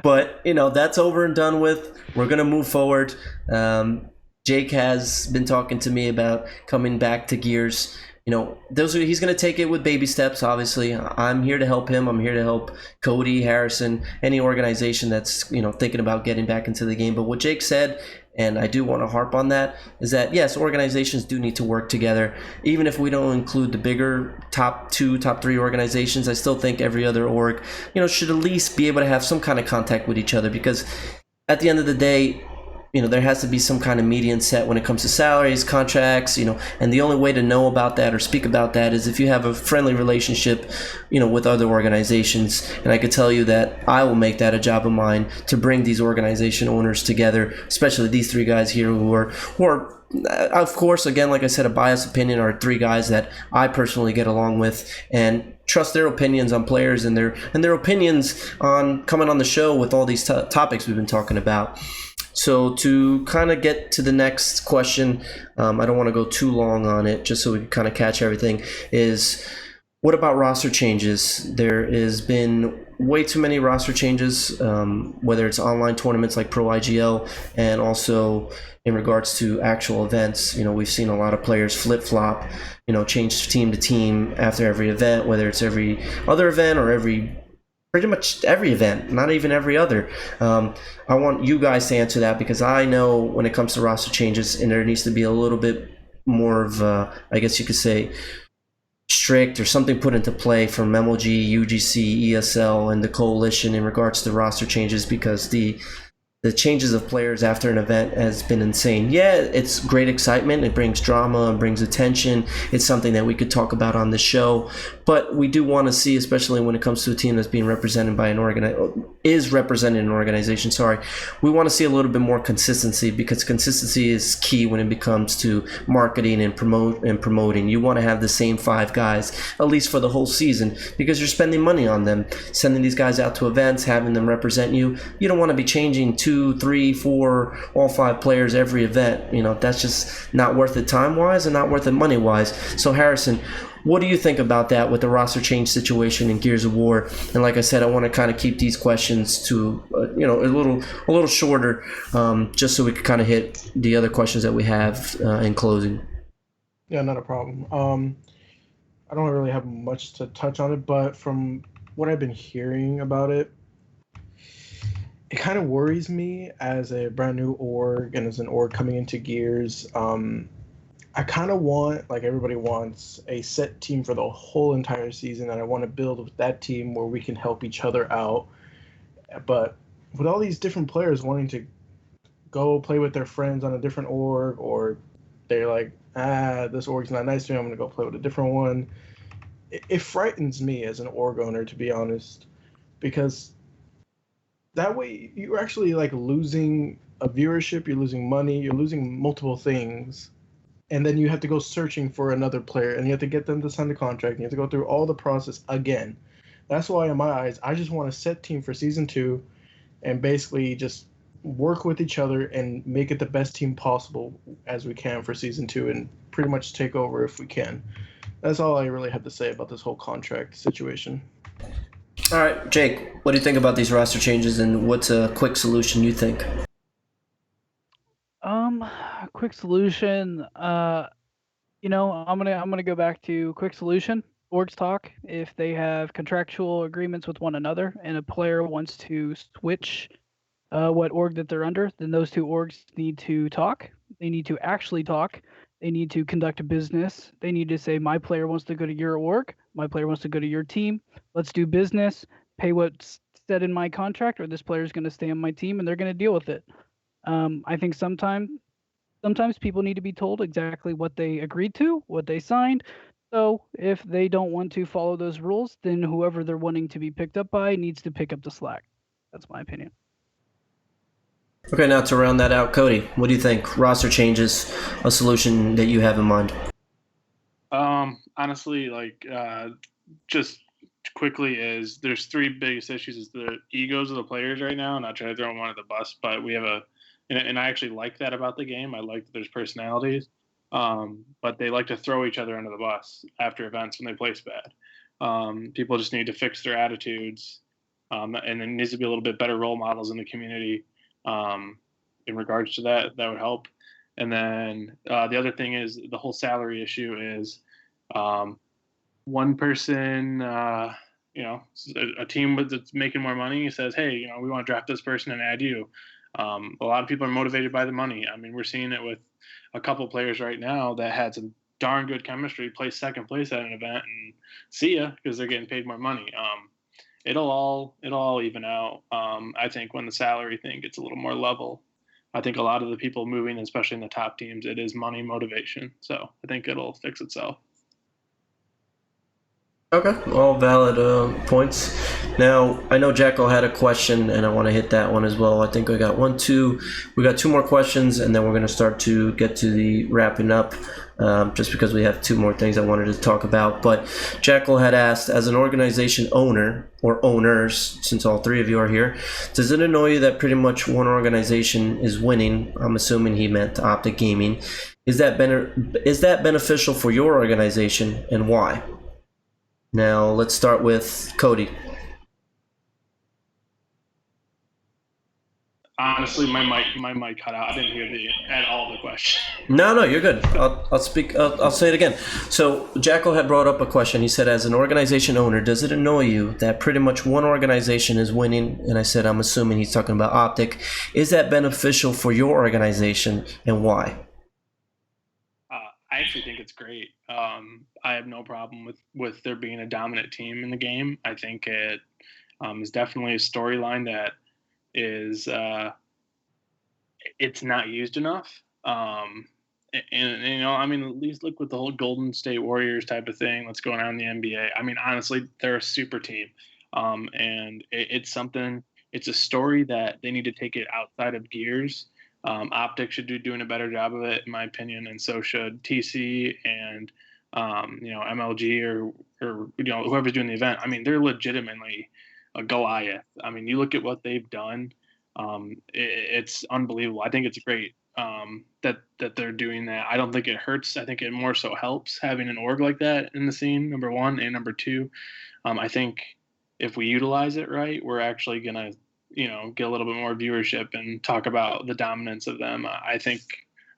But that's over and done with. We're gonna move forward. Jake has been talking to me about coming back to Gears. He's going to take it with baby steps, obviously. I'm here to help him. I'm here to help Cody, Harrison, any organization that's, thinking about getting back into the game. But what Jake said, and I do want to harp on that, is that, yes, organizations do need to work together. Even if we don't include the bigger top 2, top 3 organizations, I still think every other org, should at least be able to have some kind of contact with each other, because at the end of the day, there has to be some kind of median set when it comes to salaries, contracts, and the only way to know about that or speak about that is if you have a friendly relationship, with other organizations. And I could tell you that I will make that a job of mine to bring these organization owners together, especially these 3 guys here who are, of course, again, like I said, a biased opinion, are 3 guys that I personally get along with and trust their opinions on players and their opinions on coming on the show with all these topics we've been talking about. So to kind of get to the next question, I don't want to go too long on it, just so we can kind of catch everything, is what about roster changes? There has been way too many roster changes, whether it's online tournaments like Pro IGL and also in regards to actual events. We've seen a lot of players flip-flop, change team to team after every event, whether it's every other event or pretty much every event, not even every other. I want you guys to answer that, because I know when it comes to roster changes, and there needs to be a little bit more of, I guess you could say, strict or something put into play from MLG, UGC, ESL, and the coalition in regards to roster changes, because the changes of players after an event has been insane. Yeah, it's great excitement. It brings drama and brings attention. It's something that we could talk about on the show. But we do want to see, especially when it comes to a team that's being represented by represented in an organization, we want to see a little bit more consistency, because consistency is key when it comes to marketing and promoting. You want to have the same 5 guys, at least for the whole season, because you're spending money on them, sending these guys out to events, having them represent you. You don't want to be changing 2, 3, 4, all 5 players every event. That's just not worth it time-wise and not worth it money-wise. So Harrison, what do you think about that with the roster change situation in Gears of War? And like I said, I want to kind of keep these questions to a little shorter, just so we can kind of hit the other questions that we have in closing. Yeah, not a problem. I don't really have much to touch on it, but from what I've been hearing about it, it kind of worries me as a brand new org and as an org coming into Gears. I kind of want, like everybody wants, a set team for the whole entire season, and I want to build with that team where we can help each other out. But with all these different players wanting to go play with their friends on a different org, or they're like, this org's not nice to me, I'm going to go play with a different one, it frightens me as an org owner, to be honest, because that way you're actually like losing a viewership, you're losing money, you're losing multiple things. And then you have to go searching for another player, and you have to get them to sign the contract, and you have to go through all the process again. That's why, in my eyes, I just want a set team for Season 2 and basically just work with each other and make it the best team possible as we can for Season 2 and pretty much take over if we can. That's all I really have to say about this whole contract situation. All right, Jake, what do you think about these roster changes, and what's a quick solution you think? Quick solution. I'm gonna go back to quick solution. Orgs talk. If they have contractual agreements with one another, and a player wants to switch what org that they're under, then those 2 orgs need to talk. They need to actually talk. They need to conduct a business. They need to say, my player wants to go to your org. My player wants to go to your team. Let's do business. Pay what's said in my contract, or this player is going to stay on my team, and they're going to deal with it. I think sometimes people need to be told exactly what they agreed to, what they signed. So if they don't want to follow those rules, then whoever they're wanting to be picked up by needs to pick up the slack. That's my opinion. Okay, now to round that out, Cody, what do you think? Roster changes, a solution that you have in mind? Honestly, just quickly is there's three biggest issues. Is the egos of the players right now. Not trying to throw them under the bus, but we have and I actually like that about the game. I like that there's personalities, but they like to throw each other under the bus after events when they place bad. People just need to fix their attitudes, and there needs to be a little bit better role models in the community in regards to that. That would help. And then the other thing is the whole salary issue is one person, a team that's making more money says, hey, we want to draft this person and add you. A lot of people are motivated by the money. I mean, we're seeing it with a couple players right now that had some darn good chemistry, place second place at an event, and see ya because they're getting paid more money. It'll all even out. I think when the salary thing gets a little more level. I think a lot of the people moving, especially in the top teams, it is money motivation. So I think it'll fix itself. Okay, all valid points. Now, I know Jacko had a question, and I want to hit that one as well. I think we got we got two more questions, and then we're going to start to get to the wrapping up, just because we have two more things I wanted to talk about. But Jacko had asked, as an organization owner, or owners, since all three of you are here, does it annoy you that pretty much one organization is winning? I'm assuming he meant Optic Gaming. Is that beneficial for your organization, and why? Now, let's start with Cody. Honestly, my mic cut out. I didn't hear at all the question. No, you're good. I'll speak. I'll say it again. So Jacko had brought up a question. He said, as an organization owner, does it annoy you that pretty much one organization is winning? And I said, I'm assuming he's talking about Optic. Is that beneficial for your organization, and why? I actually think it's great. I have no problem with there being a dominant team in the game. I think it is definitely a storyline that is it's not used enough. And I mean, at least look with the whole Golden State Warriors type of thing that's going on in the NBA. I mean, honestly, they're a super team, and it's something. It's a story that they need to take it outside of Gears. Optic should be doing a better job of it, in my opinion, and so should TC and MLG or whoever's doing the event. I mean, they're legitimately a Goliath. I mean, you look at what they've done; it's unbelievable. I think it's great that they're doing that. I don't think it hurts. I think it more so helps having an org like that in the scene. Number one, and number two, I think if we utilize it right, we're actually gonna get a little bit more viewership and talk about the dominance of them. I think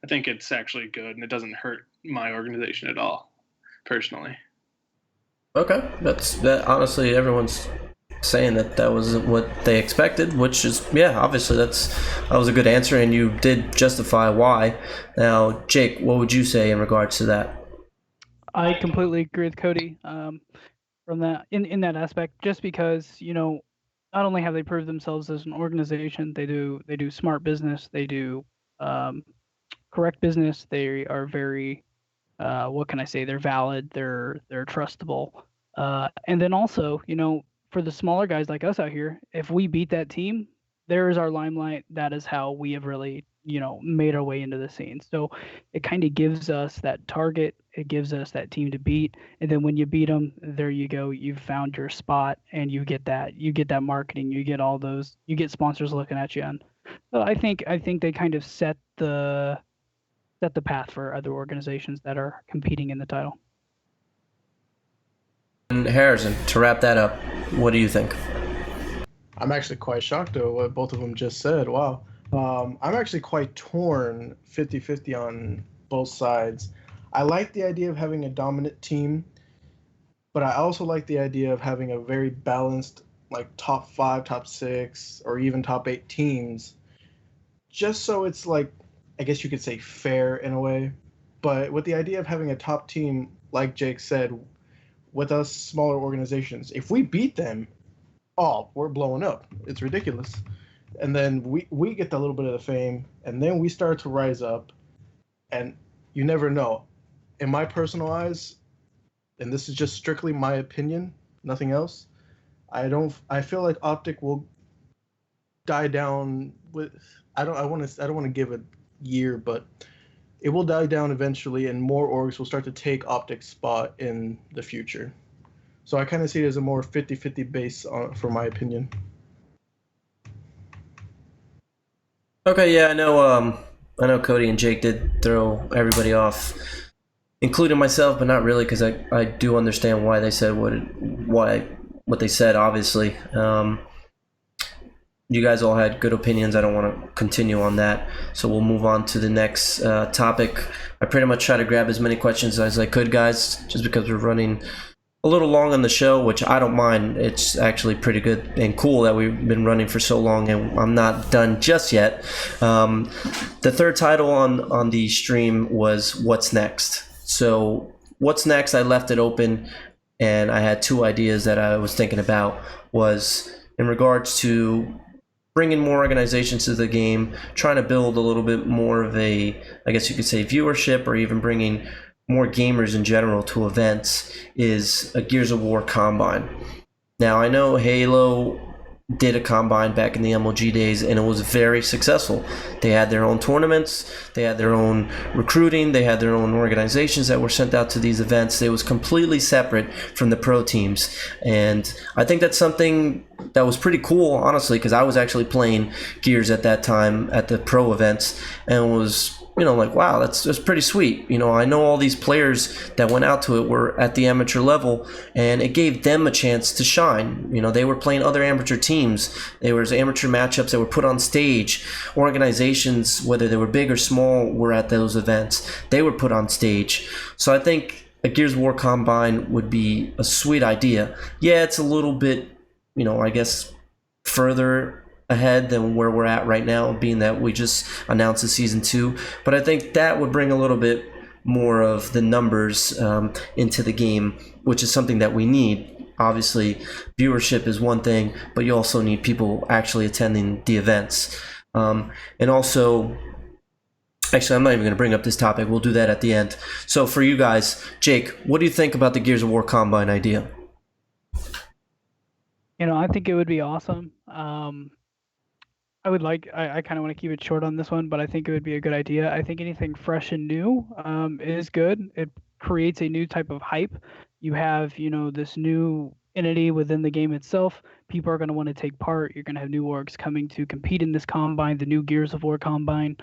it's actually good, and it doesn't hurt my organization at all, personally. Okay, that. Honestly, everyone's saying that was what they expected, which is, yeah, obviously that was a good answer, and you did justify why. Now, Jake, what would you say in regards to that? I completely agree with Cody from that in that aspect, just because not only have they proved themselves as an organization, they do smart business, they do correct business, they are very what can I say, they're valid, they're trustable, and then also for the smaller guys like us out here, if we beat that team, there is our limelight. That is how we have really made our way into the scene. So it kind of gives us that target, it gives us that team to beat, and then when you beat them, there you go, you've found your spot, and you get that marketing, you get sponsors looking at you. And so I think they kind of set the path for other organizations that are competing in the title. And Harrison, to wrap that up, what do you think? I'm actually quite shocked at what both of them just said. Wow. I'm actually quite torn 50-50 on both sides. I like the idea of having a dominant team, but I also like the idea of having a very balanced, like top 5, top 6, or even top 8 teams, just so it's like, I guess you could say fair in a way. But with the idea of having a top team, like Jake said, with us smaller organizations, if we beat them, we're blowing up. It's ridiculous. And then we get a little bit of the fame, and then we start to rise up, and you never know. In my personal eyes, and this is just strictly my opinion, nothing else, I feel like Optic will die down with, I don't want to give a year, but it will die down eventually, and more orgs will start to take Optic's spot in the future. So I kind of see it as a more 50-50 base, for my opinion. Okay, yeah, I know Cody and Jake did throw everybody off, including myself, but not really, because I do understand why they said what they said. Obviously, you guys all had good opinions. I don't want to continue on that, so we'll move on to the next topic. I pretty much try to grab as many questions as I could, guys, just because we're running a little long on the show, which I don't mind. It's actually pretty good and cool that we've been running for so long, and I'm not done just yet. The third title on the stream was What's Next? So What's Next, I left it open, and I had two ideas that I was thinking about. Was in regards to bringing more organizations to the game, trying to build a little bit more of a, I guess you could say, viewership, or even bringing more gamers in general to events, is a Gears of War Combine. Now, I know Halo did a Combine back in the MLG days, and it was very successful. They had their own tournaments, they had their own recruiting, they had their own organizations that were sent out to these events. It was completely separate from the pro teams, and I think that's something that was pretty cool, honestly, because I was actually playing Gears at that time at the pro events, and was, like, wow, that's pretty sweet. I know all these players that went out to it were at the amateur level, and it gave them a chance to shine. They were playing other amateur teams. There was amateur matchups that were put on stage. Organizations, whether they were big or small, were at those events. They were put on stage. So I think a Gears of War Combine would be a sweet idea. Yeah, it's a little bit, I guess, further ahead than where we're at right now, being that we just announced the season 2, but I think that would bring a little bit more of the numbers into the game, which is something that we need. Obviously, viewership is one thing, but you also need people actually attending the events. And also, actually, I'm not even going to bring up this topic. We'll do that at the end. So for you guys, Jake, what do you think about the Gears of War Combine idea? I think it would be awesome. I kind of want to keep it short on this one, but I think it would be a good idea. I think anything fresh and new is good. It creates a new type of hype. You have, this new entity within the game itself. People are going to want to take part. You're going to have new orgs coming to compete in this Combine, the new Gears of War Combine.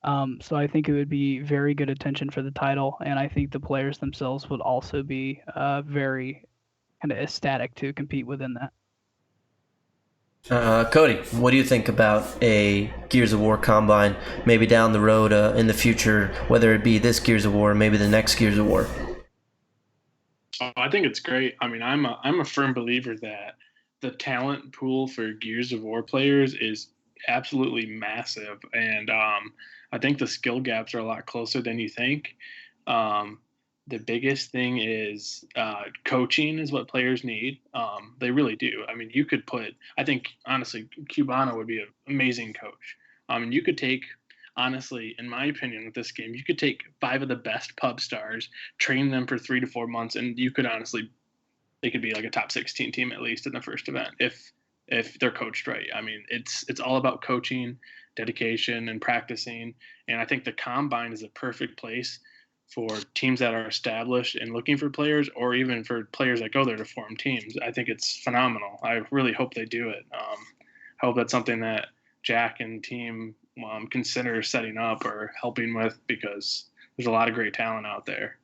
So I think it would be very good attention for the title, and I think the players themselves would also be very kind of ecstatic to compete within that. Cody, what do you think about a Gears of War Combine, maybe down the road in the future, whether it be this Gears of War or maybe the next Gears of War? I think it's great. I mean, I'm a firm believer that the talent pool for Gears of War players is absolutely massive, and I think the skill gaps are a lot closer than you think. The biggest thing is coaching is what players need. They really do. I mean, I think, honestly, Cubano would be an amazing coach. You could take, honestly, in my opinion, with this game, you could take 5 of the best pub stars, train them for 3 to 4 months, and you could they could be like a top 16 team at least in the first event if they're coached right. I mean, it's all about coaching, dedication, and practicing. And I think the Combine is a perfect place for teams that are established and looking for players, or even for players that go there to form teams. I think it's phenomenal. I really hope they do it. I hope that's something that Jack and team consider setting up or helping with, because there's a lot of great talent out there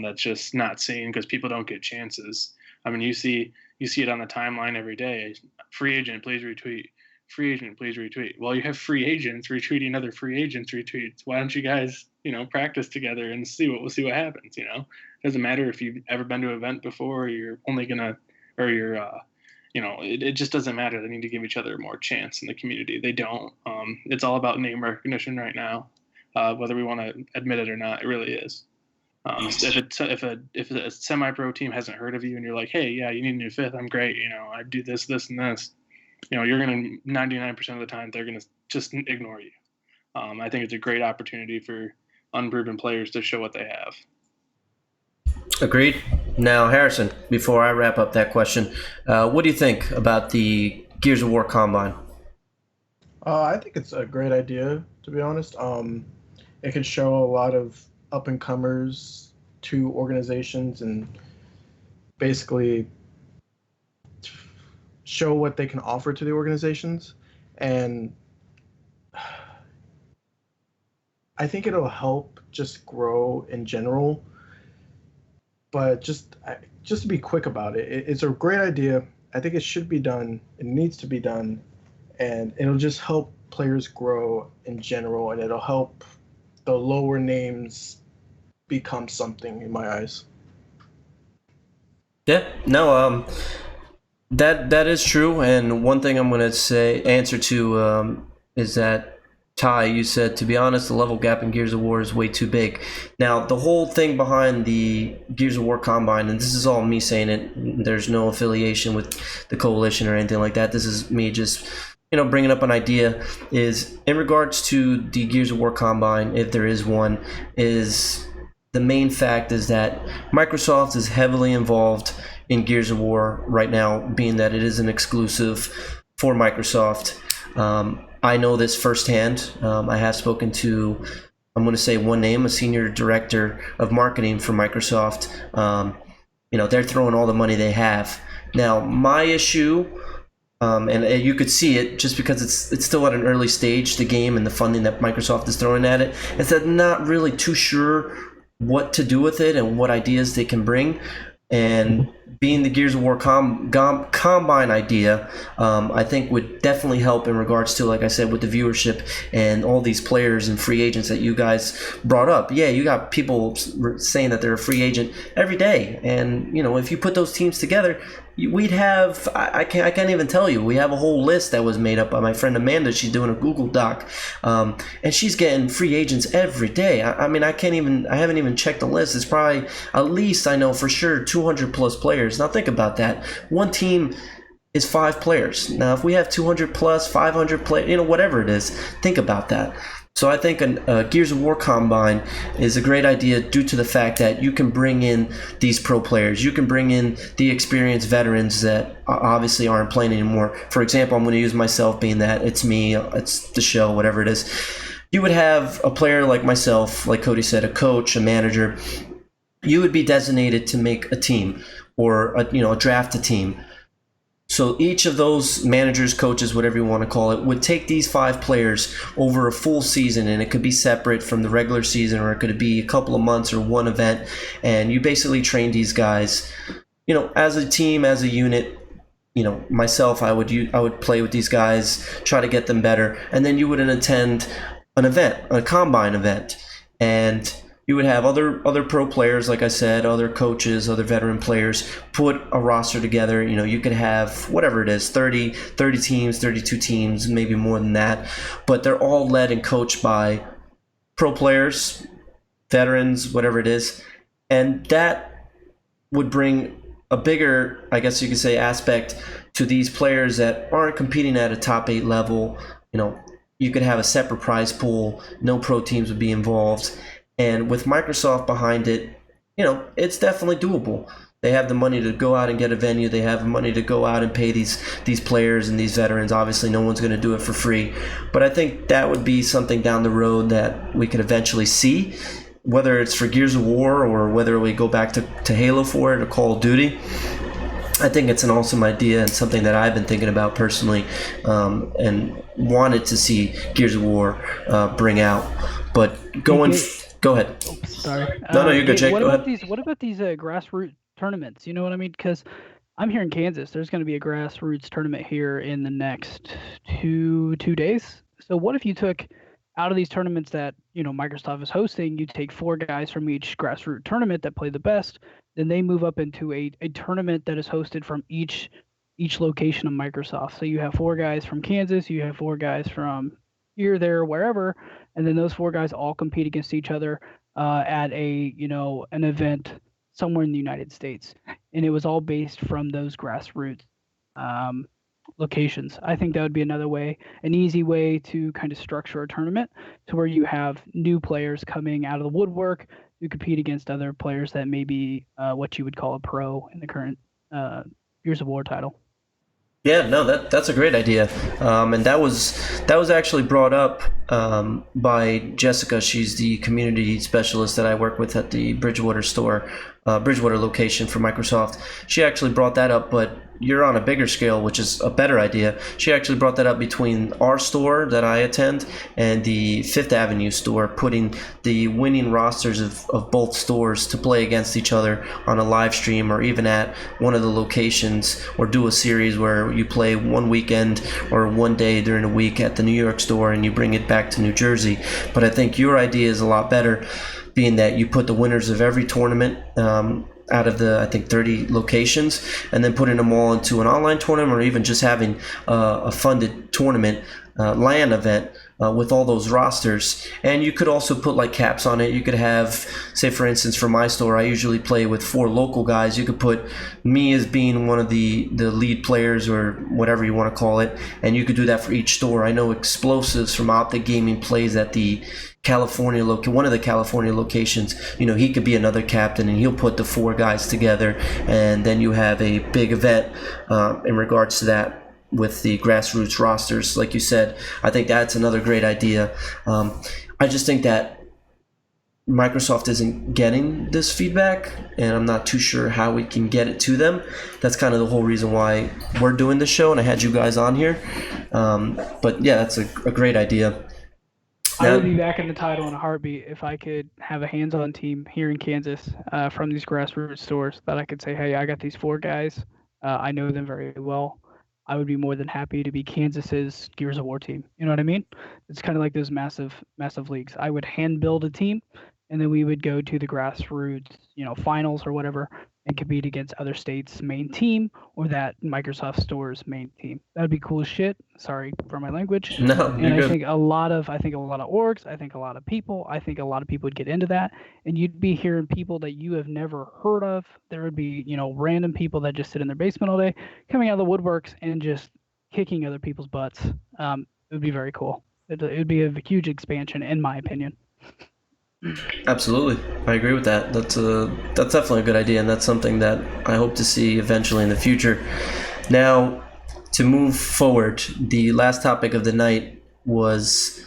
that's just not seen because people don't get chances. I mean, you see it on the timeline every day. Free agent, please retweet. Free agent, please retweet. Well, you have free agents retweeting other free agents retweets. Why don't you guys, practice together and we'll see what happens. It doesn't matter if you've ever been to an event before, or you're only gonna, or you're, it just doesn't matter. They need to give each other more chance in the community. They don't. It's all about name recognition right now, whether we want to admit it or not. It really is. If a semi-pro team hasn't heard of you and you're like, hey, yeah, you need a new fifth, I'm great. I do this, this, and this. You're going to 99% of the time they're going to just ignore you. I think it's a great opportunity for unproven players to show what they have. Agreed. Now, Harrison, before I wrap up that question, what do you think about the Gears of War Combine? I think it's a great idea, to be honest. It could show a lot of up-and-comers to organizations and basically show what they can offer to the organizations, and I think it'll help just grow in general. But just to be quick about it, it's a great idea. I think it should be done. It needs to be done, and it'll just help players grow in general, and it'll help the lower names become something in my eyes. Yeah, no, that is true. And one thing I'm gonna answer to is that, Ty, you said, to be honest, the level gap in Gears of War is way too big. Now, the whole thing behind the Gears of War Combine, and this is all me saying it, there's no affiliation with the Coalition or anything like that. This is me just, bringing up an idea, is in regards to the Gears of War Combine, if there is one, is the main fact is that Microsoft is heavily involved in Gears of War right now, being that it is an exclusive for Microsoft. I know this firsthand. I have spoken to, I'm going to say one name, a senior director of marketing for Microsoft. They're throwing all the money they have. Now, my issue, and you could see it just because it's still at an early stage, the game and the funding that Microsoft is throwing at it, is that I'm not really too sure what to do with it and what ideas they can bring. And being the Gears of War Combine idea, I think would definitely help in regards to, like I said, with the viewership and all these players and free agents that you guys brought up. Yeah, you got people saying that they're a free agent every day, and if you put those teams together, we'd have, I can't even tell you, we have a whole list that was made up by my friend Amanda. She's doing a Google Doc, and she's getting free agents every day. I haven't even checked the list. It's probably, at least I know for sure, 200 plus players. Now think about that. One team is 5 players. Now if we have 200 plus, 500 players, whatever it is, think about that. So I think a Gears of War Combine is a great idea due to the fact that you can bring in these pro players. You can bring in the experienced veterans that obviously aren't playing anymore. For example, I'm going to use myself, being that it's me, it's the show, whatever it is. You would have a player like myself, like Cody said, a coach, a manager. You would be designated to make a team or draft a team. So each of those managers, coaches, whatever you want to call it, would take these 5 players over a full season, and it could be separate from the regular season, or it could be a couple of months or one event, and you basically train these guys, as a team, as a unit. Myself, I would play with these guys, try to get them better, and then you would attend an event, a combine event, and you would have other pro players, like I said, other coaches, other veteran players, put a roster together. You could have whatever it is, 30 teams, 32 teams, maybe more than that. But they're all led and coached by pro players, veterans, whatever it is. And that would bring a bigger, I guess you could say, aspect to these players that aren't competing at a top 8 level. You could have a separate prize pool. No pro teams would be involved. And with Microsoft behind it, it's definitely doable. They have the money to go out and get a venue. They have the money to go out and pay these players and these veterans. Obviously, no one's going to do it for free. But I think that would be something down the road that we could eventually see, whether it's for Gears of War or whether we go back to Halo for it or Call of Duty. I think it's an awesome idea and something that I've been thinking about personally, and wanted to see Gears of War bring out. But go ahead. Sorry. No, you're good, Jake. What Go about ahead. what about these grassroots tournaments? You know what I mean? Because I'm here in Kansas. There's going to be a grassroots tournament here in the next two days. So what if you took, out of these tournaments that Microsoft is hosting, you take 4 guys from each grassroots tournament that play the best, then they move up into a tournament that is hosted from each location of Microsoft. So you have 4 guys from Kansas, you have 4 guys from here, there, wherever, and then those 4 guys all compete against each other at an event somewhere in the United States, and it was all based from those grassroots locations. I think that would be another way, an easy way to kind of structure a tournament to where you have new players coming out of the woodwork to compete against other players that may be what you would call a pro in the current Gears of War title. Yeah, no, that's a great idea, and that was actually brought up by Jessica. She's the community specialist that I work with at the Bridgewater store, Bridgewater location for Microsoft. She actually brought that up, but you're on a bigger scale, which is a better idea. She actually brought that up between our store that I attend and the Fifth Avenue store, putting the winning rosters of both stores to play against each other on a live stream or even at one of the locations, or do a series where you play one weekend or one day during the week at the New York store and you bring it back to New Jersey. But I think your idea is a lot better, being that you put the winners of every tournament out of the, I think, 30 locations, and then putting them all into an online tournament, or even just having a funded tournament LAN event with all those rosters. And you could also put like caps on it. You could have, say for instance, for my store, I usually play with 4 local guys. You could put me as being one of the lead players, or whatever you want to call it, and you could do that for each store. I know Explosives from Optic Gaming plays at the California one of the California locations. You know, he could be another captain, and he'll put the 4 guys together, and then you have a big event in regards to that with the grassroots rosters. Like you said, I think that's another great idea. I just think that Microsoft isn't getting this feedback, and I'm not too sure how we can get it to them. That's kind of the whole reason why we're doing this show, and I had you guys on here. But yeah, that's a great idea. I would be back in the title in a heartbeat if I could have a hands-on team here in Kansas from these grassroots stores that I could say, hey, I got these 4 guys. I know them very well. I would be more than happy to be Kansas's Gears of War team. You know what I mean? It's kind of like those massive leagues. I would hand build a team, and then we would go to the grassroots, finals or whatever, and compete against other states' main team or that Microsoft store's main team. That'd be cool as shit. Sorry for my language. No, and you're I good. think a lot of orgs, I think a lot of people would get into that, and you'd be hearing people that you have never heard of. There would be, random people that just sit in their basement all day, coming out of the woodworks and just kicking other people's butts. It would be very cool. It would be a huge expansion, in my opinion. Absolutely, I agree with that. That's definitely a good idea, and that's something that I hope to see eventually in the future. Now, to move forward, the last topic of the night was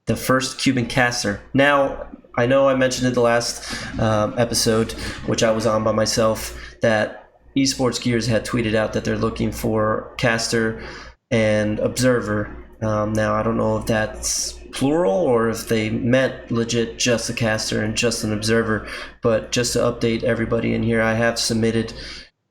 the first Cuban caster. Now, I know I mentioned it the last episode, which I was on by myself, that Esports Gears had tweeted out that they're looking for caster and observer. Now, I don't know if that's plural or if they meant legit just a caster and just an observer, but just to update everybody in here, I have submitted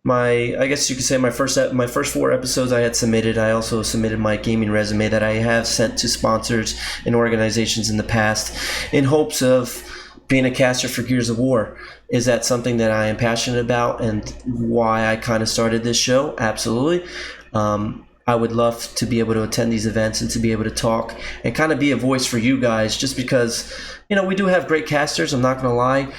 I guess you could say my first 4 episodes I had submitted. I also submitted my gaming resume that I have sent to sponsors and organizations in the past in hopes of being a caster for Gears of War. Is that something that I am passionate about and why I kind of started this show? Absolutely. I would love to be able to attend these events and to be able to talk and kind of be a voice for you guys, just because, we do have great casters. I'm not going to lie.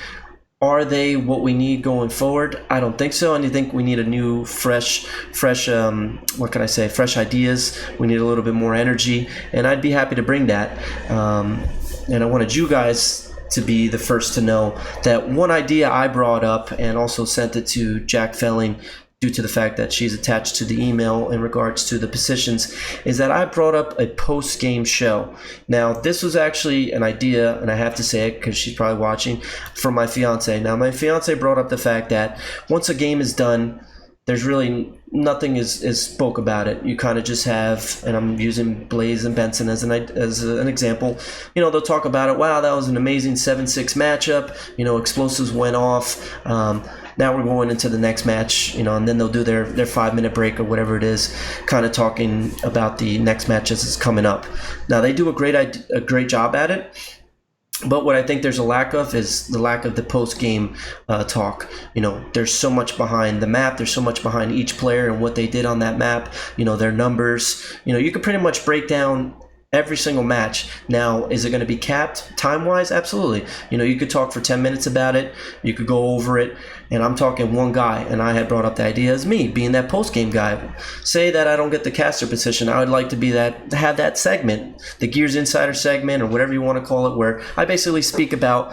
Are they what we need going forward? I don't think so. And I think we need a new, fresh, fresh ideas. We need a little bit more energy, and I'd be happy to bring that. And I wanted you guys to be the first to know that one idea I brought up and also sent it to Jack Felling, due to the fact that she's attached to the email in regards to the positions, is that I brought up a post-game show. Now, this was actually an idea, and I have to say it because she's probably watching, from my fiance. Now, my fiance brought up the fact that once a game is done, there's really nothing is spoke about it. You kind of just have, and I'm using Blaze and Benson as an example, they'll talk about it. Wow, that was an amazing 7-6 matchup. Explosives went off. Now we're going into the next match, and then they'll do their 5-minute break or whatever it is, kind of talking about the next match as it's coming up. Now, they do a great job at it, but what I think there's a lack of is the lack of the post-game talk. There's so much behind the map. There's so much behind each player and what they did on that map, their numbers. You could pretty much break down every single match. Now, is it going to be capped time-wise? Absolutely. You could talk for 10 minutes about it. You could go over it. And I'm talking one guy, and I had brought up the idea as me being that post-game guy. Say that I don't get the caster position. I would like to have that segment, the Gears Insider segment, or whatever you want to call it, where I basically speak about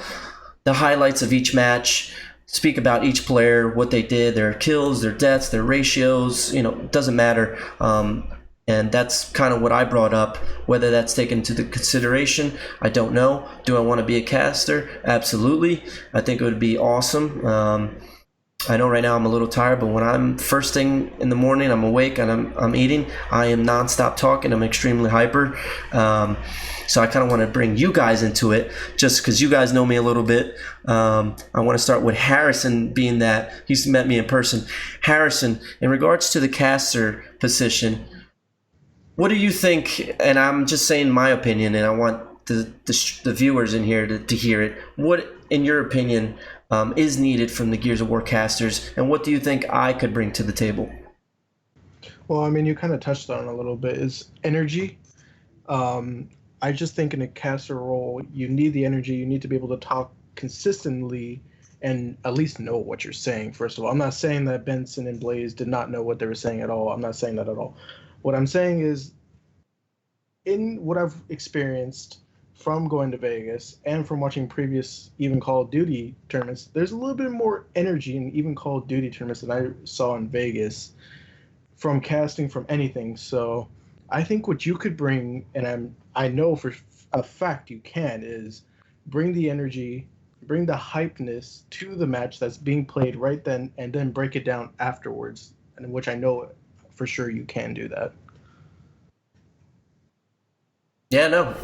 the highlights of each match, speak about each player, what they did, their kills, their deaths, their ratios. It doesn't matter. And that's kind of what I brought up. Whether that's taken into the consideration, I don't know. Do I want to be a caster? Absolutely. I think it would be awesome. I know right now I'm a little tired, but when I'm first thing in the morning, I'm awake and I'm eating, I am nonstop talking. I'm extremely hyper. So I kind of want to bring you guys into it just because you guys know me a little bit. I want to start with Harrison, being that he's met me in person. Harrison, in regards to the caster position, what do you think? And I'm just saying my opinion, and I want the viewers in here to hear it. What, in your opinion, is needed from the Gears of War casters, and what do you think I could bring to the table? Well, I mean, you kind of touched on it a little bit, is energy. I just think in a caster role, you need the energy. You need to be able to talk consistently and at least know what you're saying, first of all. I'm not saying that Benson and Blaze did not know what they were saying at all. I'm not saying that at all. What I'm saying is, in what I've experienced from going to Vegas and from watching previous even Call of Duty tournaments, there's a little bit more energy in even Call of Duty tournaments than I saw in Vegas from casting, from anything. So I think what you could bring, and I know for a fact you can, is bring the energy, bring the hypeness to the match that's being played right then, and then break it down afterwards, and which I know for sure you can do that. Yeah, no,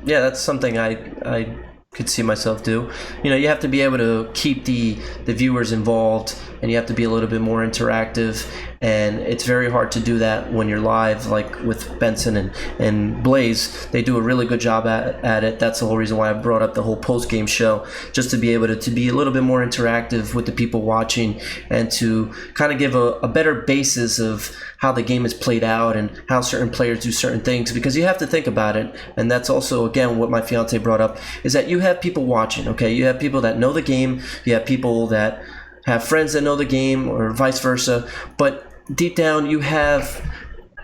yeah, that's something I could see myself do. You know, you have to be able to keep the viewers involved, and you have to be a little bit more interactive, and it's very hard to do that when you're live, like with Benson and Blaze. They do a really good job at it. That's the whole reason why I brought up the whole post-game show, just to be able to be a little bit more interactive with the people watching, and to kind of give a better basis of how the game is played out and how certain players do certain things, because you have to think about it. And that's also, again, what my fiance brought up, is that you have people watching, okay? You have people that know the game, you have people that have friends that know the game, or vice versa, but deep down you have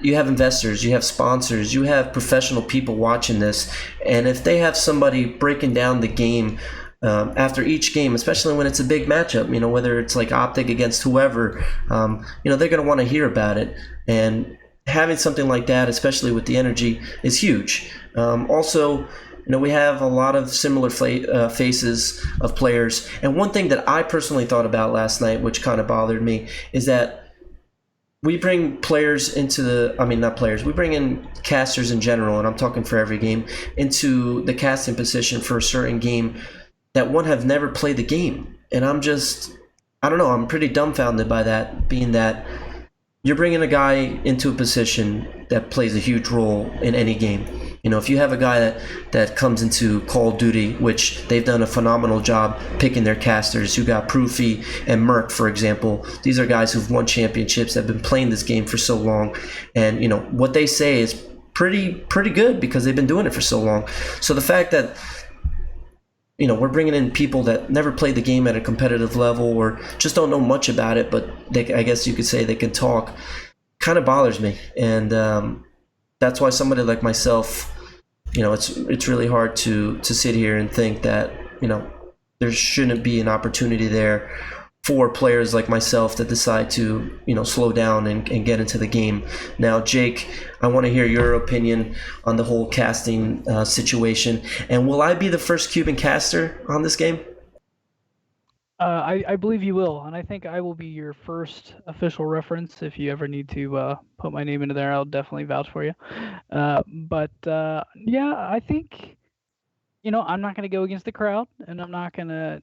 investors, you have sponsors, you have professional people watching this, and if they have somebody breaking down the game after each game, especially when it's a big matchup, you know, whether it's like Optic against whoever, you know, they're going to want to hear about it. And having something like that, especially with the energy, is huge. Also, you know, we have a lot of similar faces of players. And one thing that I personally thought about last night, which kind of bothered me, is that we bring players into we bring in casters in general, and I'm talking for every game, into the casting position for a certain game that one have never played the game. And I don't know, I'm pretty dumbfounded by that, being that you're bringing a guy into a position that plays a huge role in any game. You know, if you have a guy that comes into Call of Duty, which they've done a phenomenal job picking their casters. You got Proofy and Merc, for example. These are guys who've won championships, that have been playing this game for so long. And, you know, what they say is pretty good because they've been doing it for so long. So the fact that, you know, we're bringing in people that never played the game at a competitive level, or just don't know much about it, but I guess you could say they can talk, kind of bothers me. And that's why somebody like myself, you know, it's really hard to sit here and think that, you know, there shouldn't be an opportunity there for players like myself that decide to, you know, slow down and get into the game. Now, Jake, I want to hear your opinion on the whole casting situation. And will I be the first Cuban caster on this game? I believe you will, and I think I will be your first official reference. If you ever need to put my name into there, I'll definitely vouch for you. Yeah, I think, you know, I'm not going to go against the crowd, and I'm not going to,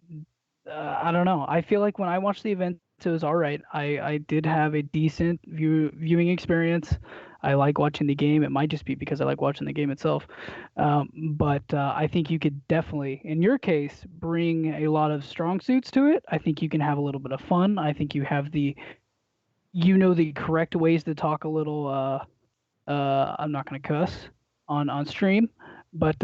I don't know. I feel like when I watched the event, it was all right. I did have a decent viewing experience. I like watching the game. It might just be because I like watching the game itself. I think you could definitely, in your case, bring a lot of strong suits to it. I think you can have a little bit of fun. I think you have the correct ways to talk a little, I'm not going to cuss on stream, but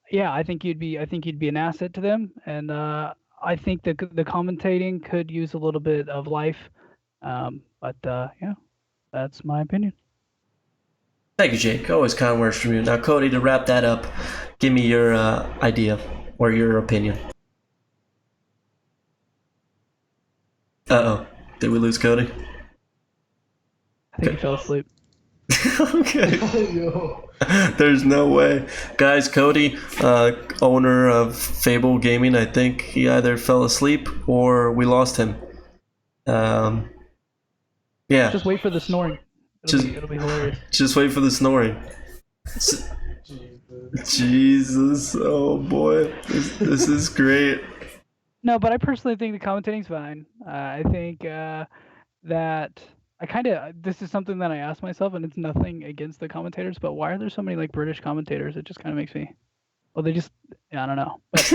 yeah, I think you'd be an asset to them. And I think the commentating could use a little bit of life. Yeah, that's my opinion. Thank you, Jake. Always kind words from you. Now, Cody, to wrap that up, give me your idea or your opinion. Uh-oh. Did we lose Cody? I think he fell asleep. Okay. There's no way. Guys, Cody, owner of Fable Gaming, I think he either fell asleep or we lost him. Um, yeah, Just wait for the snoring. Just- It'll be hilarious. just wait for the snoring. Jesus. Jesus, oh boy, this is great. No, but I personally think the commentating's fine. I think that I kind of this is something that I ask myself, and it's nothing against the commentators, but why are there so many like British commentators? It just kind of makes me. Well, they just I don't know. But,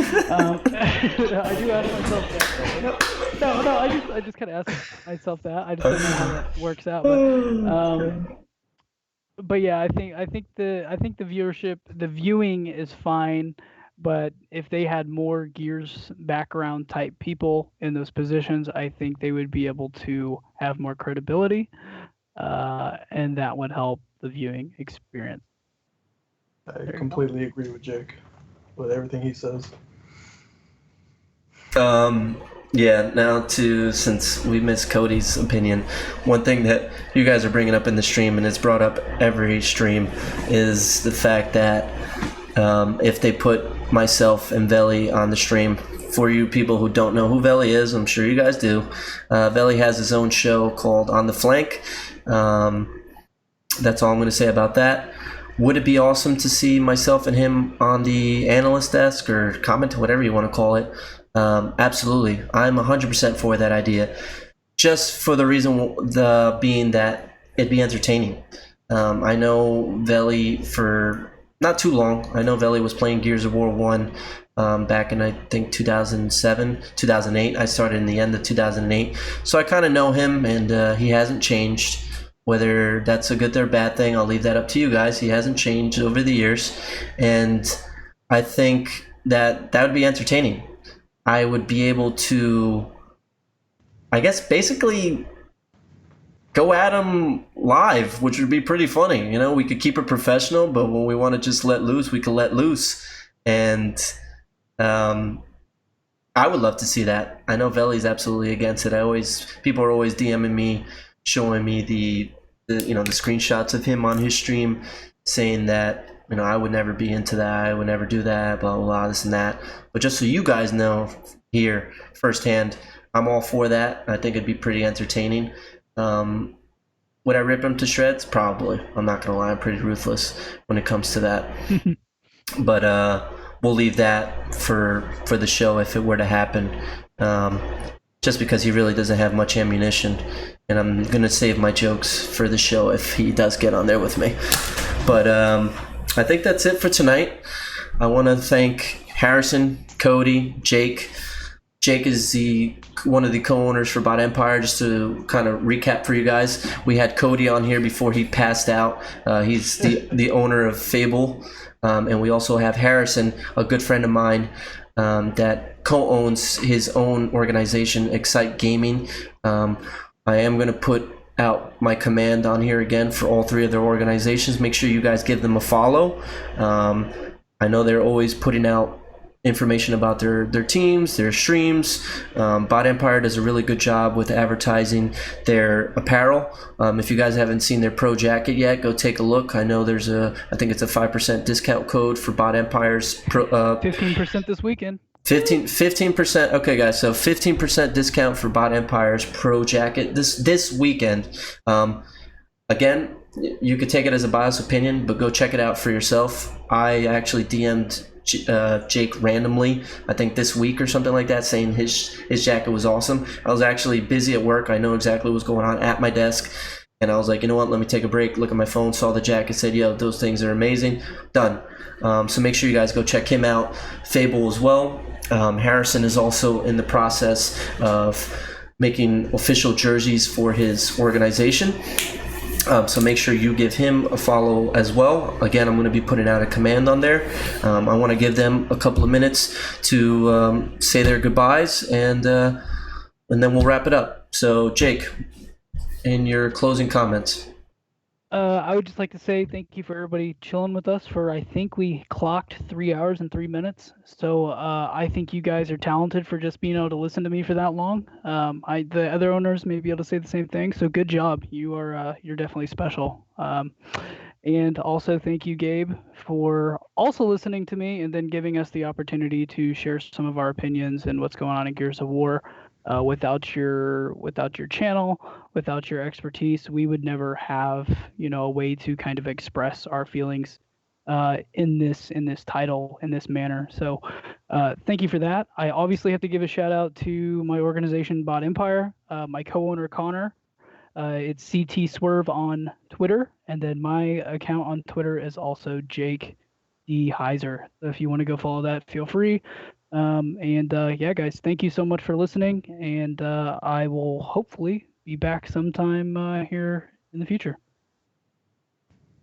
I do ask myself that. No, I just kind of ask myself that. I just don't know how that works out. But yeah, I think the viewership, the viewing is fine, but if they had more Gears background type people in those positions, I think they would be able to have more credibility, and that would help the viewing experience. I completely agree with Jake with everything he says. Yeah, now to, since we missed Cody's opinion, one thing that you guys are bringing up in the stream, and it's brought up every stream, is the fact that if they put myself and Veli on the stream, for you people who don't know who Veli is, I'm sure you guys do, Veli has his own show called On the Flank. That's all I'm going to say about that. Would it be awesome to see myself and him on the analyst desk or comment, whatever you want to call it? Absolutely. I'm 100% for that idea. Just for the reason being that it'd be entertaining. I know Veli for not too long. I know Veli was playing Gears of War 1 back in, I think, 2007, 2008. I started in the end of 2008. So I kind of know him, and he hasn't changed. Whether that's a good or bad thing, I'll leave that up to you guys. He hasn't changed over the years. And I think that would be entertaining. I would be able to, I guess, basically go at him live, which would be pretty funny. You know, we could keep it professional, but when we want to just let loose, we can let loose. And I would love to see that. I know Veli's absolutely against it. People are always DMing me, showing me the screenshots of him on his stream, saying that, I would never be into that, I would never do that, blah, blah, blah, this and that. But just so you guys know here firsthand, I'm all for that. I think it'd be pretty entertaining. Would I rip him to shreds? Probably. I'm not going to lie, I'm pretty ruthless when it comes to that. But we'll leave that for the show if it were to happen. Just because he really doesn't have much ammunition. And I'm going to save my jokes for the show if he does get on there with me. But I think that's it for tonight. I want to thank Harrison, Cody, Jake. Jake is one of the co-owners for Bot Empire. Just to kind of recap for you guys, we had Cody on here before he passed out. He's the owner of Fable. And we also have Harrison, a good friend of mine, that co-owns his own organization, Excite Gaming. I am going to put out my command on here again for all three of their organizations. Make sure you guys give them a follow. I know they're always putting out information about their teams, their streams. Bot Empire does a really good job with advertising their apparel. If you guys haven't seen their pro jacket yet, go take a look. I know I think it's a 5% discount code for Bot Empire's 15% this weekend. 15%. Okay, guys, so 15% discount for Bot Empire's pro jacket this weekend. Again, you could take it as a biased opinion, but go check it out for yourself. I actually DM'd Jake randomly, I think this week or something like that, saying his jacket was awesome. I was actually busy at work. I know exactly what was going on at my desk, and I was like, you know what, let me take a break, look at my phone, saw the jacket, said, yo, those things are amazing. Done. So make sure you guys go check him out. Fable as well. Harrison is also in the process of making official jerseys for his organization. So make sure you give him a follow as well. Again, I'm going to be putting out a command on there. I want to give them a couple of minutes to say their goodbyes, and then we'll wrap it up. So, Jake, in your closing comments. I would just like to say thank you for everybody chilling with us for, I think we clocked 3 hours and 3 minutes. So I think you guys are talented for just being able to listen to me for that long. The other owners may be able to say the same thing. So good job. You're definitely special. And also thank you, Gabe, for also listening to me and then giving us the opportunity to share some of our opinions and what's going on in Gears of War. Without your channel, without your expertise, we would never have, a way to kind of express our feelings in this title, in this manner. So thank you for that. I obviously have to give a shout out to my organization, Bot Empire, my co-owner Connor. It's CT Swerve on Twitter, and then my account on Twitter is also Jake D Heiser. So if you want to go follow that, feel free. Yeah, guys, thank you so much for listening, and I will hopefully be back sometime here in the future.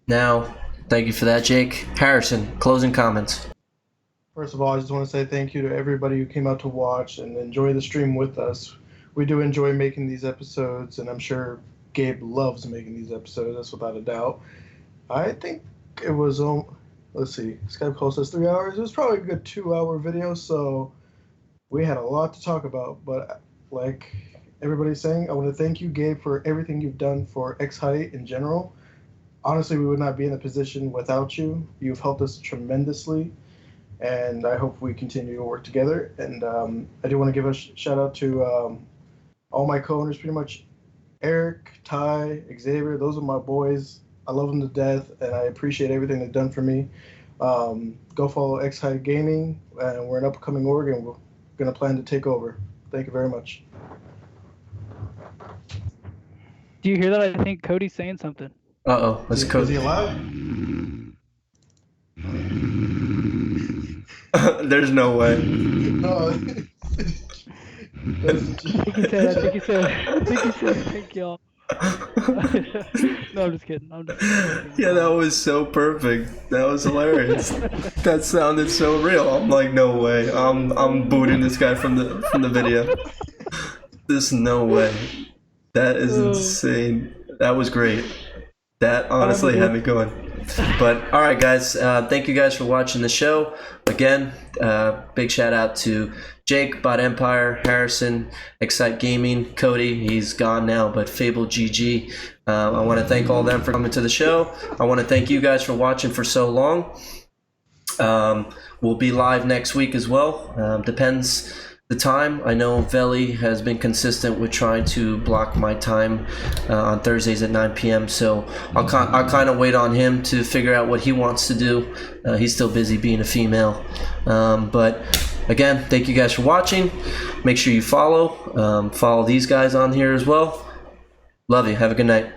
Now, thank you for that, Jake. Harrison, closing comments. First of all, I just want to say thank you to everybody who came out to watch and enjoy the stream with us. We do enjoy making these episodes, and I'm sure Gabe loves making these episodes. That's without a doubt. I think it was, let's see, Skype call says 3 hours. It was probably a good 2-hour video, so we had a lot to talk about. But like everybody's saying, I want to thank you, Gabe, for everything you've done for X-Height in general. Honestly, we would not be in a position without you. You've helped us tremendously, and I hope we continue to work together. And I do want to give a shout out to all my co-owners, pretty much Eric, Ty, Xavier. Those are my boys. I love them to death, and I appreciate everything they've done for me. Go follow X-Height Gaming, and we're an upcoming org, and we're going to plan to take over. Thank you very much. Do you hear that? I think Cody's saying something. Uh-oh, let's go. Is he alive? There's no way. No. I think he said, thank y'all. No, I'm just kidding. Yeah, that was so perfect. That was hilarious. That sounded so real. I'm like, no way. I'm booting this guy from the video. There's no way. That is insane. That was great. That honestly had me going. But all right, guys, thank you guys for watching the show. Again, big shout out to Jake, Bot Empire, Harrison, X-Height Gaming, Cody, he's gone now, but Fable GG. I want to thank all of them for coming to the show. I want to thank you guys for watching for so long. We'll be live next week as well. Depends the time. I know Veli has been consistent with trying to block my time on Thursdays at 9 p.m. So I'll kind of wait on him to figure out what he wants to do. He's still busy being a female. But again, thank you guys for watching. Make sure you follow these guys on here as well. Love you. Have a good night.